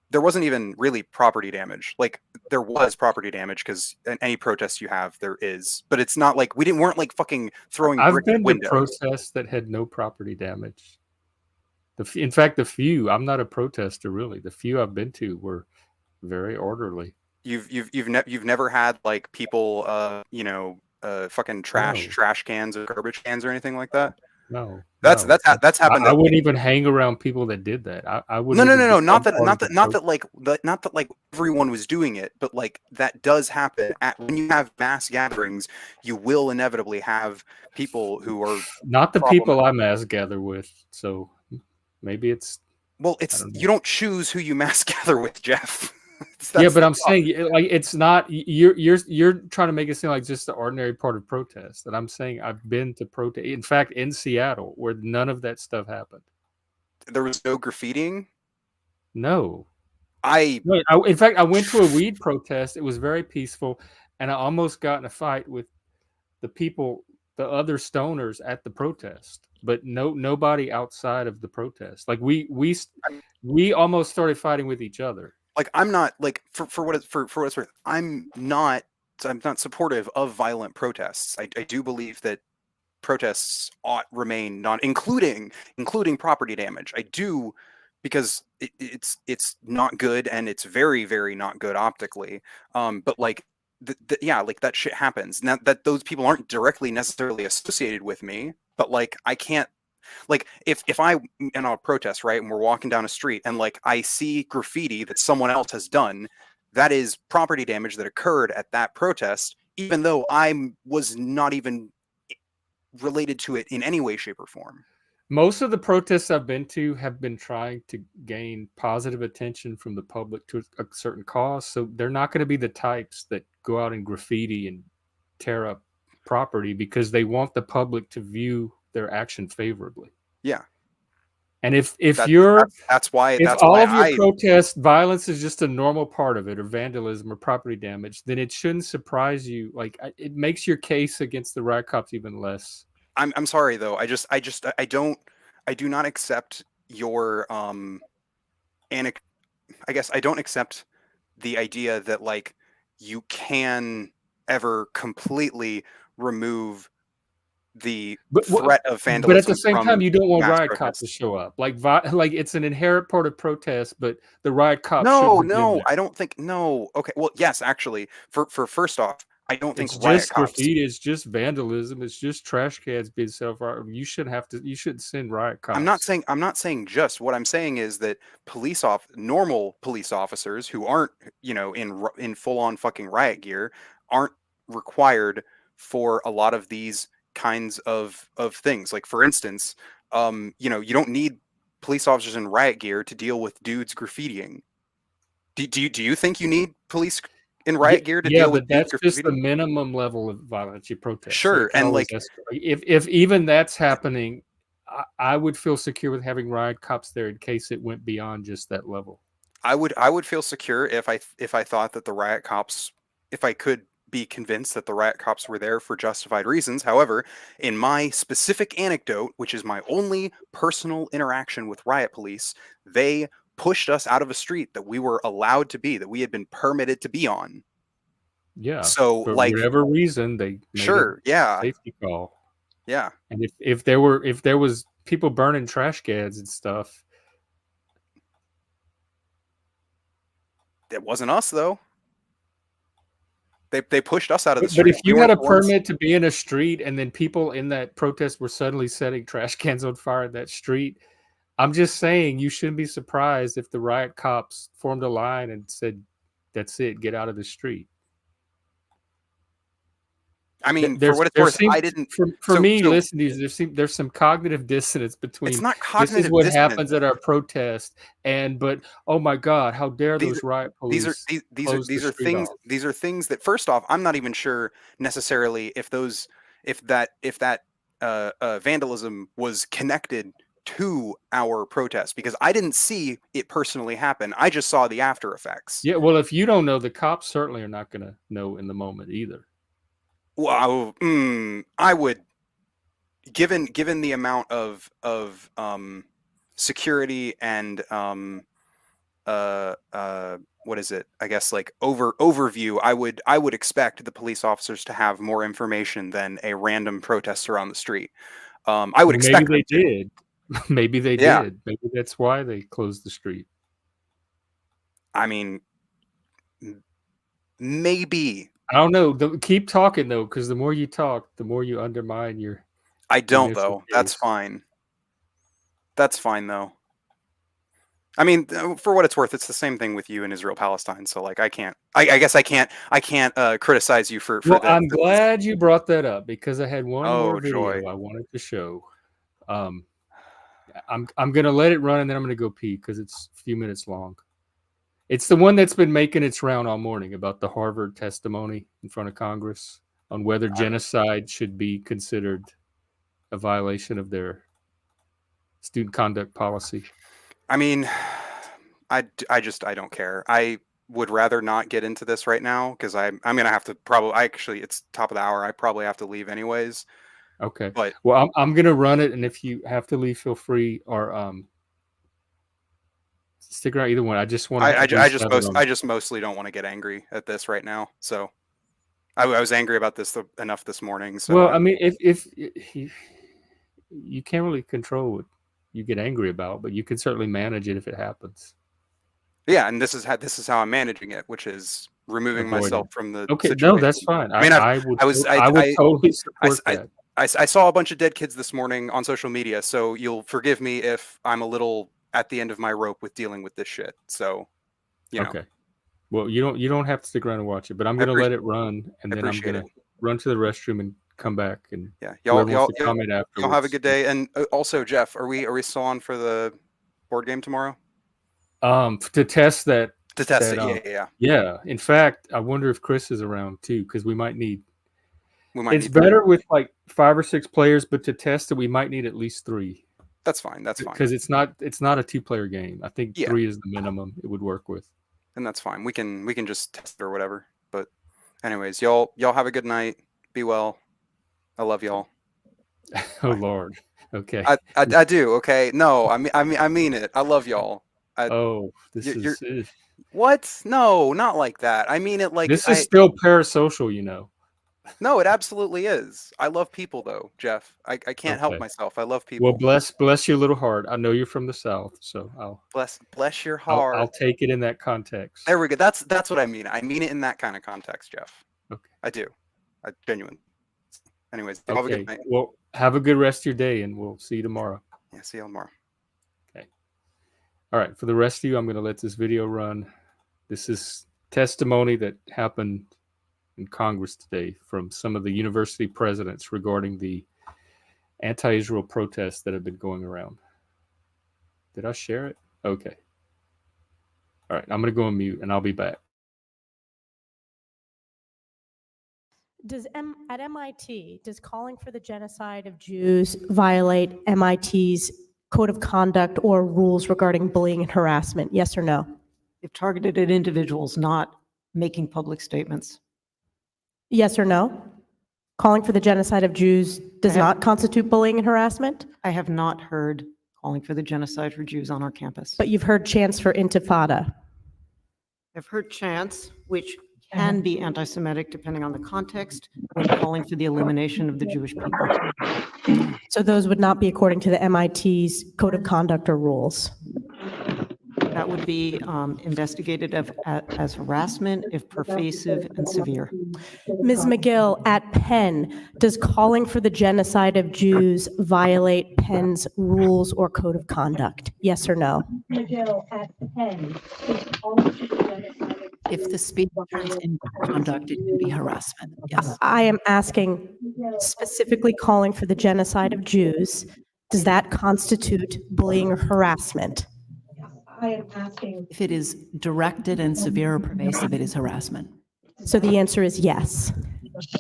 there wasn't even really property damage. Like there was property damage because any protest you have there is, but it's not like weren't like fucking throwing I've bricks at been to windows. protests that had no property damage. In fact, the few, I'm not a protester really. The few I've been to were very orderly. You've never had like people fucking trash cans or garbage cans or anything like that. No, That's no. that's happened. I wouldn't even hang around people that did that. I wouldn't. No. even Not become part of the not that like everyone was doing it, but like that does happen. When you have mass gatherings, you will inevitably have people who are not the people I mass gather with. So maybe it's well, it's you don't choose who you mass gather with, Jeff. Yeah, but I'm saying like it's not you're trying to make it seem like just the ordinary part of protest. And I'm saying I've been to protest. In fact, in Seattle, where none of that stuff happened. There was no graffitiing. No, in fact, I went to a weed protest. It was very peaceful, and I almost got in a fight with the people, the other stoners at the protest. But nobody outside of the protest. Like we almost started fighting with each other. Like I'm not like for what it's worth. I'm not supportive of violent protests. I do believe that protests ought remain including property damage. I do because it's not good and it's very very not good optically. But like yeah, like that shit happens. Now that those people aren't directly necessarily associated with me, but like I can't. Like if I in a protest, right, and we're walking down a street and like I see graffiti that someone else has done, that is property damage that occurred at that protest, even though I was not even related to it in any way, shape, or form. Most of the protests I've been to have been trying to gain positive attention from the public to a certain cause. So they're not going to be the types that go out and graffiti and tear up property because they want the public to view their action favorably. Yeah. And if That's why all of your I protest violence is just a normal part of it, or vandalism or property damage, then it shouldn't surprise you. Like it makes your case against the riot cops even less. I'm sorry though. I do not accept your I guess I don't accept the idea that like you can ever completely remove the threat of But at the vandalism same time, from you don't want mass riot cops to protests. show up. Like it's an inherent part of protest, but the riot cops No, shouldn't have been no, there. I don't think no. Okay, well, yes, actually, for first off, I don't think It's riot just cops. graffiti. It's just vandalism. It's just trash cans being self. You shouldn't have to. You shouldn't send riot cops. I'm not saying just. What I'm saying is that normal police officers who aren't, in full on fucking riot gear aren't required for a lot of these kinds of things. Like for instance, you don't need police officers in riot gear to deal with dudes graffitiing. Do you think you need police in riot gear to Yeah, deal with but dudes that's just the graffitiing? minimum level of violence you protest. So Sure, it can and always like escalate. If even that's happening, I would feel secure with having riot cops there in case it went beyond just that level. I would feel secure if I thought that the riot cops, if I could be convinced that the riot cops were there for justified reasons. However, in my specific anecdote, which is my only personal interaction with riot police, they pushed us out of a street that we were allowed to be, that we had been permitted to be on. Yeah, So for like whatever reason, they made a sure, yeah. safety call. Yeah. And if there was people burning trash cans and stuff, It wasn't us though. They pushed us out of the but street. if We you had weren't a the ones. permit to be in a street and then people in that protest were suddenly setting trash cans on fire in that street, I'm just saying you shouldn't be surprised if the riot cops formed a line and said, "That's it, get out of the street." I mean, for There's what it's there worth, seems I didn't. for me, So listening, there's some cognitive dissonance it's between not this is cognitive what dissonance. happens at our protest but oh my God, how dare These those riot these are police these are close the these are street things off? these are things that first off, I'm not even sure necessarily if that vandalism was connected to our protest, because I didn't see it personally happen. I just saw the after effects. Yeah, well, if you don't know, the cops certainly are not going to know in the moment either. Well, I would, given the amount of security and what is it? I guess like overview. I would expect the police officers to have more information than a random protester on the street. I would Well, maybe expect they them to. did. Maybe they Yeah, did. Maybe that's why they closed the street. I mean, maybe. I don't know. Keep talking though, because the more you talk, the more you undermine your I don't initial though. That's case. fine. That's fine though. I mean, for what it's worth, it's the same thing with you in Israel Palestine. So like, I can't. I guess I can't criticize you for Well, that. I'm glad you brought that up because I had one more Oh joy. video I wanted to show. Um, I'm gonna let it run and then I'm gonna go pee because it's a few minutes long. It's the one that's been making its round all morning about the Harvard testimony in front of Congress on whether genocide should be considered a violation of their student conduct policy. I mean, I don't care. I would rather not get into this right now because I'm gonna have to probably. Actually, it's top of the hour. I probably have to leave anyways. Okay. But well, I'm gonna run it, and if you have to leave, feel free or stick around. Either one. I just want to. I just mostly don't want to get angry at this right now. So I was angry about this enough this morning. So well, I mean, if you can't really control what you get angry about, but you can certainly manage it if it happens. yeah, and this is how I'm managing it, which is removing myself from the okay. situation. No, that's fine. I mean, I would totally support that. I saw a bunch of dead kids this morning on social media, so you'll forgive me if I'm a little at the end of my rope with dealing with this shit. So, Okay. Well, you don't have to stick around and watch it, but I'm gonna let it run, and then I'm gonna run to the restroom and come back. And yeah, y'all comment afterwards. Y'all have a good day. And also, Jeff, are we still on for the board game tomorrow? To test that. To test it, yeah. In fact, I wonder if Chris is around too, because we might need. It's need better with like 5 or 6 players, but to test it, we might need at least 3. That's fine. That's fine. Because it's not a 2-player game. I think Yeah. 3 is the minimum it would work with. And that's fine. We can just test it or whatever. But anyways, y'all have a good night. Be well. I love y'all. Oh Bye. Lord. Okay. I do. Okay. No, I mean it. I love y'all. Oh, this you're- is What? No, not like that. I mean it like this is still parasocial, you know. No, it absolutely is. I love people though, Jeff. I can't help Okay. myself. I love people. Well, bless your little heart. I know you're from the South, so bless your heart. I'll take it in that context. There we go. That's what I mean. I mean it in that kind of context, Jeff. Okay. I do. I genuinely. Anyways, have a good night. Well, have a good rest of your day, and we'll see you tomorrow. Yeah, see you tomorrow. Okay. All right. For the rest of you, I'm going to let this video run. This is testimony that happened in Congress today from some of the university presidents regarding the anti-Israel protests that have been going around. Did I share it? Okay. All right. I'm going to go on mute, and I'll be back. At MIT, does calling for the genocide of Jews violate MIT's code of conduct or rules regarding bullying and harassment? Yes or no? If targeted at individuals, not making public statements. Yes or no? Calling for the genocide of Jews does not constitute bullying and harassment? I have not heard calling for the genocide for Jews on our campus. But you've heard chants for intifada. I've heard chants, which can be anti-Semitic depending on the context, when calling for the elimination of the Jewish people. So those would not be according to the MIT's code of conduct or rules? That would be investigated as harassment if pervasive and severe. Ms. McGill, at Penn, does calling for the genocide of Jews violate Penn's rules or code of conduct? Yes or no? McGill, at Penn, does calling for the genocide of If the speech turns into conduct, it can be harassment. Yes. I am asking specifically calling for the genocide of Jews. Does that constitute bullying or harassment? I am asking. If it is directed and severe or pervasive, it is harassment. So the answer is yes.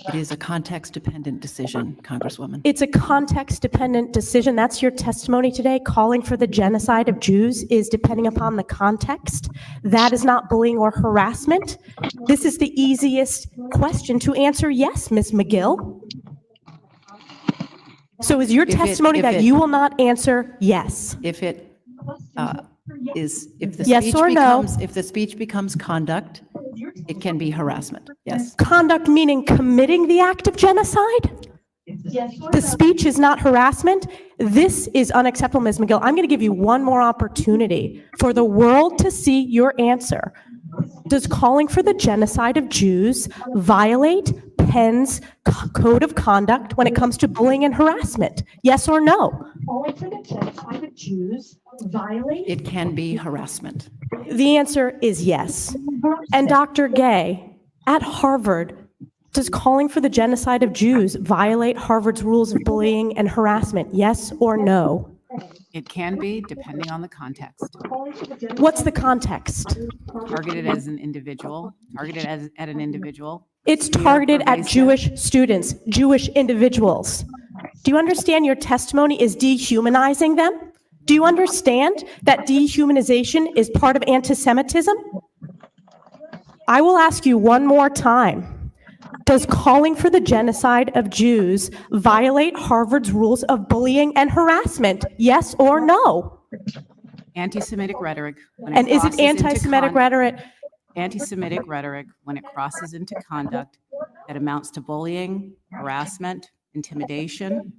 It is a context-dependent decision, Congresswoman. It's a context-dependent decision. That's your testimony today. Calling for the genocide of Jews is depending upon the context. That is not bullying or harassment. This is the easiest question to answer yes, Ms. McGill. So is your testimony that you will not answer yes? If it if the yes speech or no? becomes if the speech becomes conduct, it can be harassment. Yes. Conduct meaning committing the act of genocide? The speech is not harassment. This is unacceptable, Ms. McGill. I'm going to give you one more opportunity for the world to see your answer. Does calling for the genocide of Jews violate Penn's code of conduct when it comes to bullying and harassment? Yes or no? Calling for the genocide of Jews violate? It can be harassment. The answer is yes. And Dr. Gay, at Harvard, does calling for the genocide of Jews violate Harvard's rules of bullying and harassment? Yes or no? It can be, depending on the context. What's the context? Targeted as an individual, at an individual. It's targeted at Jewish students, Jewish individuals. Do you understand your testimony is dehumanizing them? Do you understand that dehumanization is part of anti-Semitism? I will ask you one more time. Does calling for the genocide of Jews violate Harvard's rules of bullying and harassment? Yes or no? Anti-Semitic rhetoric. And is it anti-Semitic rhetoric? Anti-Semitic rhetoric, when it crosses into conduct that amounts to bullying, harassment, intimidation,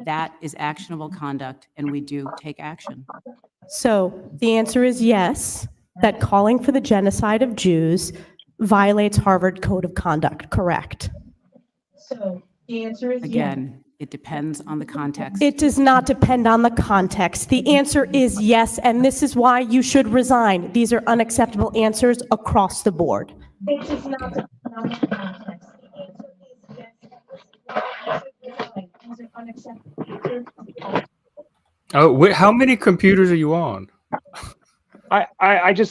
that is actionable conduct, and we do take action. So the answer is yes, that calling for the genocide of Jews violates Harvard Code of Conduct, correct? So the answer is Again, it depends on the context. It does not depend on the context. The answer is yes, and this is why you should resign. These are unacceptable answers across the board. It does not depend on the context. The answer is yes. These are unacceptable answers. Oh, how many computers are you on? I had to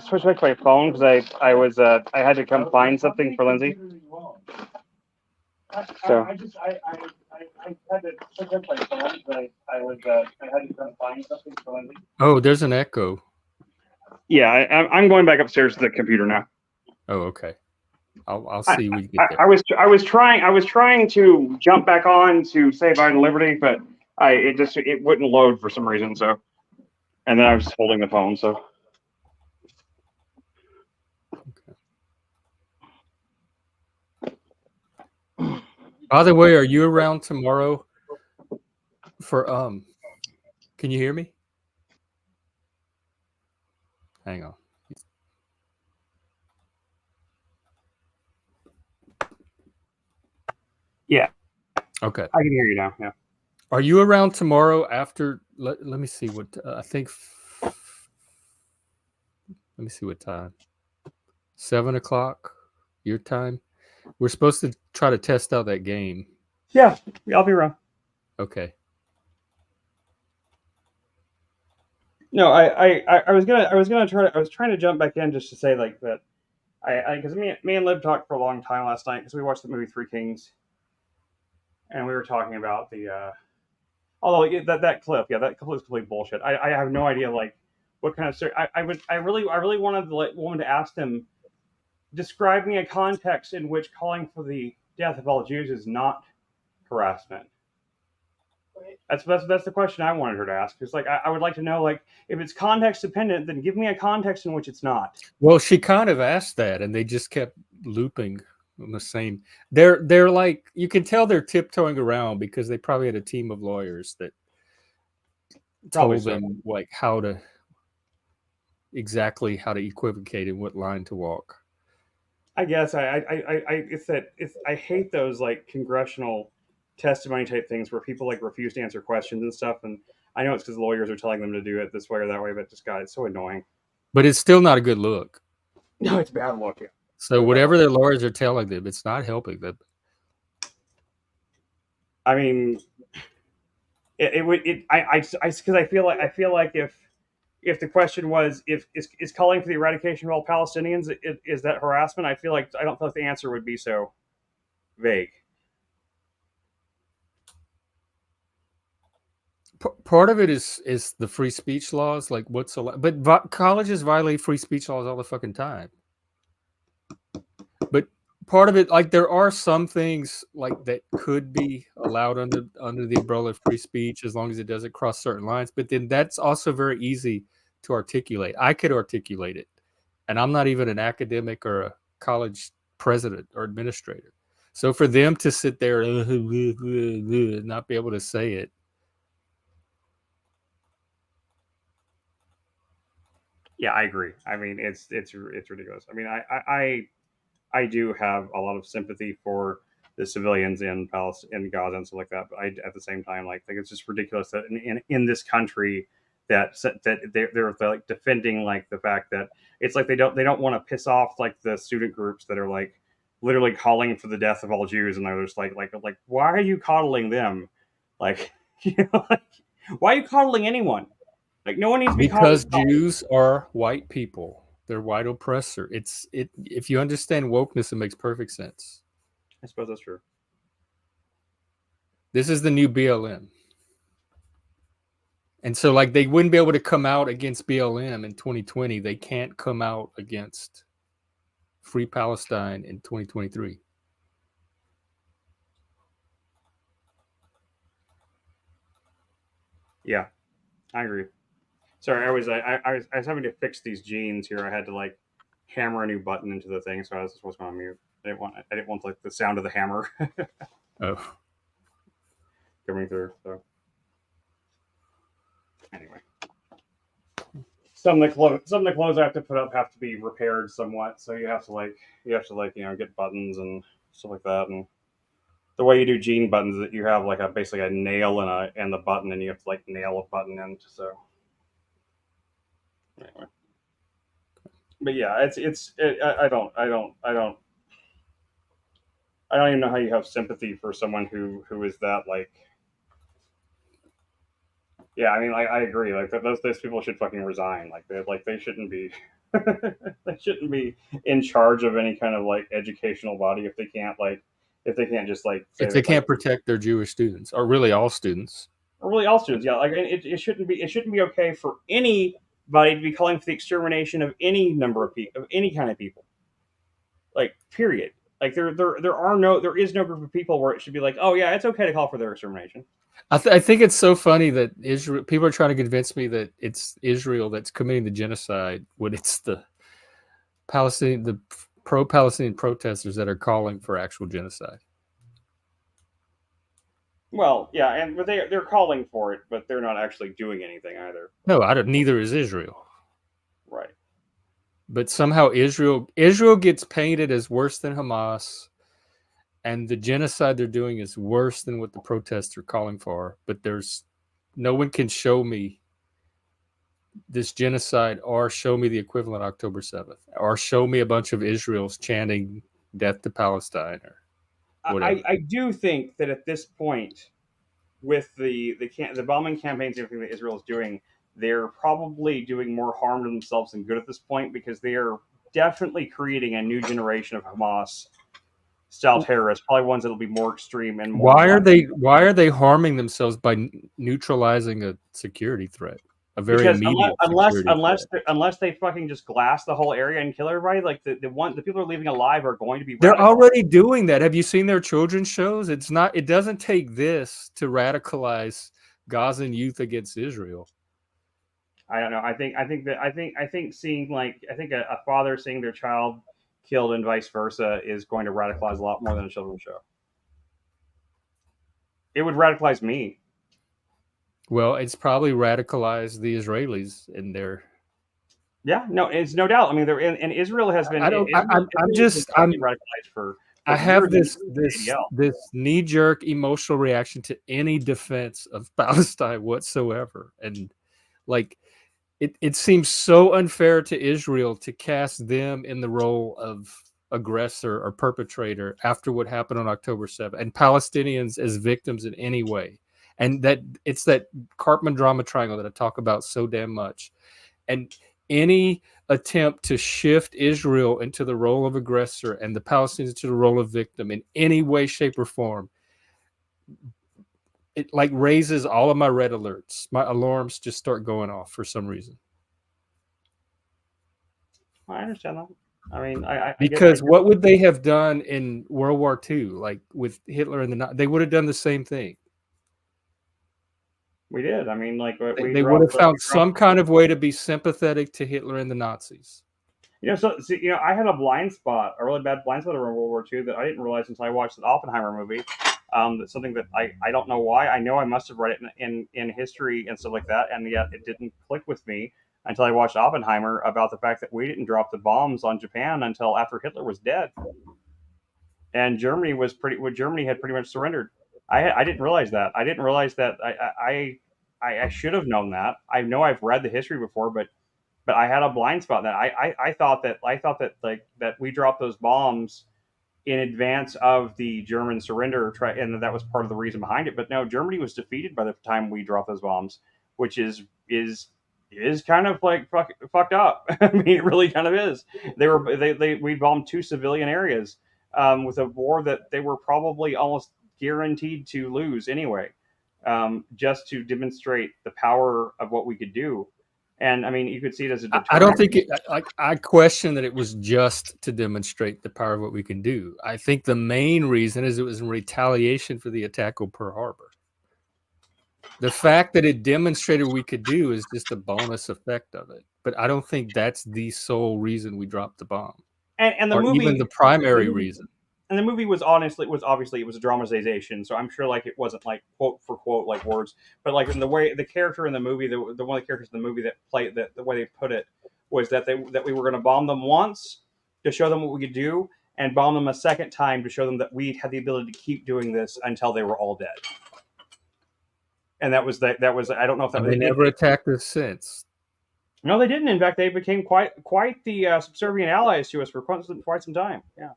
switch back to my phone because I had to come find something for Lindsay. So I had to pick up my phone. I had to try to find something. So Oh, there's an echo. yeah, I'm going back upstairs to the computer now. Oh, okay. I'll see when you get there. I was trying to jump back on to save Iden Liberty, but it wouldn't load for some reason. So, and then I was holding the phone. So. By the way, are you around tomorrow for can you hear me? Hang on. Yeah. Okay. I can hear you now. Yeah. Are you around tomorrow after let me see what I think let me see what time. 7:00 your time. We're supposed to try to test out that game. Yeah, I'll be around. Okay. No, I was trying to jump back in just to say like that. Because me and Liv talked for a long time last night because we watched the movie Three Kings, and we were talking about the although that clip, yeah, that clip is complete bullshit. I have no idea like what kind of I really wanted the woman to ask them, describe me a context in which calling for the death of all Jews is not harassment. That's the question I wanted her to ask. It's like I would like to know, like, if it's context dependent, then give me a context in which it's not. Well, she kind of asked that, and they just kept looping on the same. They're like, you can tell they're tiptoeing around because they probably had a team of lawyers that told them like exactly how to equivocate and what line to walk. I guess I hate those like congressional testimony type things where people like refuse to answer questions and stuff. And I know it's because lawyers are telling them to do it this way or that way, but just God, it's so annoying. But it's still not a good look. No, it's a bad look. Yeah. So whatever their lawyers are telling them, it's not helping them. I mean, because I feel like if the question was if is calling for the eradication of all Palestinians, is that harassment? I don't feel like the answer would be so vague. Part of it is the free speech laws, like what's allowed, but colleges violate free speech laws all the fucking time. But part of it, like there are some things like that could be allowed under the umbrella of free speech as long as it doesn't cross certain lines. But then that's also very easy to articulate. I could articulate it, and I'm not even an academic or a college president or administrator. So for them to sit there and not be able to say it. Yeah, I agree. I mean, it's ridiculous. I mean, I do have a lot of sympathy for the civilians in Palestine, in Gaza, and stuff like that. But at the same time, like, think it's just ridiculous that in this country that they're like defending like the fact that it's like they don't want to piss off like the student groups that are like literally calling for the death of all Jews, and they're just like why are you coddling them? Like, like, why are you coddling anyone? Like, no one needs to be because Jews are white people. They're white oppressor. If you understand wokeness, it makes perfect sense. I suppose that's true. This is the new BLM. And so like they wouldn't be able to come out against BLM in 2020. They can't come out against Free Palestine in 2023. Yeah, I agree. Sorry, I was having to fix these jeans here. I had to like hammer a new button into the thing, so I was supposed to go on mute. I didn't want like the sound of the hammer coming through. So anyway, some of the clothes I have to put up have to be repaired somewhat. So you have to get buttons and stuff like that. And the way you do jean buttons is that you have like basically a nail and the button, and you have to like nail a button in. So anyway. But yeah, I don't even know how you have sympathy for someone who is that like. Yeah, I mean, I agree. Like those people should fucking resign. Like they shouldn't be they shouldn't be in charge of any kind of like educational body if they if they can't just like say if they that, like, can't protect their Jewish students, or really all students. or really all students, yeah, like it shouldn't be okay for anybody to be calling for the extermination of any number of people, of any kind of people. Like, period. Like there is no group of people where it should be like, oh yeah, it's okay to call for their extermination. I think it's so funny that Israel people are trying to convince me that it's Israel that's committing the genocide when it's the pro-Palestinian protesters that are calling for actual genocide. Well, yeah, but they're calling for it, but they're not actually doing anything either. No, I don't. Neither is Israel. Right. But somehow Israel gets painted as worse than Hamas, and the genocide they're doing is worse than what the protests are calling for. But no one can show me this genocide or show me the equivalent October 7th or show me a bunch of Israel's chanting death to Palestine or whatever. I do think that at this point, with the bombing campaigns and everything that Israel is doing, they're probably doing more harm to themselves than good at this point, because they are definitely creating a new generation of Hamas style terrorists, probably ones that'll be more extreme and more. Why are they harming themselves by neutralizing a security threat? A very because immediate unless they fucking just glass the whole area and kill everybody, like the people who are leaving alive are going to be. They're already doing that. Have you seen their children's shows? It doesn't take this to radicalize Gazan youth against Israel. I don't know. I think seeing a father seeing their child killed and vice versa is going to radicalize a lot more than a children's show. It would radicalize me. Well, it's probably radicalized the Israelis in their. Yeah, no, it's no doubt. I mean, and Israel has been. Radicalized for. I have this knee-jerk emotional reaction to any defense of Palestine whatsoever, and like it seems so unfair to Israel to cast them in the role of aggressor or perpetrator after what happened on October 7th, and Palestinians as victims in any way. And that it's that Cartman drama triangle that I talk about so damn much. And any attempt to shift Israel into the role of aggressor and the Palestinians into the role of victim in any way, shape, or form, it like raises all of my red alerts. My alarms just start going off for some reason. I understand that. I mean, because what would they have done in World War II, like with Hitler and they would have done the same thing. We did. I mean, like they would have found some kind of way to be sympathetic to Hitler and the Nazis. I had a blind spot, a really bad blind spot around World War II that I didn't realize until I watched the Oppenheimer movie. That's something that I don't know why. I know I must have read it in history and stuff like that, and yet it didn't click with me until I watched Oppenheimer about the fact that we didn't drop the bombs on Japan until after Hitler was dead, and Germany had pretty much surrendered. I didn't realize that. I didn't realize that. I should have known that. I know I've read the history before, but I had a blind spot that I thought that we dropped those bombs in advance of the German surrender, and that was part of the reason behind it. But no, Germany was defeated by the time we dropped those bombs, which is kind of like fucked up. I mean, it really kind of is. We bombed 2 civilian areas with a war that they were probably almost guaranteed to lose anyway, just to demonstrate the power of what we could do. And I mean, you could see it as a deterrent. I don't think I question that it was just to demonstrate the power of what we can do. I think the main reason is it was in retaliation for the attack on Pearl Harbor. The fact that it demonstrated we could do is just a bonus effect of it. But I don't think that's the sole reason we dropped the bomb. And the or movie, even the primary reason. And the movie was obviously a dramatization, so I'm sure like it wasn't like quote for quote like words, but like in the way the character in the movie, the one of the characters in the movie that played that the way they put it was that we were going to bomb them once to show them what we could do, and bomb them a second time to show them that we had the ability to keep doing this until they were all dead. And that was I don't know if that was. They never attacked us since. No, they didn't. In fact, they became quite the subservient allies to us for quite some time. Yeah.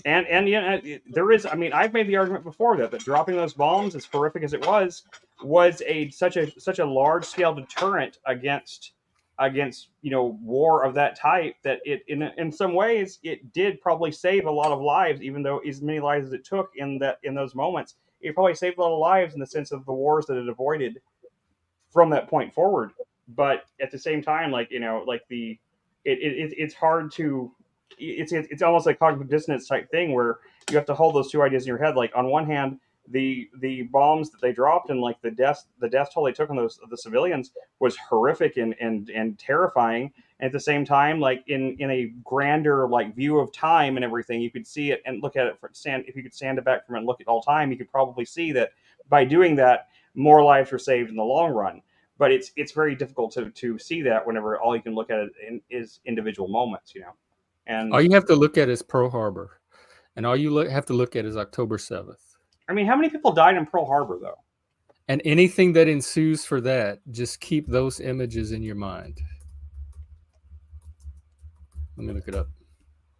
And yeah, there is. I mean, I've made the argument before that dropping those bombs, as horrific as it was such a large scale deterrent against against war of that type, that it in some ways it did probably save a lot of lives, even though as many lives as it took in those moments. It probably saved a lot of lives in the sense of the wars that it avoided from that point forward. But at the same time, it's hard to it's almost like cognitive dissonance type thing where you have to hold those two ideas in your head. Like on one hand, the bombs that they dropped and like the death toll they took on the civilians was horrific and terrifying. And at the same time, like in a grander like view of time and everything, you could see it and look at it if you could stand it back from it and look at all time, you could probably see that by doing that, more lives were saved in the long run. But it's very difficult to see that whenever all you can look at it is individual moments, And all you have to look at is Pearl Harbor, and all you have to look at is October 7th. I mean, how many people died in Pearl Harbor, though? And anything that ensues for that, just keep those images in your mind. Let me look it up.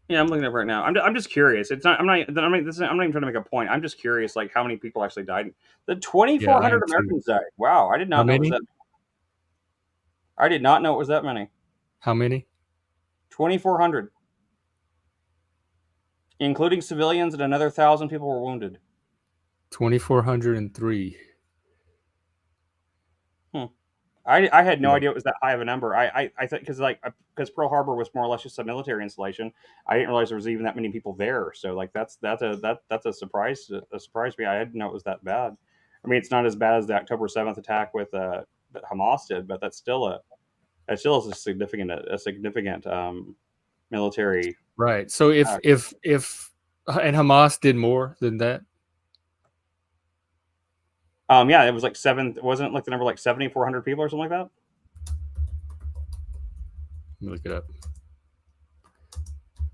Yeah, I'm looking at it right now. I'm just curious. It's not. I'm not even trying to make a point. I'm just curious, like how many people actually died. The 2,400 Americans died. Wow, I did not know it was that. I did not know it was that many. How many? 2,400, including civilians, and another 1,000 people were wounded. 2,403. I had no idea it was that high of a number. I thought because Pearl Harbor was more or less just a military installation. I didn't realize there was even that many people there. So like that's a surprise to me. I didn't know it was that bad. I mean, it's not as bad as the October 7th attack with that Hamas did, but that's still a significant military. Right. So if and Hamas did more than that. Yeah, it was like wasn't it like the number like 7,400 people or something like that? Let me look it up.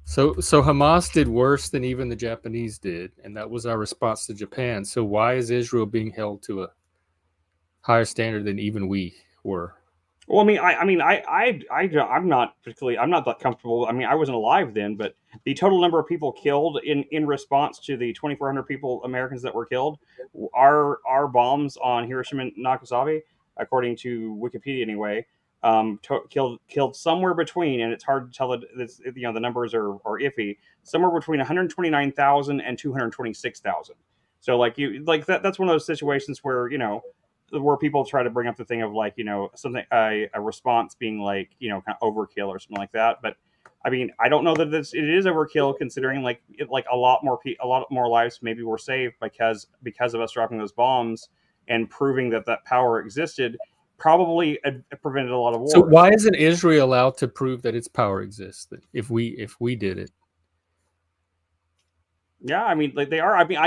So Hamas did worse than even the Japanese did, and that was our response to Japan. So why is Israel being held to a higher standard than even we were? Well, I'm not that comfortable. I mean, I wasn't alive then, but the total number of people killed in response to the 2,400 Americans that were killed, our bombs on Hiroshima and Nagasaki, according to Wikipedia anyway, killed somewhere between, and it's hard to tell the numbers are iffy, somewhere between 129,000 and 226,000. So that's one of those situations where where people try to bring up the thing of something a response being kind of overkill or something like that. But I mean, I don't know that it is overkill considering a lot more lives maybe were saved because of us dropping those bombs and proving that power existed. Probably prevented a lot of wars. So why isn't Israel allowed to prove that its power exists if we did it? Yeah, I mean, they are. I mean,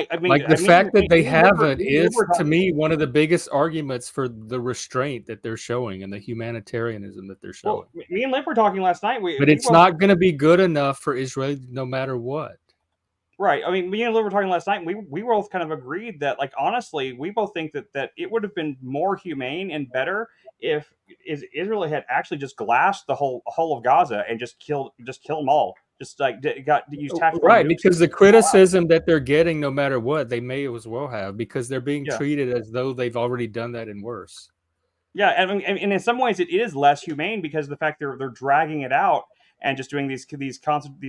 the fact that they haven't is, to me, one of the biggest arguments for the restraint that they're showing and the humanitarianism that they're showing. Well, me and Liv were talking last night. But it's not going to be good enough for Israel, no matter what. Right. I mean, me and Liv were talking last night. We both kind of agreed that, honestly, we both think that it would have been more humane and better if Israel had actually just glassed the whole of Gaza and just killed them all. Just used tactical right, because the criticism that they're getting, no matter what, they may as well have, because they're being treated as though they've already done that and worse. Yeah, and in some ways it is less humane because of the fact they're dragging it out and just doing these constant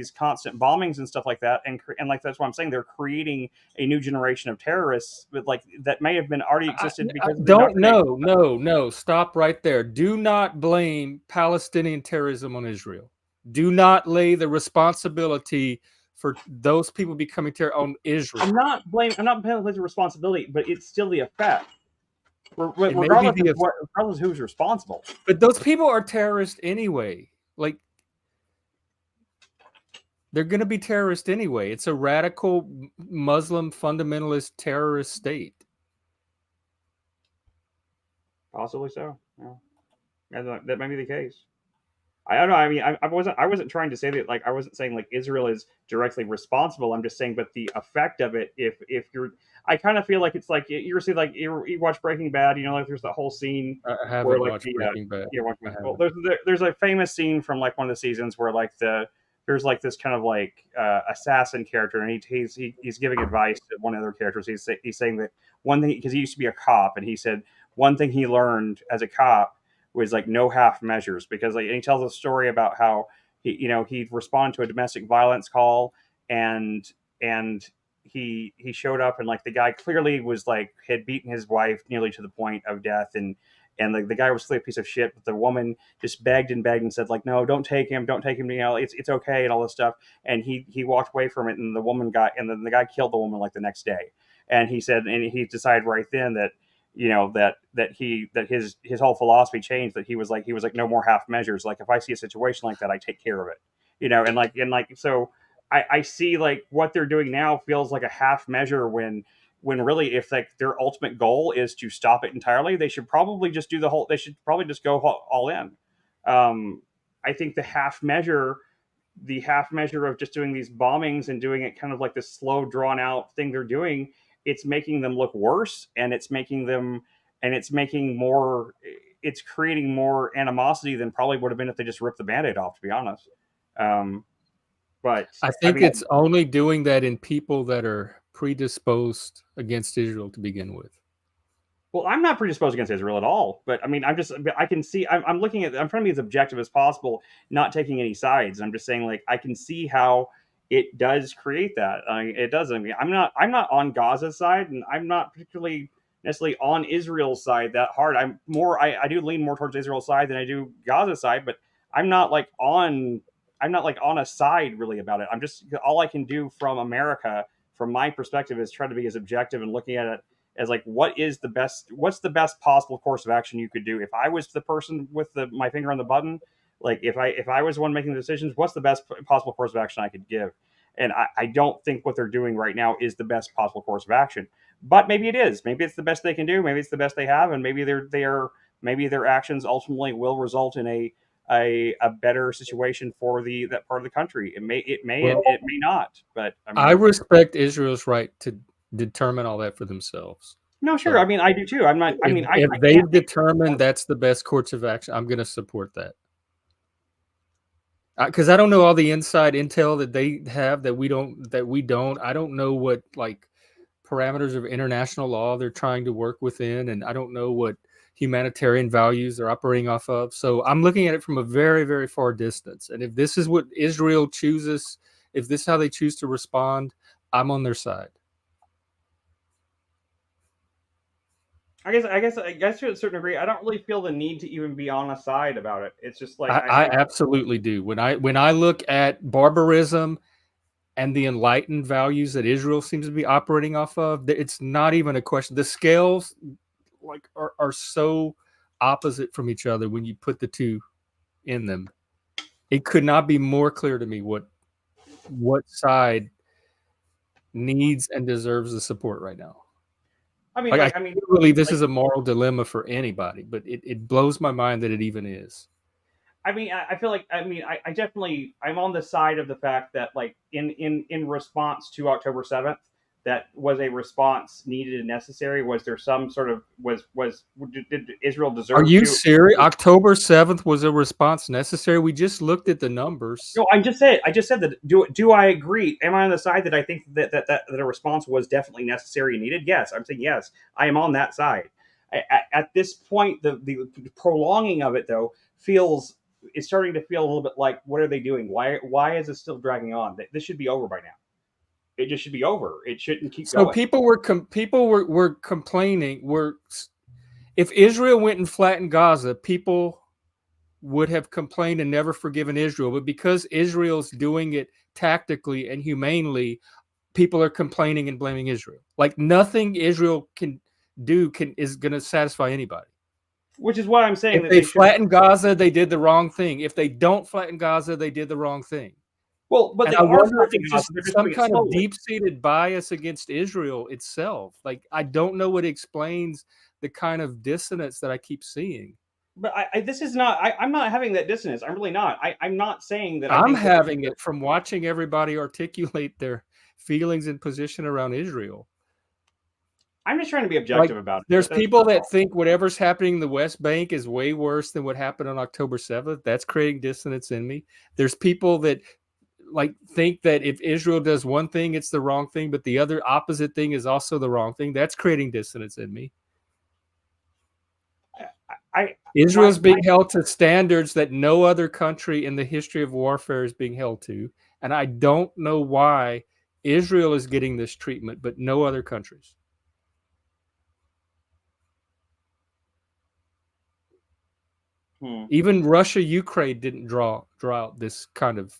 bombings and stuff like that, and that's what I'm saying. They're creating a new generation of terrorists with that may have been already existed because no, stop right there. Do not blame Palestinian terrorism on Israel. Do not lay the responsibility for those people becoming terror on Israel. I'm not blaming the responsibility, but it's still the effect. Regardless of who's responsible. But those people are terrorists anyway. They're going to be terrorists anyway. It's a radical Muslim fundamentalist terrorist state. Possibly so. Yeah, that may be the case. I don't know. I mean, I wasn't trying to say that. I wasn't saying Israel is directly responsible. I'm just saying, but the effect of it, if you're, I kind of feel like it's you see, you watch Breaking Bad. There's that whole scene. I haven't watched Breaking Bad. Well, there's a famous scene from one of the seasons where there's this kind of assassin character, and he's giving advice to one of the other characters. He's saying that one thing, because he used to be a cop, and he said one thing he learned as a cop was like no half measures, because like, and he tells a story about how he'd respond to a domestic violence call, and and he showed up, and like the guy clearly was like had beaten his wife nearly to the point of death, and the guy was clearly a piece of shit, but the woman just begged and said like, no, don't take him, it's okay, and all this stuff. And he walked away from it, and then the guy killed the woman like the next day. And he said, and he decided right then that his whole philosophy changed, that he was like no more half measures. Like if I see a situation like that, I take care of it, and so I see like what they're doing now feels like a half measure, when really, if like their ultimate goal is to stop it entirely, they should probably just go all in. I think the half measure of just doing these bombings and doing it kind of like this slow, drawn out thing they're doing, it's making them look worse, and it's creating more animosity than probably would have been if they just ripped the Band-Aid off, to be honest. But I think it's only doing that in people that are predisposed against Israel to begin with. Well, I'm not predisposed against Israel at all, but I mean, I can see, I'm trying to be as objective as possible, not taking any sides. I'm just saying, like, I can see how it does create that. It does. I mean, I'm not on Gaza's side, and I'm not particularly necessarily on Israel's side that hard. I do lean more towards Israel's side than I do Gaza's side, but I'm not like on a side really about it. I'm just, all I can do from America, from my perspective, is try to be as objective and looking at it as like, what's the best possible course of action you could do? If I was the person with my finger on the button, like if I was the one making the decisions, what's the best possible course of action I could give? And I don't think what they're doing right now is the best possible course of action, but maybe it is. Maybe it's the best they can do. Maybe it's the best they have, and maybe maybe their actions ultimately will result in a better situation for that part of the country. It may and it may not. But I respect Israel's right to determine all that for themselves. No, sure. So, I mean, I do too. I'm not. I mean, if they've determined that's the best course of action, I'm going to support that. Because I don't know all the inside intel that they have that we don't. I don't know what like parameters of international law they're trying to work within, and I don't know what humanitarian values they're operating off of. So I'm looking at it from a very, very far distance. And if this is what Israel chooses, if this is how they choose to respond, I'm on their side. I guess to a certain degree, I don't really feel the need to even be on a side about it. It's just like I absolutely do. When I look at barbarism and the enlightened values that Israel seems to be operating off of, it's not even a question. The scales like are so opposite from each other when you put the two in them. It could not be more clear to me what side needs and deserves the support right now. I mean, I believe this is a moral dilemma for anybody, but it blows my mind that it even is. I mean, I feel like, I definitely, I'm on the side of the fact that, like, in response to October 7th, that was a response needed and necessary. Was there some sort of, did Israel deserve? Are you serious? October 7th was a response necessary? We just looked at the numbers. No, I just said that. Do I agree? Am I on the side that I think that a response was definitely necessary and needed? Yes, I'm saying yes. I am on that side. At this point, the prolonging of it though is starting to feel a little bit like, what are they doing? Why is it still dragging on? This should be over by now. It just should be over. It shouldn't keep going. So people were complaining. If Israel went and flattened Gaza, people would have complained and never forgiven Israel. But because Israel's doing it tactically and humanely, people are complaining and blaming Israel. Like nothing Israel can do is going to satisfy anybody. Which is why I'm saying if they flatten Gaza, they did the wrong thing. If they don't flatten Gaza, they did the wrong thing. Well, but I wonder if it's just some kind of deep-seated bias against Israel itself. Like, I don't know what explains the kind of dissonance that I keep seeing. But this is not. I'm not having that dissonance. I'm really not. I'm not saying that. I'm having it from watching everybody articulate their feelings and position around Israel. I'm just trying to be objective about it. There's people that think whatever's happening in the West Bank is way worse than what happened on October 7th. That's creating dissonance in me. There's people that think that if Israel does one thing, it's the wrong thing, but the other opposite thing is also the wrong thing. That's creating dissonance in me. Israel's being held to standards that no other country in the history of warfare is being held to, and I don't know why Israel is getting this treatment, but no other countries. Even Russia, Ukraine didn't draw out this kind of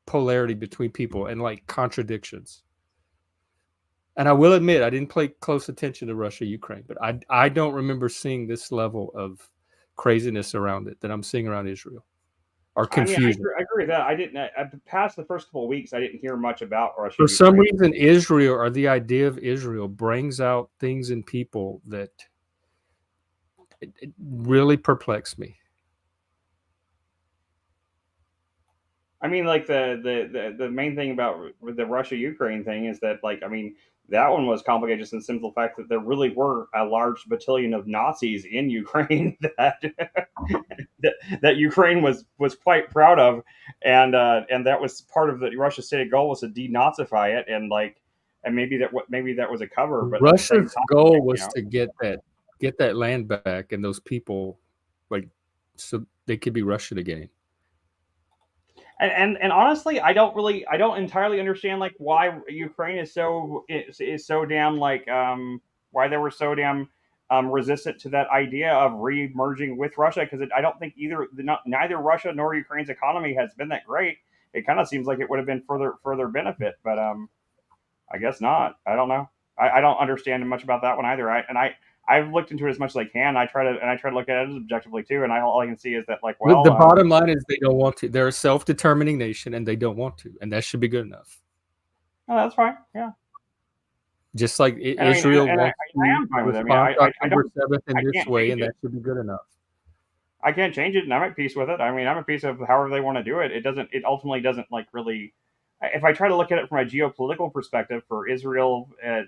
polarity between people and like contradictions. And I will admit, I didn't pay close attention to Russia, Ukraine, but I don't remember seeing this level of craziness around it that I'm seeing around Israel, or confusion. I agree with that. I didn't. Past the first couple of weeks, I didn't hear much about Russia. For some reason, Israel, or the idea of Israel, brings out things in people that it really perplex me. I mean, like the main thing about the Russia Ukraine thing is that, like, I mean, that one was complicated just in the simple fact that there really were a large battalion of Nazis in Ukraine that that Ukraine was quite proud of, and that was part of the Russia's stated goal was to denazify it, and maybe that was a cover. But Russia's goal was to get that land back and those people, like, so they could be Russian again. And honestly, I don't entirely understand like why Ukraine is so damn like why they were so damn resistant to that idea of re-merging with Russia, because I don't think neither Russia nor Ukraine's economy has been that great. It kind of seems like it would have been further benefit, but I guess not. I don't know. I don't understand much about that one either. I've looked into it as much as I can. I try to look at it objectively too, and all I can see is that, like, well, the bottom line is they don't want to. They're a self-determining nation, and they don't want to, and that should be good enough. Oh, that's fine. Yeah. Just like Israel wants to respond October 7th in this way, and that should be good enough. I can't change it, and I'm at peace with it. I mean, I'm at peace of however they want to do it. It ultimately doesn't like really. If I try to look at it from a geopolitical perspective for Israel and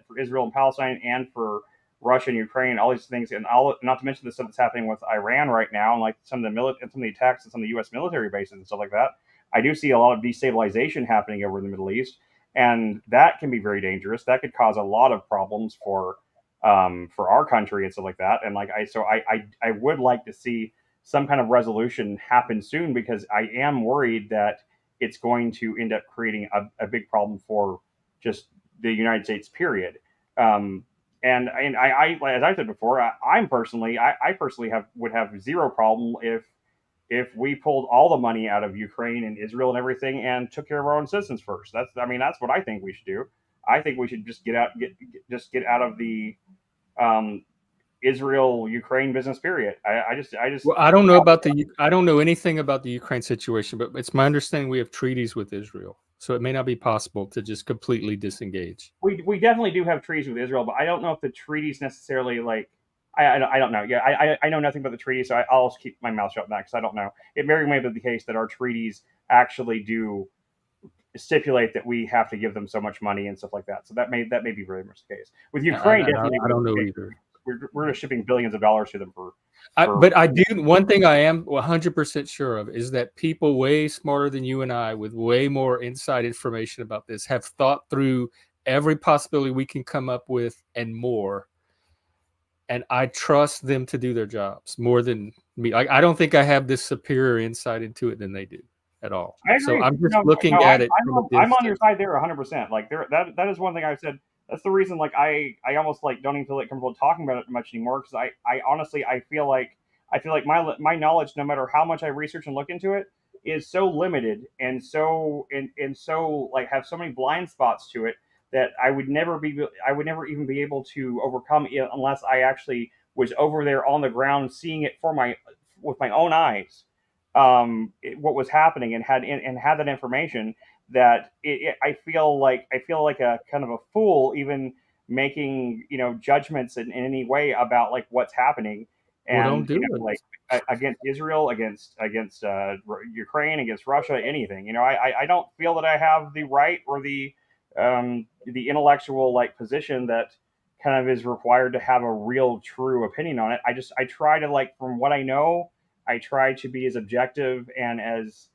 Palestine, and for Russia and Ukraine, all these things, and not to mention the stuff that's happening with Iran right now, and like some of the attacks on some of the U.S. military bases and stuff like that, I do see a lot of destabilization happening over in the Middle East, and that can be very dangerous. That could cause a lot of problems for our country and stuff like that. And like I would like to see some kind of resolution happen soon, because I am worried that it's going to end up creating a big problem for just the United States, period. And I as I said before, I personally would have zero problem if we pulled all the money out of Ukraine and Israel and everything and took care of our own citizens first. That's what I think we should do. I think we should just get out of the Israel Ukraine business, period. I just well, I don't know anything about the Ukraine situation, but it's my understanding we have treaties with Israel, so it may not be possible to just completely disengage. We definitely do have treaties with Israel, but I don't know if the treaties necessarily like. I don't know. Yeah, I know nothing about the treaty, so I'll just keep my mouth shut on that, because I don't know. It very may be the case that our treaties actually do stipulate that we have to give them so much money and stuff like that. So that may be very much the case with Ukraine. Definitely, I don't know either. We're just shipping billions of dollars to them but I do. One thing I am 100% sure of is that people way smarter than you and I, with way more inside information about this, have thought through every possibility we can come up with and more. And I trust them to do their jobs more than me. I don't think I have this superior insight into it than they do at all. So I'm just looking at it. I'm on your side there 100%. Like that is one thing I've said. That's the reason, like, I almost like don't even feel like comfortable talking about it much anymore, because I honestly I feel like my knowledge, no matter how much I research and look into it, is so limited and so like have so many blind spots to it that I would never even be able to overcome it unless I actually was over there on the ground seeing it with my own eyes, what was happening, and had that information. That I feel like a kind of a fool even making judgments in any way about like what's happening, and like against Israel, against Ukraine, against Russia, anything. I don't feel that I have the right or the intellectual like position that kind of is required to have a real true opinion on it. I try to, like, from what I know, I try to be as objective and as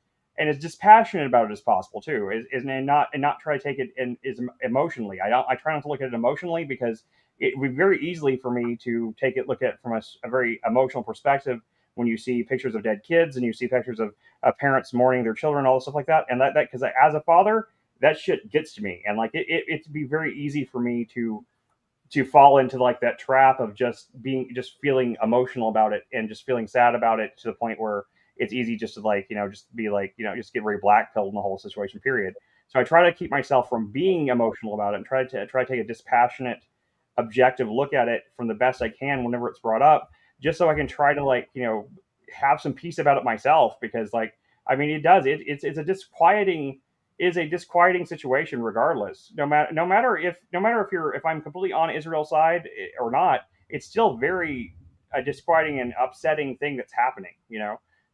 dispassionate about it as possible too, and not try to take it as emotionally. I try not to look at it emotionally, because it would be very easily for me to look at it from a very emotional perspective when you see pictures of dead kids and you see pictures of parents mourning their children, all the stuff like that. And that because as a father, that shit gets to me, and like it'd be very easy for me to fall into like that trap of just feeling emotional about it and just feeling sad about it to the point where it's easy just to like just be like just get very black pilled in the whole situation, period. So I try to keep myself from being emotional about it and try to take a dispassionate, objective look at it from the best I can whenever it's brought up, just so I can try to like have some peace about it myself, because like I mean it's a disquieting situation regardless. No matter if I'm completely on Israel's side or not, it's still very a disquieting and upsetting thing that's happening.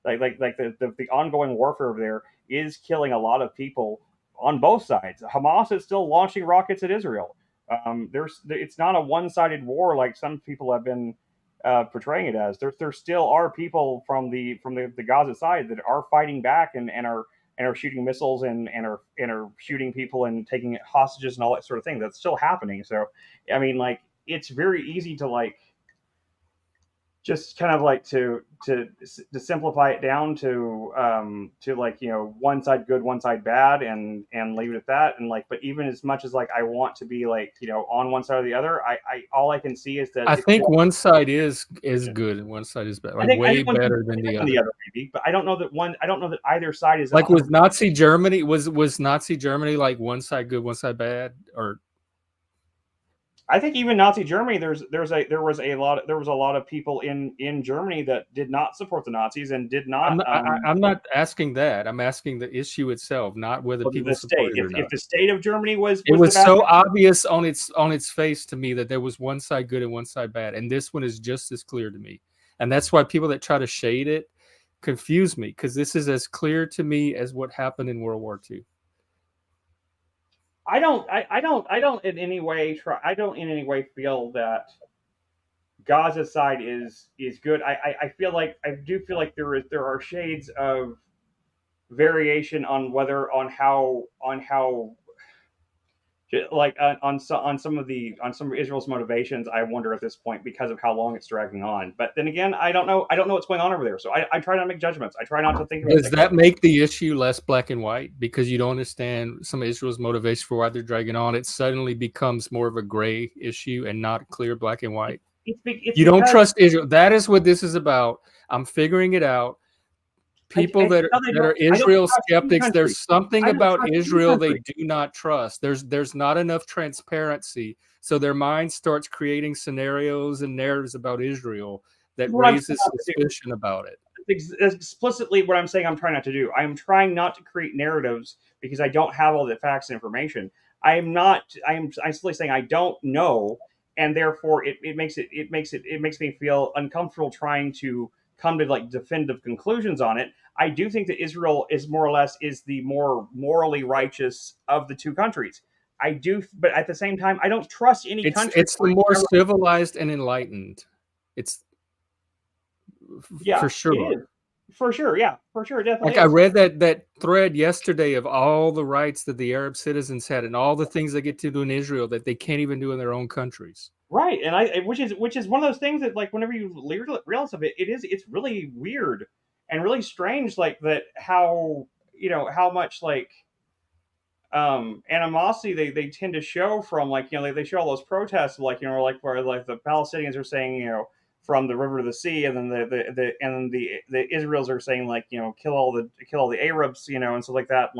Like the ongoing warfare over there is killing a lot of people on both sides. Hamas is still launching rockets at Israel. It's not a one-sided war like some people have been portraying it as. There still are people from the Gaza side that are fighting back and are shooting missiles and are shooting people and taking hostages and all that sort of thing. That's still happening. So, I mean, like it's very easy to like just kind of like to simplify it down to like one side good, one side bad, and leave it at that. And like, but even as much as like I want to be like on one side or the other, I all I can see is that I think one side is good and one side is bad, like way better than the other. Maybe, but I don't know that either side is like with Nazi Germany. Was Nazi Germany like one side good, one side bad, or? I think even Nazi Germany, there was a lot of people in Germany that did not support the Nazis and did not. I'm not asking that. I'm asking the issue itself, not whether people support it or not. If the state of Germany was so obvious on its face to me that there was one side good and one side bad, and this one is just as clear to me, and that's why people that try to shade it confuse me, because this is as clear to me as what happened in World War II. I don't in any way feel that Gaza's side is good. I do feel like there are shades of variation on how like on some of Israel's motivations. I wonder at this point because of how long it's dragging on. But then again, I don't know what's going on over there. So I try not to make judgments. I try not to think. Does that make the issue less black and white because you don't understand some of Israel's motivation for why they're dragging on? It suddenly becomes more of a gray issue and not clear black and white. You don't trust Israel. That is what this is about. I'm figuring it out. People that are Israel skeptics, there's something about Israel they do not trust. There's not enough transparency, so their mind starts creating scenarios and narratives about Israel that raises suspicion about it. Explicitly what I'm saying I'm trying not to do. I am trying not to create narratives because I don't have all the facts and information. I'm simply saying I don't know, and therefore it makes me feel uncomfortable trying to come to like definitive conclusions on it. I do think that Israel is more or less the more morally righteous of the two countries. I do, but at the same time, I don't trust any country. It's the more civilized and enlightened. It's for sure. For sure, yeah, for sure, definitely. Like I read that thread yesterday of all the rights that the Arab citizens had and all the things they get to do in Israel that they can't even do in their own countries. Right, and which is one of those things that like whenever you realize of it, it's really weird and really strange, like that how much like animosity they tend to show from like they show all those protests like like where like the Palestinians are saying from the river to the sea, and then the Israelis are saying like kill all the Arabs and stuff like that,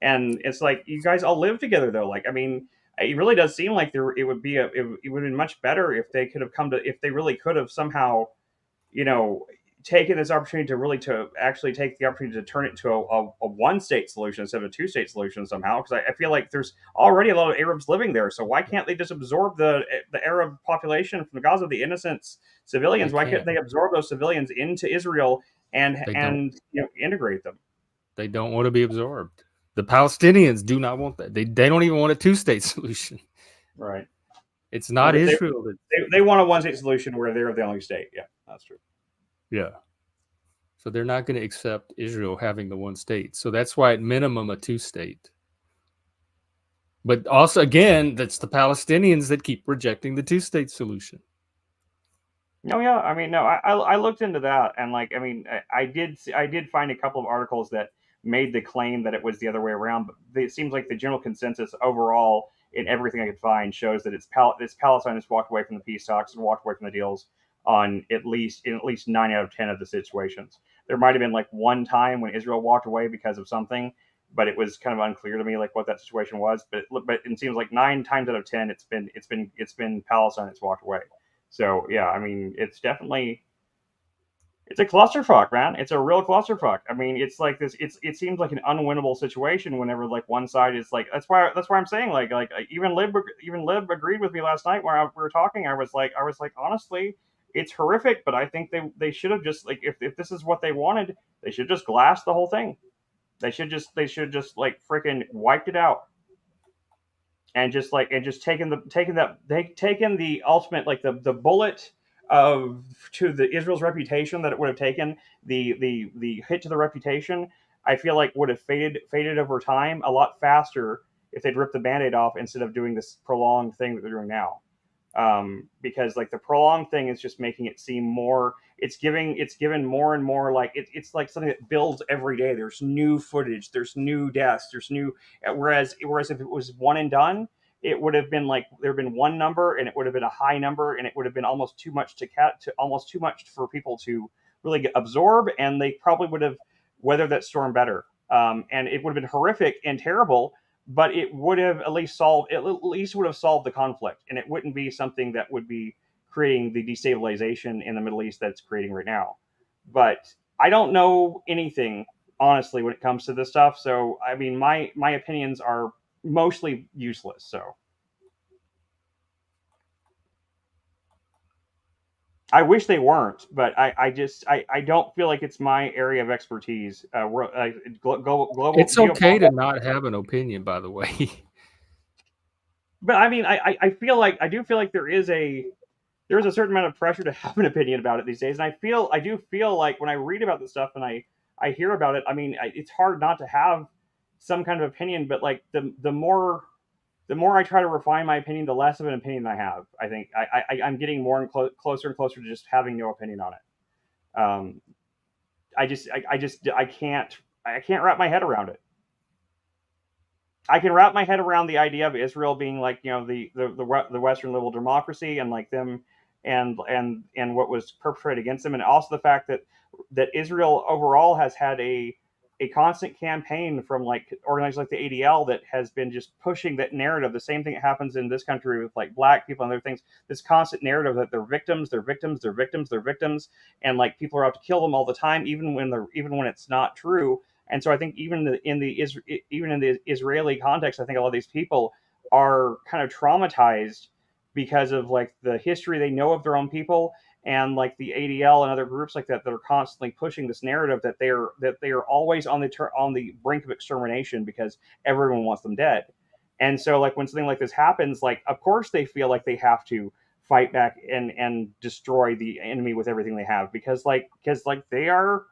and it's like you guys all live together though. Like I mean, it really does seem like it would have been much better if they could have if they really could have somehow taken this opportunity to actually take the opportunity to turn it to a one-state solution instead of a two-state solution somehow, because I feel like there's already a lot of Arabs living there, so why can't they just absorb the Arab population from Gaza, the innocent civilians? Why can't they absorb those civilians into Israel and integrate them? They don't want to be absorbed. The Palestinians do not want that. They don't even want a two-state solution. Right. It's not Israel. They want a one-state solution where they're the only state. Yeah, that's true. Yeah. So they're not going to accept Israel having the one state. So that's why at minimum a two-state. But also, again, that's the Palestinians that keep rejecting the two-state solution. No, yeah, I mean, no, I looked into that, and like, I mean, I did find a couple of articles that made the claim that it was the other way around, but it seems like the general consensus overall in everything I could find shows that it's Palestine has walked away from the peace talks and walked away from the deals on at least 9 out of 10 of the situations. There might have been like one time when Israel walked away because of something, but it was kind of unclear to me like what that situation was. But it seems like 9 times out of 10 it's been Palestine that's walked away. So yeah, I mean, it's a clusterfuck, man. It's a real clusterfuck. I mean, it's like this. It seems like an unwinnable situation whenever like one side is like. That's why I'm saying like even Lib agreed with me last night where we were talking. I was like honestly, it's horrific, but I think they should have just like if this is what they wanted, they should just glass the whole thing. They should just like freaking wiped it out and just taken the ultimate like the bullet of to the Israel's reputation that it would have taken the hit to the reputation. I feel like would have faded over time a lot faster if they'd ripped the band-aid off instead of doing this prolonged thing that they're doing now. Because like the prolonged thing is just making it seem more. It's given more and more like it's like something that builds every day. There's new footage, there's new deaths, there's new. Whereas if it was one and done, it would have been like there have been one number and it would have been a high number and it would have been almost too much to almost too much for people to really absorb, and they probably would have weathered that storm better. And it would have been horrific and terrible, but it would have at least solved the conflict, and it wouldn't be something that would be creating the destabilization in the Middle East that it's creating right now. But I don't know anything honestly when it comes to this stuff, so I mean my opinions are mostly useless. So I wish they weren't, but I don't feel like it's my area of expertise. Global It's okay to geopolitics. not have an opinion, by the way. But I mean, I do feel like there is a certain amount of pressure to have an opinion about it these days, and I do feel like when I read about this stuff and I hear about it, I mean, it's hard not to have some kind of opinion. But like the more I try to refine my opinion, the less of an opinion I have. I think I'm getting more and closer and closer to just having no opinion on it. I can't wrap my head around it. I can wrap my head around the idea of Israel being like the Western liberal democracy and like them and what was perpetrated against them, and also the fact that Israel overall has had a constant campaign from like organizations like the ADL that has been just pushing that narrative. The same thing that happens in this country with like black people and other things. This constant narrative that they're victims, they're victims, they're victims, they're victims, and like people are out to kill them all the time, even when it's not true. And so I think even in the Israeli context, I think a lot of these people are kind of traumatized because of like the history they know of their own people, and like the ADL and other groups like that are constantly pushing this narrative that they are always on the brink of extermination because everyone wants them dead. And so like when something like this happens, like of course they feel like they have to fight back and destroy the enemy with everything they have because they are,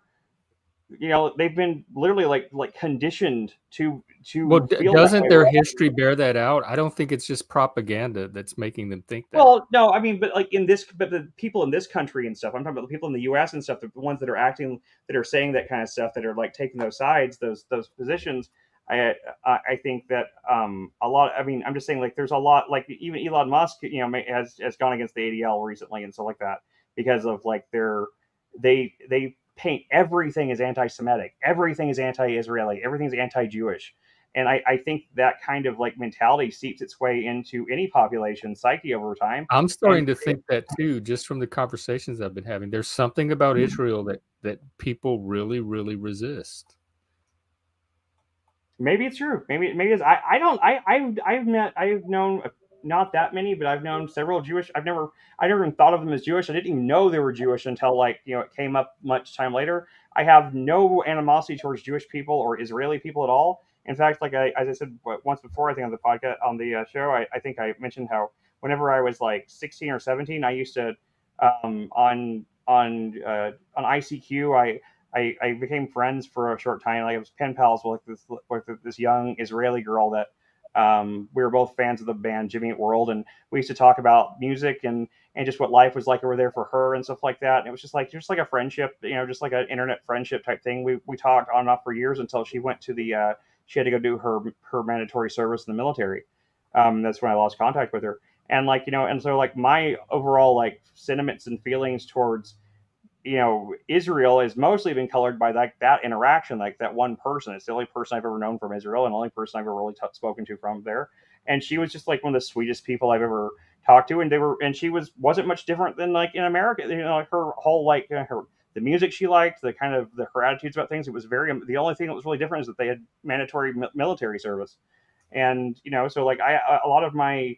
they've been literally like conditioned to Well, feel that doesn't way. their history bear that out? I don't think it's just propaganda that's making them think that. Well, no, I mean, but the people in this country and stuff. I'm talking about the people in the U.S. and stuff. The ones that are acting, that are saying that kind of stuff, that are like taking those sides, those positions. I think that a lot. I mean, I'm just saying like there's a lot. Like even Elon Musk, has gone against the ADL recently and stuff like that because of like they paint everything as anti-Semitic, everything is anti-Israeli, everything's anti-Jewish. And I think that kind of like mentality seeps its way into any population psyche over time. I'm And starting to think that too, just from the conversations I've been having. There's something about Israel that people really, really resist. maybe it's true. Maybe it's I don't I've known not that many, but I've known several Jewish. I never even thought of them as Jewish. I didn't even know they were Jewish until like it came up much time later. I have no animosity towards Jewish people or Israeli people at all. In fact, like as I said once before, I think on the podcast on the show, I think I mentioned how whenever I was like 16 or 17, I used to on ICQ I became friends for a short time. Like I was pen pals with this young Israeli girl that We were both fans of the band Jimmy Eat World, and we used to talk about music and just what life was like over there for her and stuff like that. And it was just like a friendship, just like an internet friendship type thing. We talked on and off for years until she went to the she had to go do her mandatory service in the military. That's when I lost contact with her. And and so my overall sentiments and feelings towards Israel has mostly been colored by that interaction, that one person. It's the only person I've ever known from Israel, and the only person I've ever really spoken to from there. And she was just one of the sweetest people I've ever talked to, and she wasn't much different than in America. Her whole the music she liked, the kind of her attitudes about things. It was the only thing that was really different is that they had mandatory military service, and so a lot of my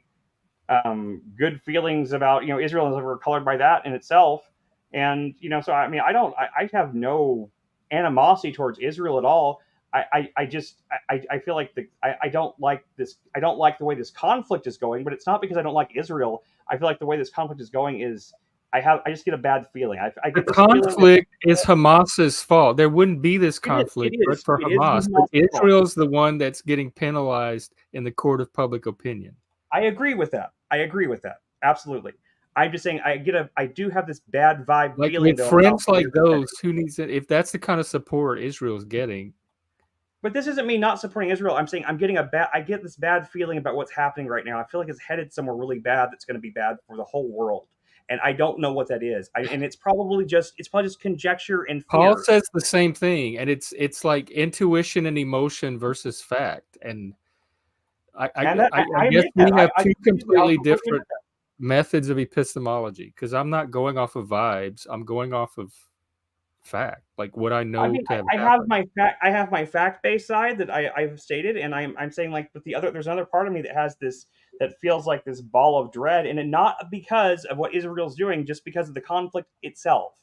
good feelings about Israel are colored by that in itself. And so I have no animosity towards Israel at all. I feel like I don't like this. I don't like the way this conflict is going, but it's not because I don't like Israel. I feel like the way this conflict is going is I just get a bad feeling. I The get this feeling conflict is Hamas's fault. There wouldn't be this conflict but for Hamas. But Israel's the one that's getting penalized in the court of public opinion. I agree with that. Absolutely. I'm just saying I do have this bad vibe feeling with friends like those. Who needs it? If that's the kind of support Israel's getting. But this isn't me not supporting Israel. I'm saying I get this bad feeling about what's happening right now. I feel like it's headed somewhere really bad that's going to be bad for the whole world. And I don't know what that is. And it's probably just conjecture and fear. Paul says the same thing, and it's like intuition and emotion versus fact. And I guess we have two completely different methods of epistemology, because I'm not going off of vibes. I'm going off of fact, like what I know. I have my fact-based side that I've stated, and I'm saying but there's another part of me that has this, that feels like this ball of dread, and not because of what Israel's doing, just because of the conflict itself,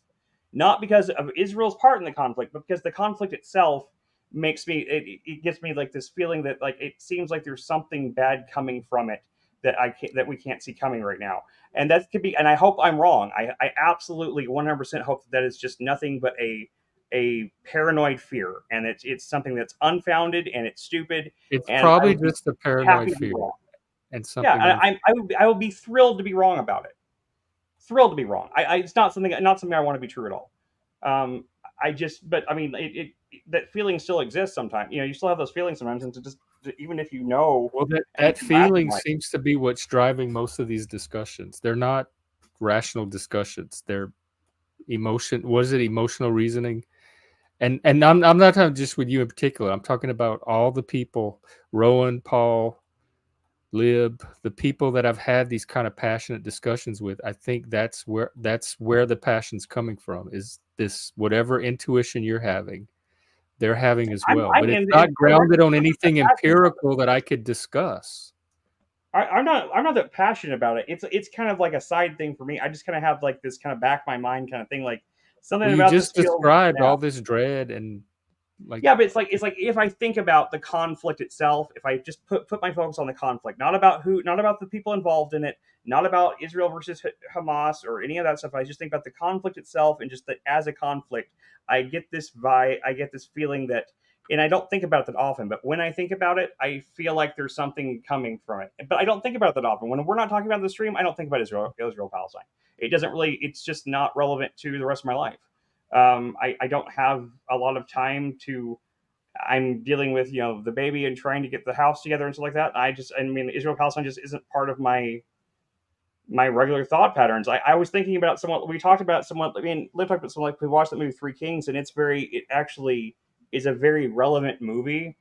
not because of Israel's part in the conflict, but because the conflict itself makes me it gives me this feeling that it seems like there's something bad coming from it that we can't see coming right now. And that could be, and I hope I'm wrong. I absolutely 100% hope that is just nothing but a paranoid fear, and it's something that's unfounded and it's stupid. It's probably just a paranoid fear, and something. Yeah, I would be thrilled to be wrong about it. Thrilled to be wrong. It's not something I want to be true at all. That feeling still exists sometimes. You still have those feelings sometimes, and even if well, that feeling seems to be what's driving most of these discussions. They're not rational discussions. They're emotion. Was it emotional reasoning? And I'm not talking just with you in particular. I'm talking about all the people, Rowan, Paul, Lib, the people that I've had these kind of passionate discussions with. I think that's where the passion's coming from, is this whatever intuition you're having, they're having as well. But it's not grounded on anything empirical that I could discuss. I'm not that passionate about it. It's kind of like a side thing for me. I just kind of have this kind of back my mind kind of thing, something about you just described all this dread and yeah, but it's like if I think about the conflict itself, if I just put my focus on the conflict, not about the people involved in it, not about Israel versus Hamas or any of that stuff. I just think about the conflict itself, and just that as a conflict, I get this vibe, I get this feeling that, and I don't think about it that often, but when I think about it, I feel like there's something coming from it. But I don't think about it that often. When we're not talking about the stream, I don't think about Israel Palestine. It doesn't really. It's just not relevant to the rest of my life. I don't have a lot of time to. I'm dealing with the baby and trying to get the house together and stuff like that. Israel Palestine just isn't part of my regular thought patterns. I was thinking about somewhat. We talked about somewhat. Liv talked about somewhat. We watched that movie Three Kings, and it actually is a very relevant movie.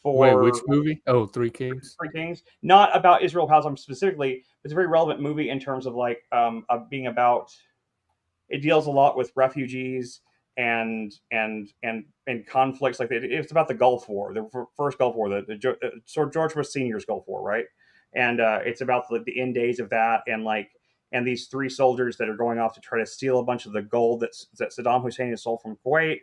Wait, which movie? Oh, Three Kings. Three Kings, not about Israel Palestine specifically. But it's a very relevant movie in terms of being about. It deals a lot with refugees and conflicts like that. It's about the Gulf War, the first Gulf War, the George Bush Senior's Gulf War, right? And it's about the end days of that, and these three soldiers that are going off to try to steal a bunch of the gold that Saddam Hussein has sold from Kuwait,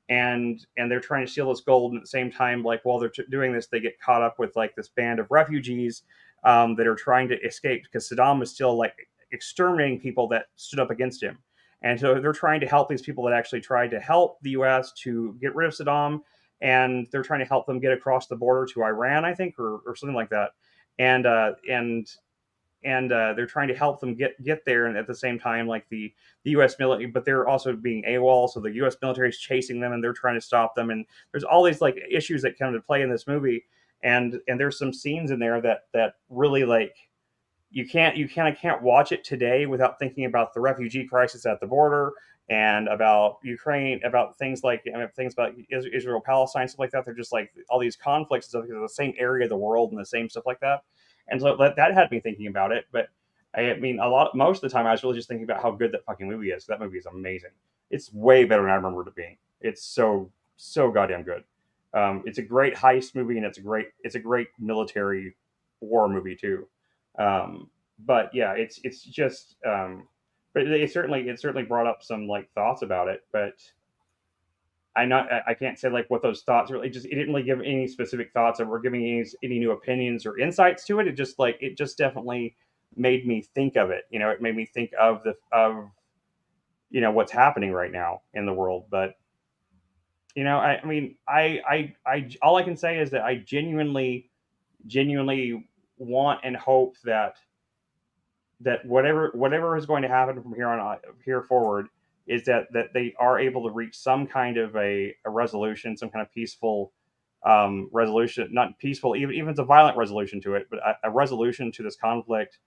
and they're trying to steal this gold, and at the same time, while they're doing this, they get caught up with this band of refugees that are trying to escape, because Saddam is still exterminating people that stood up against him. And so they're trying to help these people that actually tried to help the U.S. to get rid of Saddam. and they're trying to help them get across the border to Iran, I think, or something like that. And they're trying to help them get there, and at the same time, like the U.S. military, but they're also being AWOL, so the U.S. military is chasing them, and they're trying to stop them. And there's all these like issues that come into play in this movie, and there's some scenes in there that really like you kind of can't watch it today without thinking about the refugee crisis at the border and about Ukraine, about things like things about Israel, Palestine, stuff like that. They're just like all these conflicts and stuff because of the same area of the world and the same stuff like that. And so that had me thinking about it. But I mean, most of the time, I was really just thinking about how good that fucking movie is. That movie is amazing. It's way better than I remember it being. It's so goddamn good. It's a great heist movie, and it's a great military war movie too. But yeah, it's just but it certainly brought up some like thoughts about it. But I can't say like what those thoughts really, it didn't really give any specific thoughts or giving any new opinions or insights to it. It just definitely made me think of it. It made me think of what's happening right now in the world. But I mean, I all I can say is that I genuinely want and hope that whatever is going to happen from here forward is that they are able to reach some kind of a resolution, some kind of peaceful resolution, not peaceful, even if it's a violent resolution to it, but a resolution to this conflict,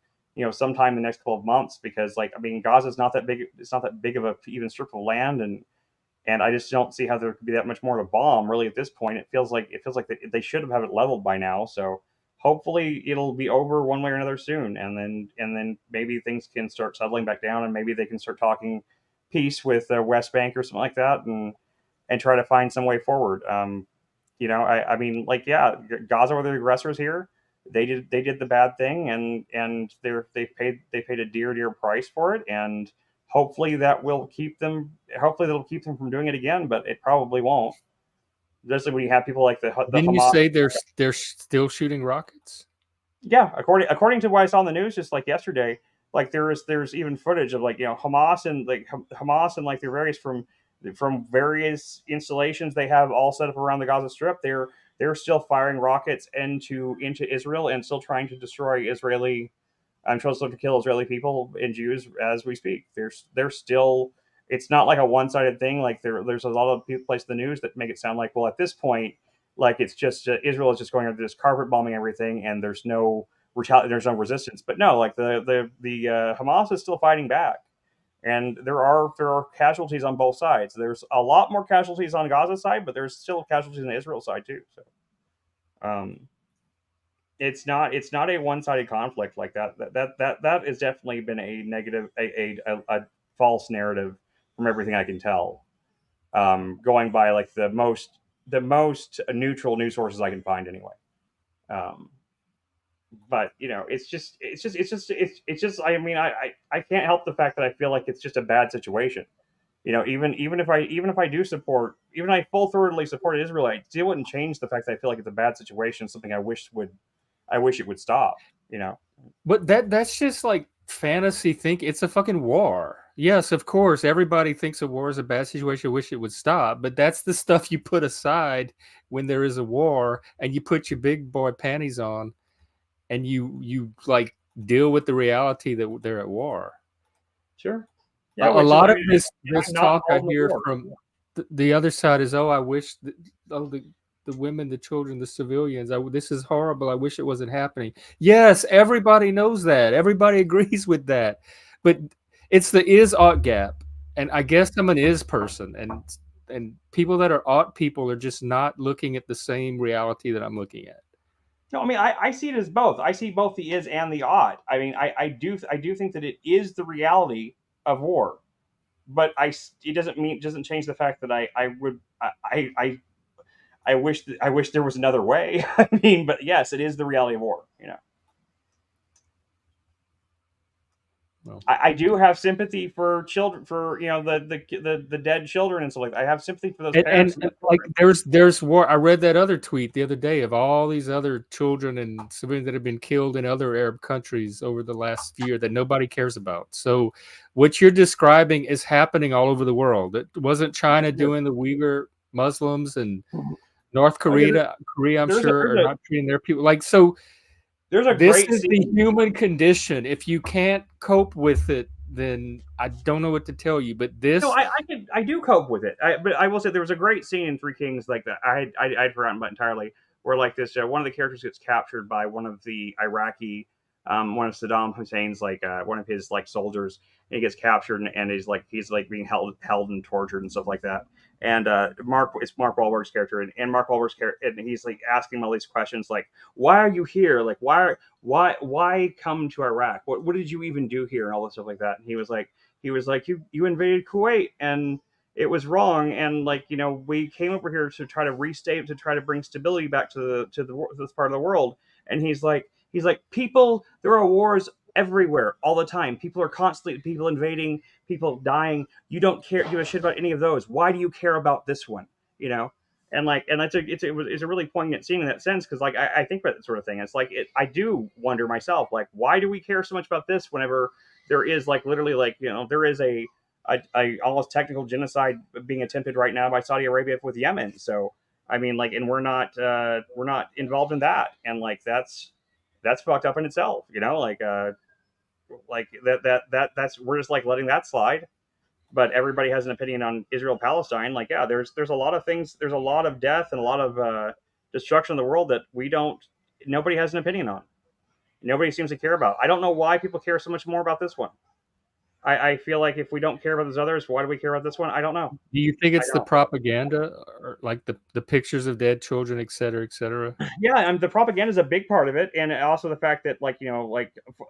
sometime in the next 12 months, because like, I mean, Gaza's not that big. It's not that big of a even strip of land. And I just don't see how there could be that much more to bomb really at this point. It feels like they should have it leveled by now. So hopefully it'll be over one way or another soon, and then maybe things can start settling back down, and maybe they can start talking peace with the West Bank or something like that, and try to find some way forward. I mean, like, yeah, Gaza were the aggressors here. They did the bad thing, and they paid a dear price for it, and hopefully that'll keep them from doing it again, but it probably won't. Especially when you have people like the Didn't you Hamas. say they're still shooting rockets? Yeah, according to what I saw in the news just like yesterday, like there's even footage of like Hamas and like their from various installations they have all set up around the Gaza Strip. They're still firing rockets into Israel and still trying to destroy Israeli. I'm supposed to kill Israeli people and Jews as we speak. They're still. It's not like a one-sided thing. Like there's a lot of places in the news that make it sound like, well, at this point, like it's just Israel is just going under this carpet bombing everything, and there's no resistance. But no, like the Hamas is still fighting back, and there are casualties on both sides. There's a lot more casualties on Gaza's side, but there's still casualties on the Israel side too. So, it's not a one-sided conflict like that. That has definitely been a negative, a false narrative from everything I can tell. Going by like the most neutral news sources I can find anyway. But it's just I mean, I can't help the fact that I feel like it's just a bad situation. Even if I full-throatedly supported Israel, it still wouldn't change the fact that I feel like it's a bad situation, something I wish it would stop. But that's just like fantasy think. It's a fucking war. Yes, of course, everybody thinks a war is a bad situation. Wish it would stop, but that's the stuff you put aside when there is a war, and you put your big boy panties on, and you like deal with the reality that they're at war. Sure. Yeah, a lot of this talk I hear from the other side is, oh, I wish the women, the children, the civilians, this is horrible. I wish it wasn't happening. Yes, everybody knows that. Everybody agrees with that. But it's the is-ought gap. And I guess I'm an is person. And people that are ought people are just not looking at the same reality that I'm looking at. No, I mean, I see it as both. I see both the is and the ought. I mean, I do think that it is the reality of war. But it doesn't change the fact that I wish there was another way. I mean, but yes, it is the reality of war. Well, I do have sympathy for children, for the dead children and stuff like that. I have sympathy for those parents. And like there's war. I read that other tweet the other day of all these other children and civilians that have been killed in other Arab countries over the last year that nobody cares about. So what you're describing is happening all over the world. It wasn't China doing the Uyghur Muslims and North Oh, yeah, Korea, I'm there's a, sure, there's are a not treating their people like so. there's a This great is the scene. human condition. If you can't cope with it, then I don't know what to tell you. But No, this, I do cope with it. But I will say there was a great scene in Three Kings like that. I'd forgotten about entirely, where like this one of the characters gets captured by one of the Iraqi, one of Saddam Hussein's one of his like soldiers, and he gets captured and he's like being held and tortured and stuff like that. And it's Mark Wahlberg's character, and Mark Wahlberg's character, and he's like asking him all these questions like, why are you here? Like why come to Iraq? What did you even do here and all this stuff like that? And he was like, you invaded Kuwait and it was wrong, and like we came over here to try to restate, to try to bring stability back to this part of the world. And he's like people, there are wars everywhere all the time. People are constantly, people invading, people dying. You don't give a shit about any of those. Why do you care about this one? You know. And like, and it's a really poignant scene in that sense, because like I think about that sort of thing. It's like I do wonder myself, like, why do we care so much about this whenever there is like literally like there is a almost technical genocide being attempted right now by Saudi Arabia with Yemen. So I mean, like, and we're not involved in that, and like that's fucked up in itself, like that's we're just like letting that slide. But everybody has an opinion on Israel Palestine. Like, yeah, there's a lot of things, there's a lot of death and a lot of destruction in the world that nobody has an opinion on. Nobody seems to care about. I don't know why people care so much more about this one. I feel like if we don't care about those others, why do we care about this one? I don't know. do you think it's I the don't. propaganda, or like the pictures of dead children, et cetera, et cetera? Yeah, and the propaganda is a big part of it, and also the fact that like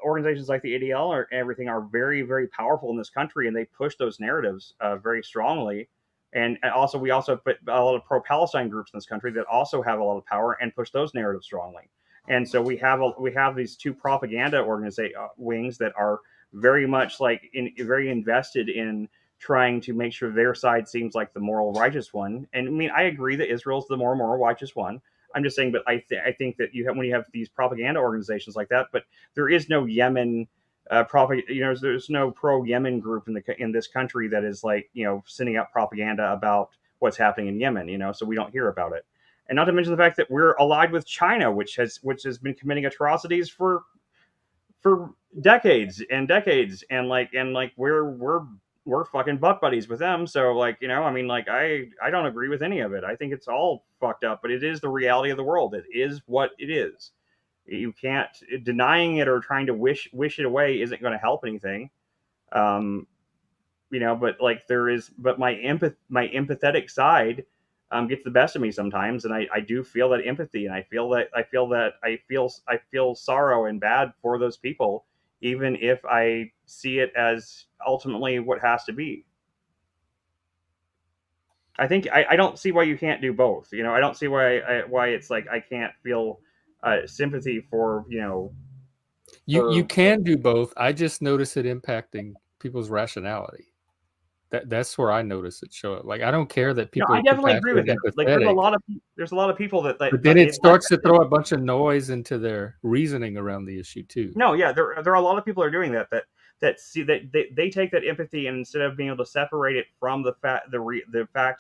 organizations like the ADL or everything are very very powerful in this country, and they push those narratives very strongly. And also we also put a lot of pro-Palestine groups in this country that also have a lot of power and push those narratives strongly. And so we have these two propaganda wings that are very much very invested in trying to make sure their side seems like the moral righteous one. And I mean, I agree that Israel's the more moral righteous one. I'm just saying, but I think that when you have these propaganda organizations like that, but there is no Yemen there's no pro Yemen group in this country that is sending out propaganda about what's happening in Yemen. So we don't hear about it. And not to mention the fact that we're allied with China, which has been committing atrocities for decades and decades, and we're fucking butt buddies with them. So I mean, like, I don't agree with any of it. I think it's all fucked up, but it is the reality of the world. It is what it is. You can't, denying it or trying to wish it away isn't going to help anything. um but like but my empathetic side gets the best of me sometimes, and I do feel that empathy, and I feel sorrow and bad for those people, even if I see it as ultimately what has to be. I think I don't see why you can't do both. I don't see why it's like I can't feel sympathy for You can do both. I just notice it impacting people's rationality. That's where I notice it show up. Like, I don't care that people I are definitely agree with compassionate him. and Like, empathetic, there's a lot of people that but then it starts to throw a bunch of noise into their reasoning around the issue too. No, yeah, there are a lot of people who are doing that see that they take that empathy, and instead of being able to separate it from the fact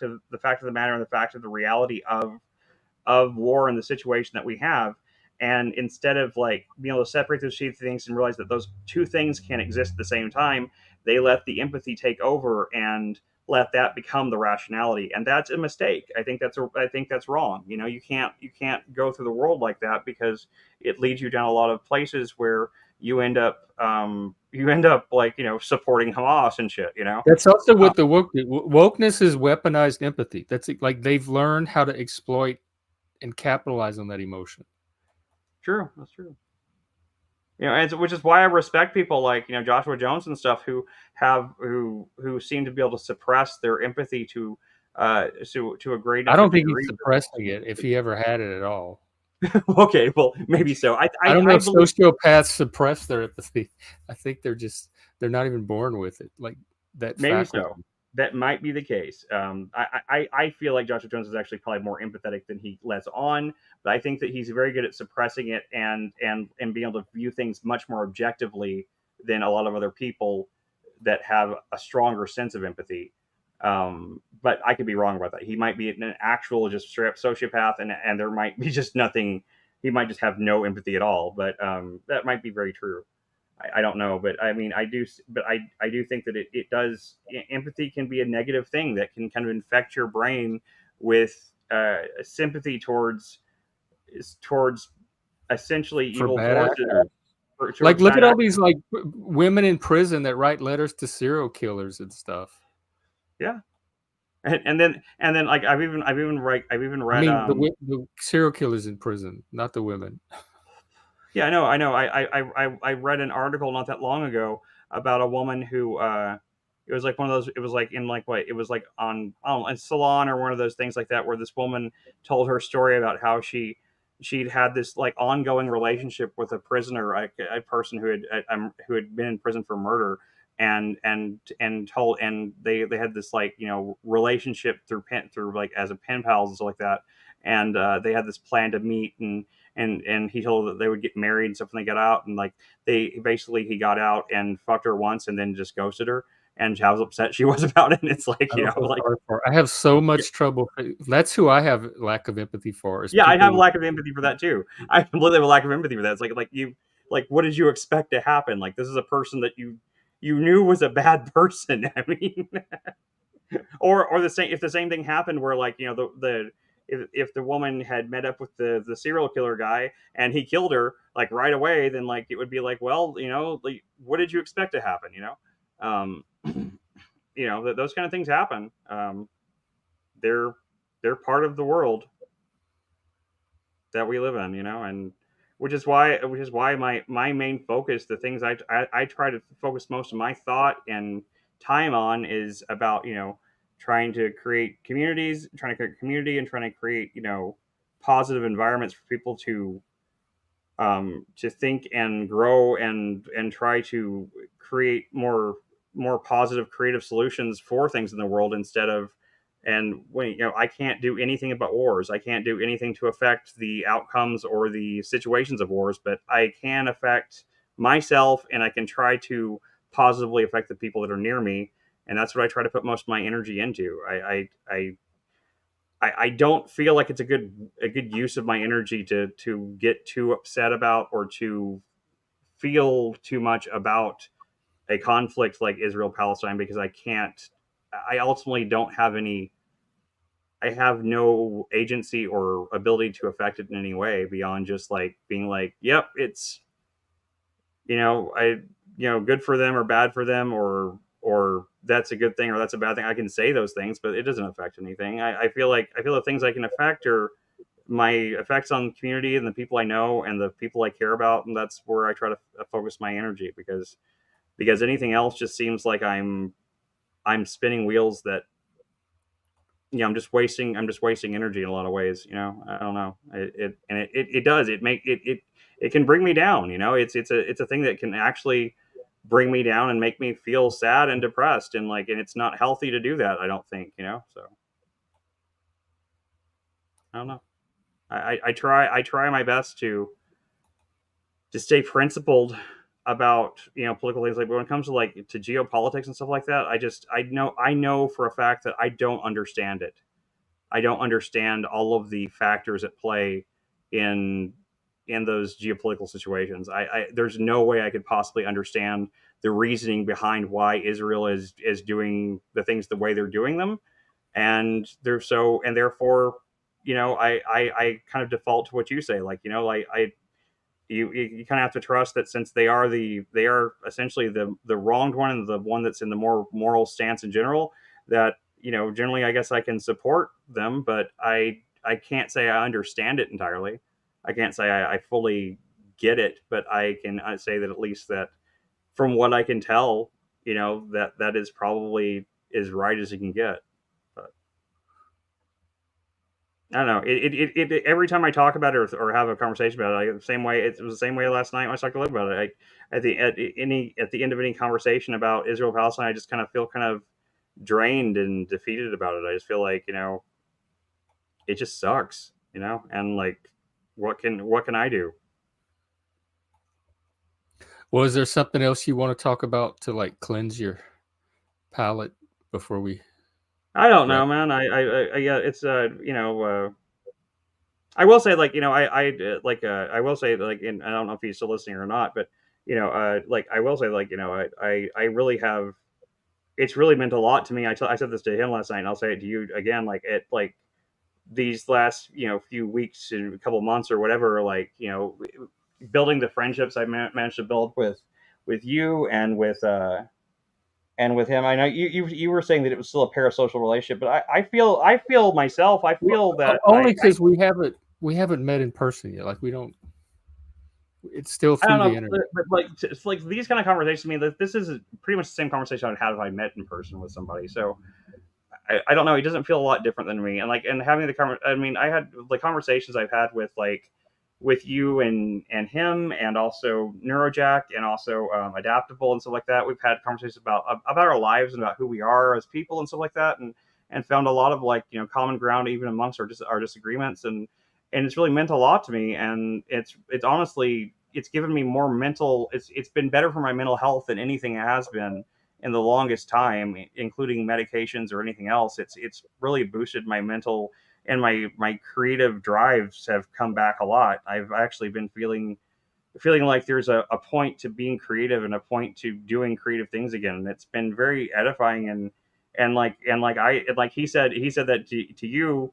of the matter and the fact of the reality of war and the situation that we have, and instead of like being able to separate those two things and realize that those two things can't exist at the same time, they let the empathy take over and let that become the rationality, and that's a mistake. I think that's wrong. You can't go through the world like that, because it leads you down a lot of places where you end up like supporting Hamas and shit. That's also what the wokeness is, weaponized empathy. That's like they've learned how to exploit and capitalize on that emotion. True, that's true. And which is why I respect people like Joshua Jones and stuff who seem to be able to suppress their empathy to a great enough I don't think degree. he's suppressing it, if he ever had it at all. Okay, well, maybe so. I don't know if sociopaths suppress their empathy. I think they're not even born with it, like that. Maybe faculty. so. That might be the case. I feel like Joshua Jones is actually probably more empathetic than he lets on, but I think that he's very good at suppressing it and being able to view things much more objectively than a lot of other people that have a stronger sense of empathy. but I could be wrong about that. He might be an actual just straight up sociopath, and there might be just nothing. He might just have no empathy at all. But that might be very true. I don't know, but I mean, I do think that it does. Empathy can be a negative thing that can kind of infect your brain with sympathy towards essentially For evil bad forces. actors. Like, Towards look bad at all actors. these like women in prison that write letters to serial killers and stuff. Yeah, and then like I've even read I mean, the serial killers in prison, not the women. Yeah, I know. I read an article not that long ago about a woman who it was like one of those. It was like in like what it was like on I don't know, a salon or one of those things like that, where this woman told her story about how she'd had this like ongoing relationship with a prisoner, like a person who had been in prison for murder, and they had this like relationship through like as a pen pals and stuff like that, and they had this plan to meet and he told her that they would get married and stuff when they got out, and like he got out and fucked her once and then just ghosted her, and how upset she was about it. And it's like I don't feel sorry for her. I have so much trouble. That's who I have lack of empathy for. Is yeah, I have a people. lack of empathy for that too. I completely have a lack of empathy for that. It's like what did you expect to happen? Like this is a person that you knew was a bad person. I mean, or the same if the same thing happened where like the if the woman had met up with the serial killer guy and he killed her like right away, then like it would be like, well, like, what did you expect to happen? Um, those kind of things happen. They're part of the world that we live in, and which is why my main focus, the things I try to focus most of my thought and time on is about trying to create communities, trying to create community, and trying to create positive environments for people to think and grow and try to create more positive creative solutions for things in the world instead of and when I can't do anything about wars. I can't do anything to affect the outcomes or the situations of wars, but I can affect myself and I can try to positively affect the people that are near me, and that's what I try to put most of my energy into. I don't feel like it's a good use of my energy to get too upset about or to feel too much about a conflict like Israel Palestine, because I ultimately don't have any. I have no agency or ability to affect it in any way beyond just like being like, yep, it's I good for them or bad for them, or that's a good thing or that's a bad thing. I can say those things, but it doesn't affect anything. I feel the things I can affect are my effects on the community and the people I know and the people I care about, and that's where I try to focus my energy, because anything else just seems like I'm spinning wheels that I'm just wasting energy in a lot of ways. I don't know. It does it can bring me down. It's a thing that can actually bring me down and make me feel sad and depressed, and it's not healthy to do that, I don't think. So I don't know. I try my best to stay principled about political things, like when it comes to to geopolitics and stuff like that. I know for a fact that I don't understand it. I don't understand all of the factors at play in those geopolitical situations. There's no way I could possibly understand the reasoning behind why Israel is doing the things the way they're doing them, and therefore I kind of default to what you say, like you kind of have to trust that since they are essentially the wronged one and the one that's in the more moral stance in general, that generally I guess I can support them, but I can't say I understand it entirely. I can't say I fully get it, but I can say that at least that from what I can tell, that is probably as right as you can get. But I don't know. Every time I talk about it or have a conversation about it, the same way it was the same way last night when I talked to Liv about it. At the end of any conversation about Israel Palestine, I just kind of feel kind of drained and defeated about it. I just feel like it just sucks, and like what can I do? Well, is there something else you want to talk about to like cleanse your palate before we I don't know, Right. man. Yeah, it's I will say, like, I will say, like, and I don't know if he's still listening or not, but like, I will say, like, I really have. It's really meant a lot to me. I said this to him last night, and I'll say it to you again. Like, like these last few weeks and a couple months or whatever, like, building the friendships I managed to build with you and with him. I know you were saying that it was still a parasocial relationship, but I feel myself. I Well, feel that only because we haven't met in person yet. Like we don't. It's still I don't through the know, internet. but like it's like these kind of conversations. I mean, this is pretty much the same conversation I'd have if I met in person with somebody. So I don't know. He doesn't feel a lot different than me, and like and having I mean, I had the conversations I've had with you and him, and also Neurojack, and also Adaptable and stuff like that. We've had conversations about our lives and about who we are as people and stuff like that, and found a lot of like common ground even amongst our disagreements, and it's really meant a lot to me, and it's honestly it's given me more mental. It's been better for my mental health than anything has been in the longest time, including medications or anything else. It's really boosted my mental and my creative drives have come back a lot. I've actually been feeling like there's a point to being creative and a point to doing creative things again. And it's been very edifying and like he said that to you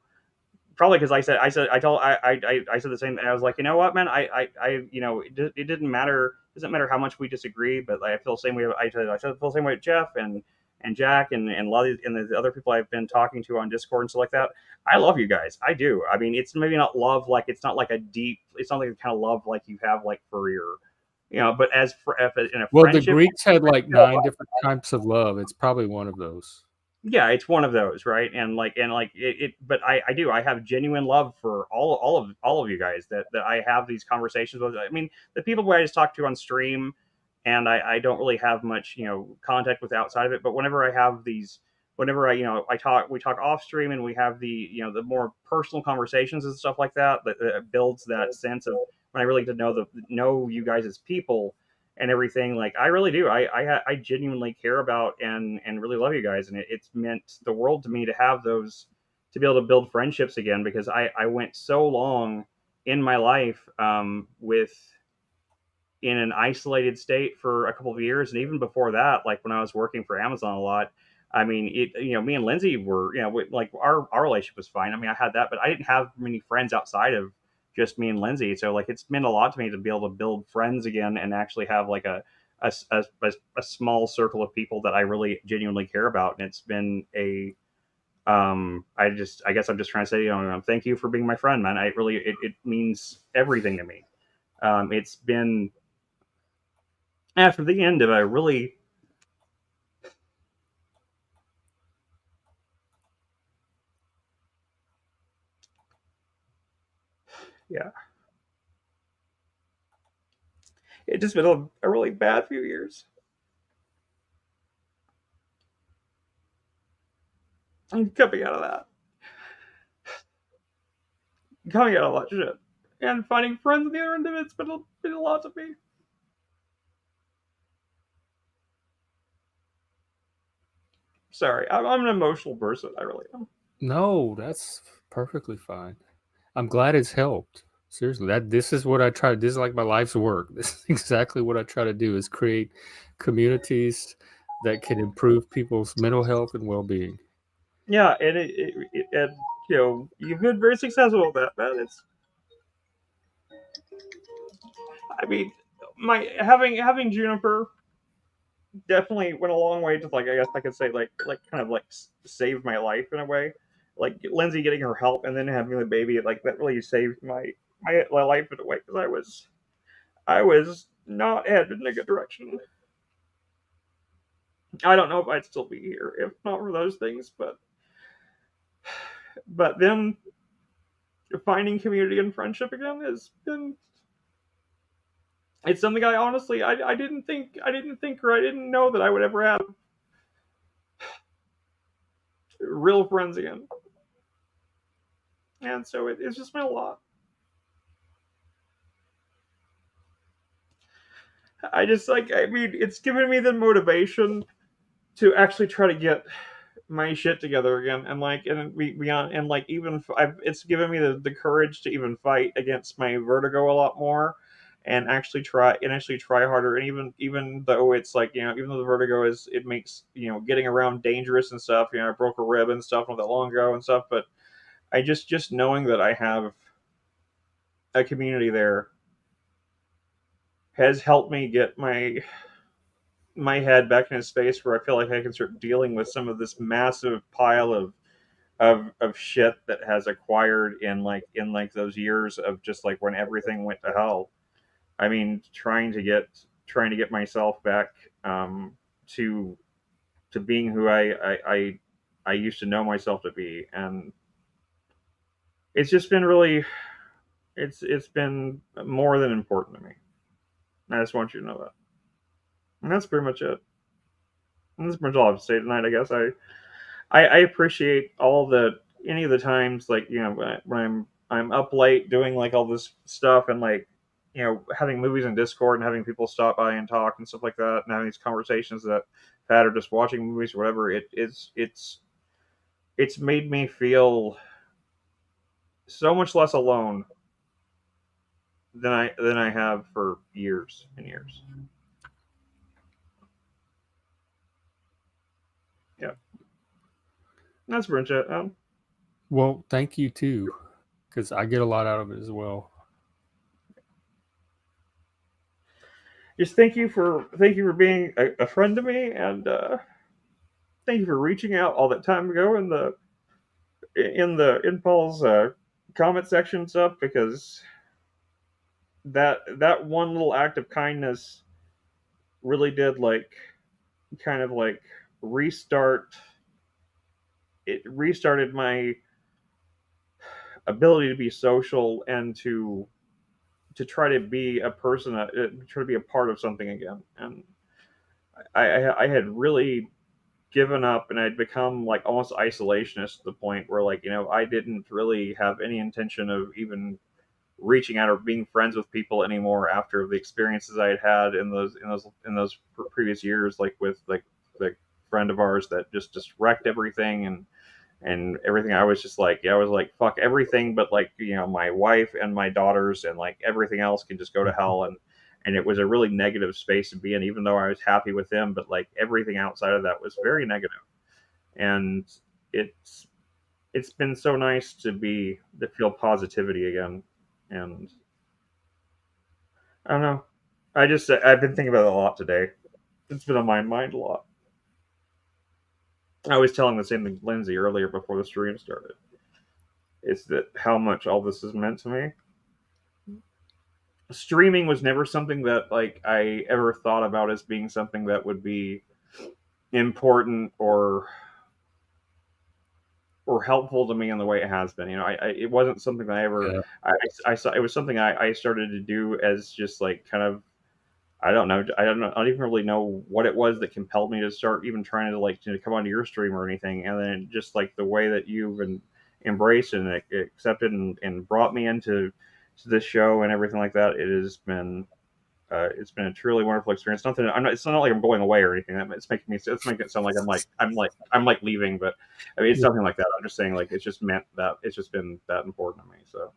probably because I said the same thing. I was like, you know what, man, it didn't matter. It doesn't matter how much we disagree, but like, I feel the same way. I feel the same way with Jeff and Jack and a lot of and the other people I've been talking to on Discord and stuff like that. I love you guys. I do. I mean, it's maybe not love like it's not like a deep. It's not like the kind of love like you have like for your, but as for if in a Well, the friendship, Greeks had like 9 different types of love. It's probably one of those. yeah, it's one of those, right? And like it but I have genuine love for all of you guys that I have these conversations with. I mean, the people who I just talk to on stream, and I don't really have much contact with outside of it. But whenever I have these, whenever we talk off stream, and we have the the more personal conversations and stuff like that, that builds that sense of when I really get to know you guys as people and everything. Like, I really do. I genuinely care about and really love you guys, and it's meant the world to me to have those, to be able to build friendships again, because I went so long in my life with in an isolated state for a couple of years, and even before that, like when I was working for Amazon a lot. I mean, me and Lindsay were, like our relationship was fine. I mean, I had that, but I didn't have many friends outside of just me and Lindsay. So like, it's meant a lot to me to be able to build friends again and actually have like a small circle of people that I really genuinely care about. And it's been I guess I'm just trying to say, thank you for being my friend, man. It means everything to me. It's been after the end of a really yeah, it just been a really bad few years. I'm coming out of that, coming out of that shit, and finding friends on the other end of it's been a lot to me. Sorry, I'm an emotional person. I really am. No, that's perfectly fine. I'm glad it's helped. Seriously, this is what I try to. This is like my life's work. This is exactly what I try to do: is create communities that can improve people's mental health and well-being. Yeah, and you've been very successful with that, man. I mean, my having Juniper definitely went a long way to, like, I guess I could say, like kind of like saved my life in a way. Like Lindsay getting her help and then having the baby, like that really saved my life in a way, because I was not headed in a good direction. I don't know if I'd still be here if not for those things, but then finding community and friendship again has been, it's something I honestly I didn't think or I didn't know that I would ever have real friends again, and so it's just been a lot. I mean, it's given me the motivation to actually try to get my shit together again, and even it's given me the courage to even fight against my vertigo a lot more, and actually try harder. And even though it's like, even though the vertigo is, it makes, getting around dangerous and stuff. I broke a rib and stuff not that long ago and stuff, but I just knowing that I have a community there has helped me get my head back in a space where I feel like I can start dealing with some of this massive pile of shit that has acquired in those years of just like when everything went to hell. I mean, trying to get myself back, to being who I used to know myself to be, and it's just been really, it's been more than important to me. I just want you to know that, and that's pretty much it. And that's pretty much all I have to say tonight. I guess I appreciate any of the times, like, when I'm up late doing like all this stuff, and like, having movies in Discord and having people stop by and talk and stuff like that, and having these conversations that I've had, or just watching movies or whatever. It's made me feel so much less alone than I have for years and years. Yeah, that's pretty much it. Well, thank you too, because I get a lot out of it as well. Just thank you for being a friend to me, and thank you for reaching out all that time ago in Paul's comment section and stuff, because that one little act of kindness really did, like, kind of like restarted my ability to be social, and to try to be a person, try to be a part of something again. And I had really given up, and I'd become like almost isolationist to the point where, like, I didn't really have any intention of even reaching out or being friends with people anymore after the experiences I had had in those previous years, like with like the friend of ours that just wrecked everything, and everything. I was just like, yeah, I was like, fuck everything, but like, my wife and my daughters and like everything else can just go to hell. And it was a really negative space to be in, even though I was happy with them, but like everything outside of that was very negative. And it's it's been so nice to feel positivity again. And I don't know. I've been thinking about it a lot today. It's been on my mind a lot. I was telling the same thing to Lindsay earlier before the stream started. Is that how much all this has meant to me? Streaming was never something that like I ever thought about as being something that would be important or helpful to me in the way it has been. It wasn't something that I ever. Yeah. I saw. It was something I started to do as just like kind of. I don't know. I don't know. I don't even really know what it was that compelled me to start even trying to like to come onto your stream or anything. And then just like the way that you've embraced and accepted and brought me into this show and everything like that. It's been a truly wonderful experience. Nothing. I'm not. It's not like I'm going away or anything. It's making it sound like I'm leaving. But I mean, it's Yeah. nothing like that. I'm just saying, like, it's just meant that it's just been that important to me. So,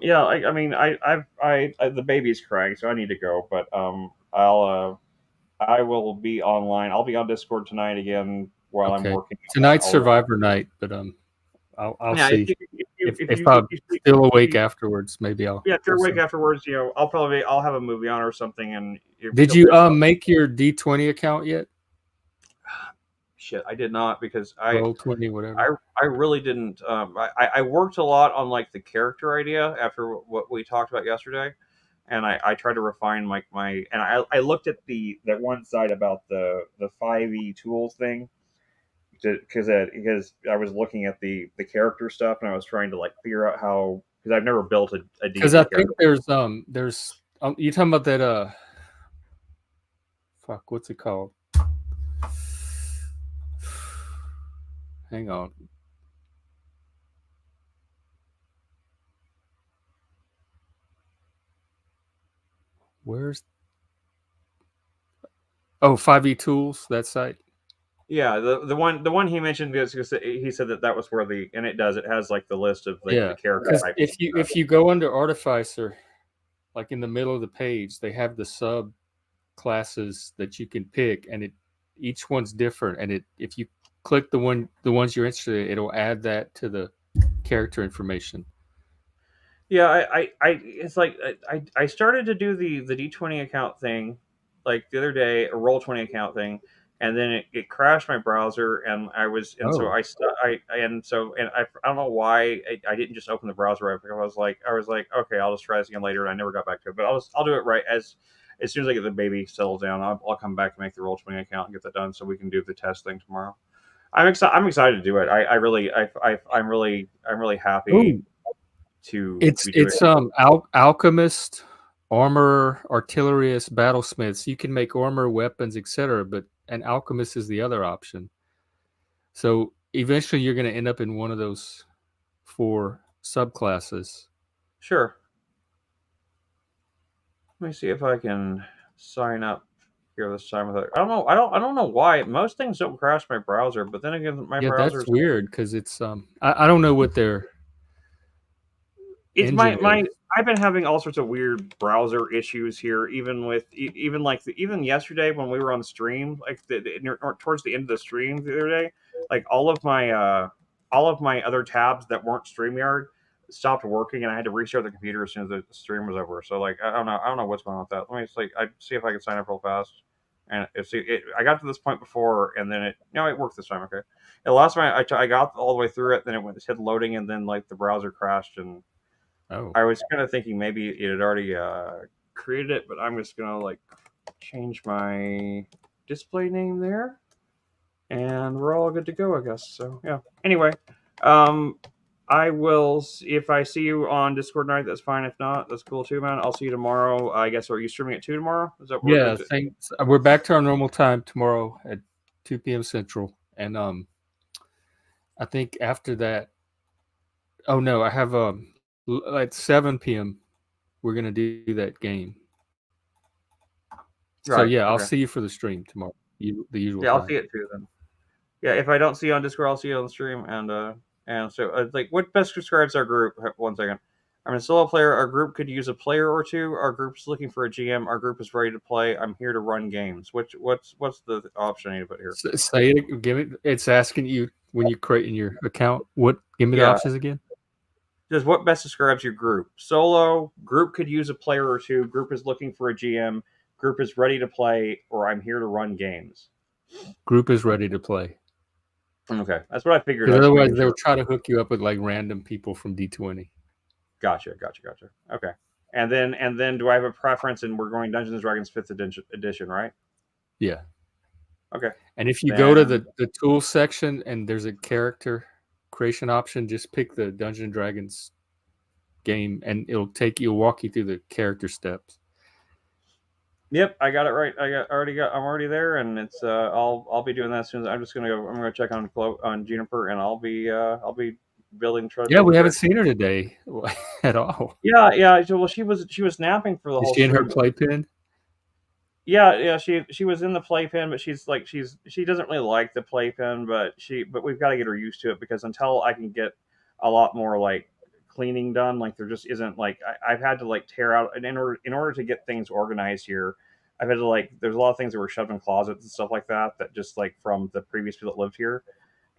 yeah. I mean, the baby's crying, so I need to go. But I will be online. I'll be on Discord tonight again while I'm Okay. working. Tonight's Survivor night, but I'll Yeah. see If if you I'm still awake if afterwards. Maybe I'll. yeah, if you're awake Also. afterwards, I'll have a movie on or something, and Did feel you free to make your D20 account yet? shit. I did not, because Roll20, whatever. I really didn't. I worked a lot on like the character idea after what we talked about yesterday, and I tried to refine my and I looked at that one side about the 5e tools thing, because I was looking at the character stuff, and I was trying to like figure out how, because I've never built a Because D&D I character. think there's you talking about that fuck, what's it called? Hang on. Where's 5e tools, that site? Yeah, the one he mentioned is he said that was where it has like the list of like the Yeah, character because types. if you go under Artificer, like in the middle of the page, they have the sub classes that you can pick, and each one's different. And if you click the ones you're interested in, it'll add that to the character information. Yeah, it's like I started to do the D20 account thing, like the other day, a Roll20 account thing, and then it crashed my browser, and so Oh. I don't know why I didn't just open the browser right because I was like, okay, I'll just try this again later, and I never got back to it. But I'll do it right as soon as I get the baby settled down. I'll come back to make the Roll20 account and get that done so we can do the test thing tomorrow. I'm excited to do it. I'm really happy Ooh. to It's be doing alchemist, armor, artillerist, battlesmiths. You can make armor, weapons, etc. But an alchemist is the other option. So eventually, you're going to end up in one of those 4 subclasses. Sure. Let me see if I can sign up here this time with it. I don't know. I don't know why. Most things don't crash my browser, but then again, my Yeah, browser's that's weird because it's I don't know what their it's engine my is. I've been having all sorts of weird browser issues here, even with even yesterday when we were on stream, like or towards the end of the stream the other day, like all of my other tabs that weren't StreamYard stopped working, and I had to restart the computer as soon as the stream was over. So like I don't know what's going on with that. Let me I see if I can sign up real fast. And I got to this point before, and then it worked this time. Okay, the last time I got all the way through it, then it hit loading, and then like the browser crashed, and Oh. I was kind of thinking maybe it had already created it, but I'm just gonna like change my display name there, and we're all good to go, I guess. So yeah. Anyway, I will if I see you on Discord night. That's fine. If not, that's cool too, man. I'll see you tomorrow. I guess are you streaming at 2 tomorrow? Is that Yeah, thanks. We're back to our normal time tomorrow at 2 p.m. Central, and I think after that. Oh no, I have at 7 p.m. We're gonna do that game. So Right. yeah, I'll Okay. see you for the stream tomorrow. The usual Yeah, I'll time. see it too then. Yeah, if I don't see you on Discord, I'll see you on the stream. And so like, what best describes our group? 1 second. I'm a solo player. Our group could use a player or two. Our group's looking for a GM. Our group is ready to play. I'm here to run games. What's the option I need to put here? Say it. Give it. It's asking you when you create in your account. Give me the Yeah. options again. Just what best describes your group? Solo. Group could use a player or two. Group is looking for a GM. Group is ready to play, or I'm here to run games. Group is ready to play. Okay, that's what I figured. Because otherwise, they'll try to hook you up with like random people from D20. Gotcha. Okay, and then do I have a preference? And we're going Dungeons and Dragons 5th edition, right? Yeah. Okay. And if you go to the tools section and there's a character creation option, just pick the Dungeons and Dragons game, and it'll walk you through the character steps. Yep, I got it right. I'm already there, and it's I'll be doing that as soon as I'm gonna check on Juniper, and I'll be building. Yeah, we haven't seen her today at all. Yeah. Well, she was napping for the whole. Is she in her stream. playpen? Yeah. She was in the playpen, but she doesn't really like the playpen, but we've got to get her used to it because until I can get a lot more like cleaning done, like there just isn't like I've had to like tear out in order to get things organized here. I've had to like there's a lot of things that were shoved in closets and stuff like that just like from the previous people that lived here,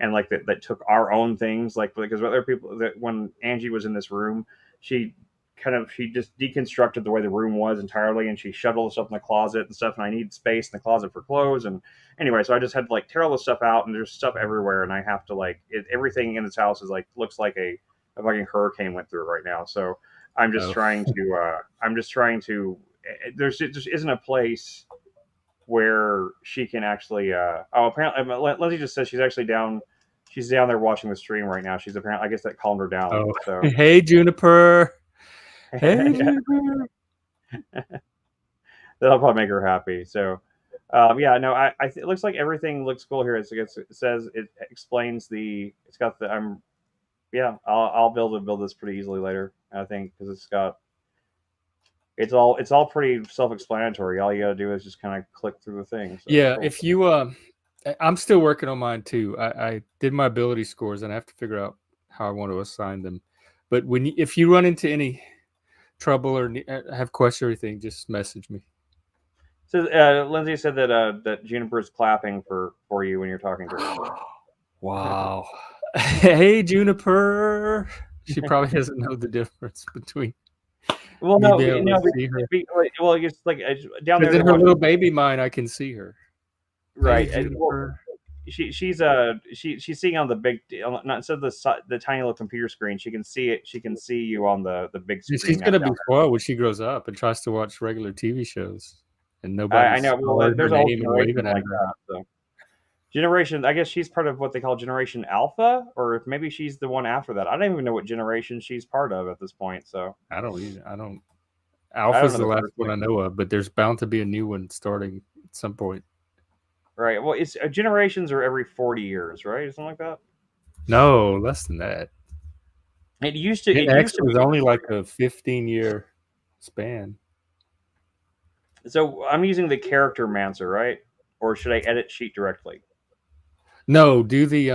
and like that took our own things like because other people that when Angie was in this room, she just deconstructed the way the room was entirely, and she shoved all the stuff in the closet and stuff, and I need space in the closet for clothes. And anyway, so I just had to like tear all the stuff out, and there's stuff everywhere, and I have to like everything in this house is like looks like a fucking hurricane went through it right now. So I'm just trying to there just isn't a place where she can actually apparently Lindsay just says she's actually down there watching the stream right now. She's apparently I guess that calmed her down. Oh, so hey Juniper. Hey Juniper. That'll probably make her happy. So yeah, no, it looks like everything looks cool here. It says it explains it's got the I'll be able to build this pretty easily later, I think, because it's all pretty self-explanatory. All you got to do is just kind of click through the thing. So Yeah, cool. if you I'm still working on mine too. I did my ability scores, and I have to figure out how I want to assign them. But if you run into any trouble or have questions or anything, just message me. So Lindsay said that that Juniper is clapping for you when you're talking to her. Wow. Hey, Juniper. She probably doesn't know the difference between Well, me no, being able to see her. well, it's like down there. Because in her little baby mind, I can see her. Right. Hey, Well, Juniper. she's seeing on the big, not instead of the tiny little computer screen. She can see it. She can see you on the big screen. She's gonna be spoiled when she grows up and tries to watch regular TV shows, and I nobody's know. Well, calling her there's a whole name and generation waving at like her. that. So. Generation, I guess she's part of what they call Generation Alpha, or maybe she's the one after that. I don't even know what generation she's part of at this point. So I don't either. I don't. I don't Alpha's know the the last first one I name. know of, but there's bound to be a new one starting at some point. Right. Well, it's generations are every 40 years, right? Something like that. No, less than that. It used to. Gen It X used to was be. only like a 15-year span. So I'm using the character mancer, right? Or should I edit sheet directly? No, do the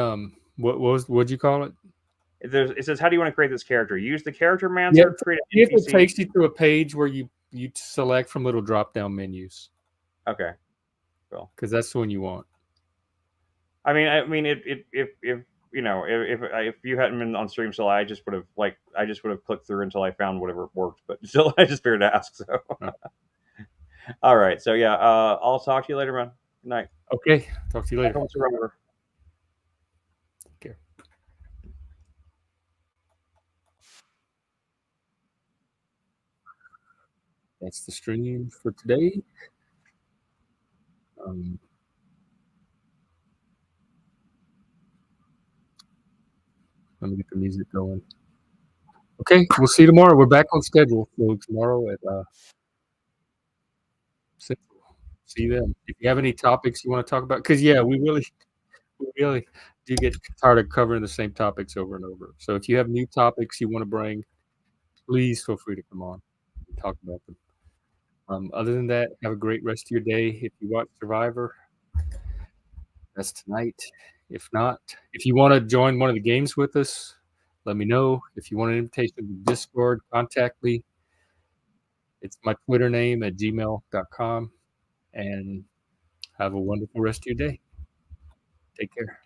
what'd you call it? It says, how do you want to create this character? Use the character Yeah, mancer, create see an if it NPC. takes you to a page where you select from little drop down menus. Okay. Cool. Because that's the one you want. I mean, if you know, if you hadn't been on stream still, I just would have clicked through until I found whatever worked. But still, I just figured to ask. So, all right. So yeah, I'll talk to you later, man. Good night. Okay. Talk to you later. Take care. That's the stream for today. Let me get the music going. Okay, we'll see you tomorrow. We're back on schedule for tomorrow at 6. See you then. If you have any topics you want to talk about, because yeah, we really do get tired of covering the same topics over and over. So if you have new topics you want to bring, please feel free to come on and talk about them. Other than that, have a great rest of your day. If you watch Survivor, that's tonight. If not, if you want to join one of the games with us, let me know. If you want an invitation to Discord, contact me. It's my Twitter name at gmail.com. And have a wonderful rest of your day. Take care.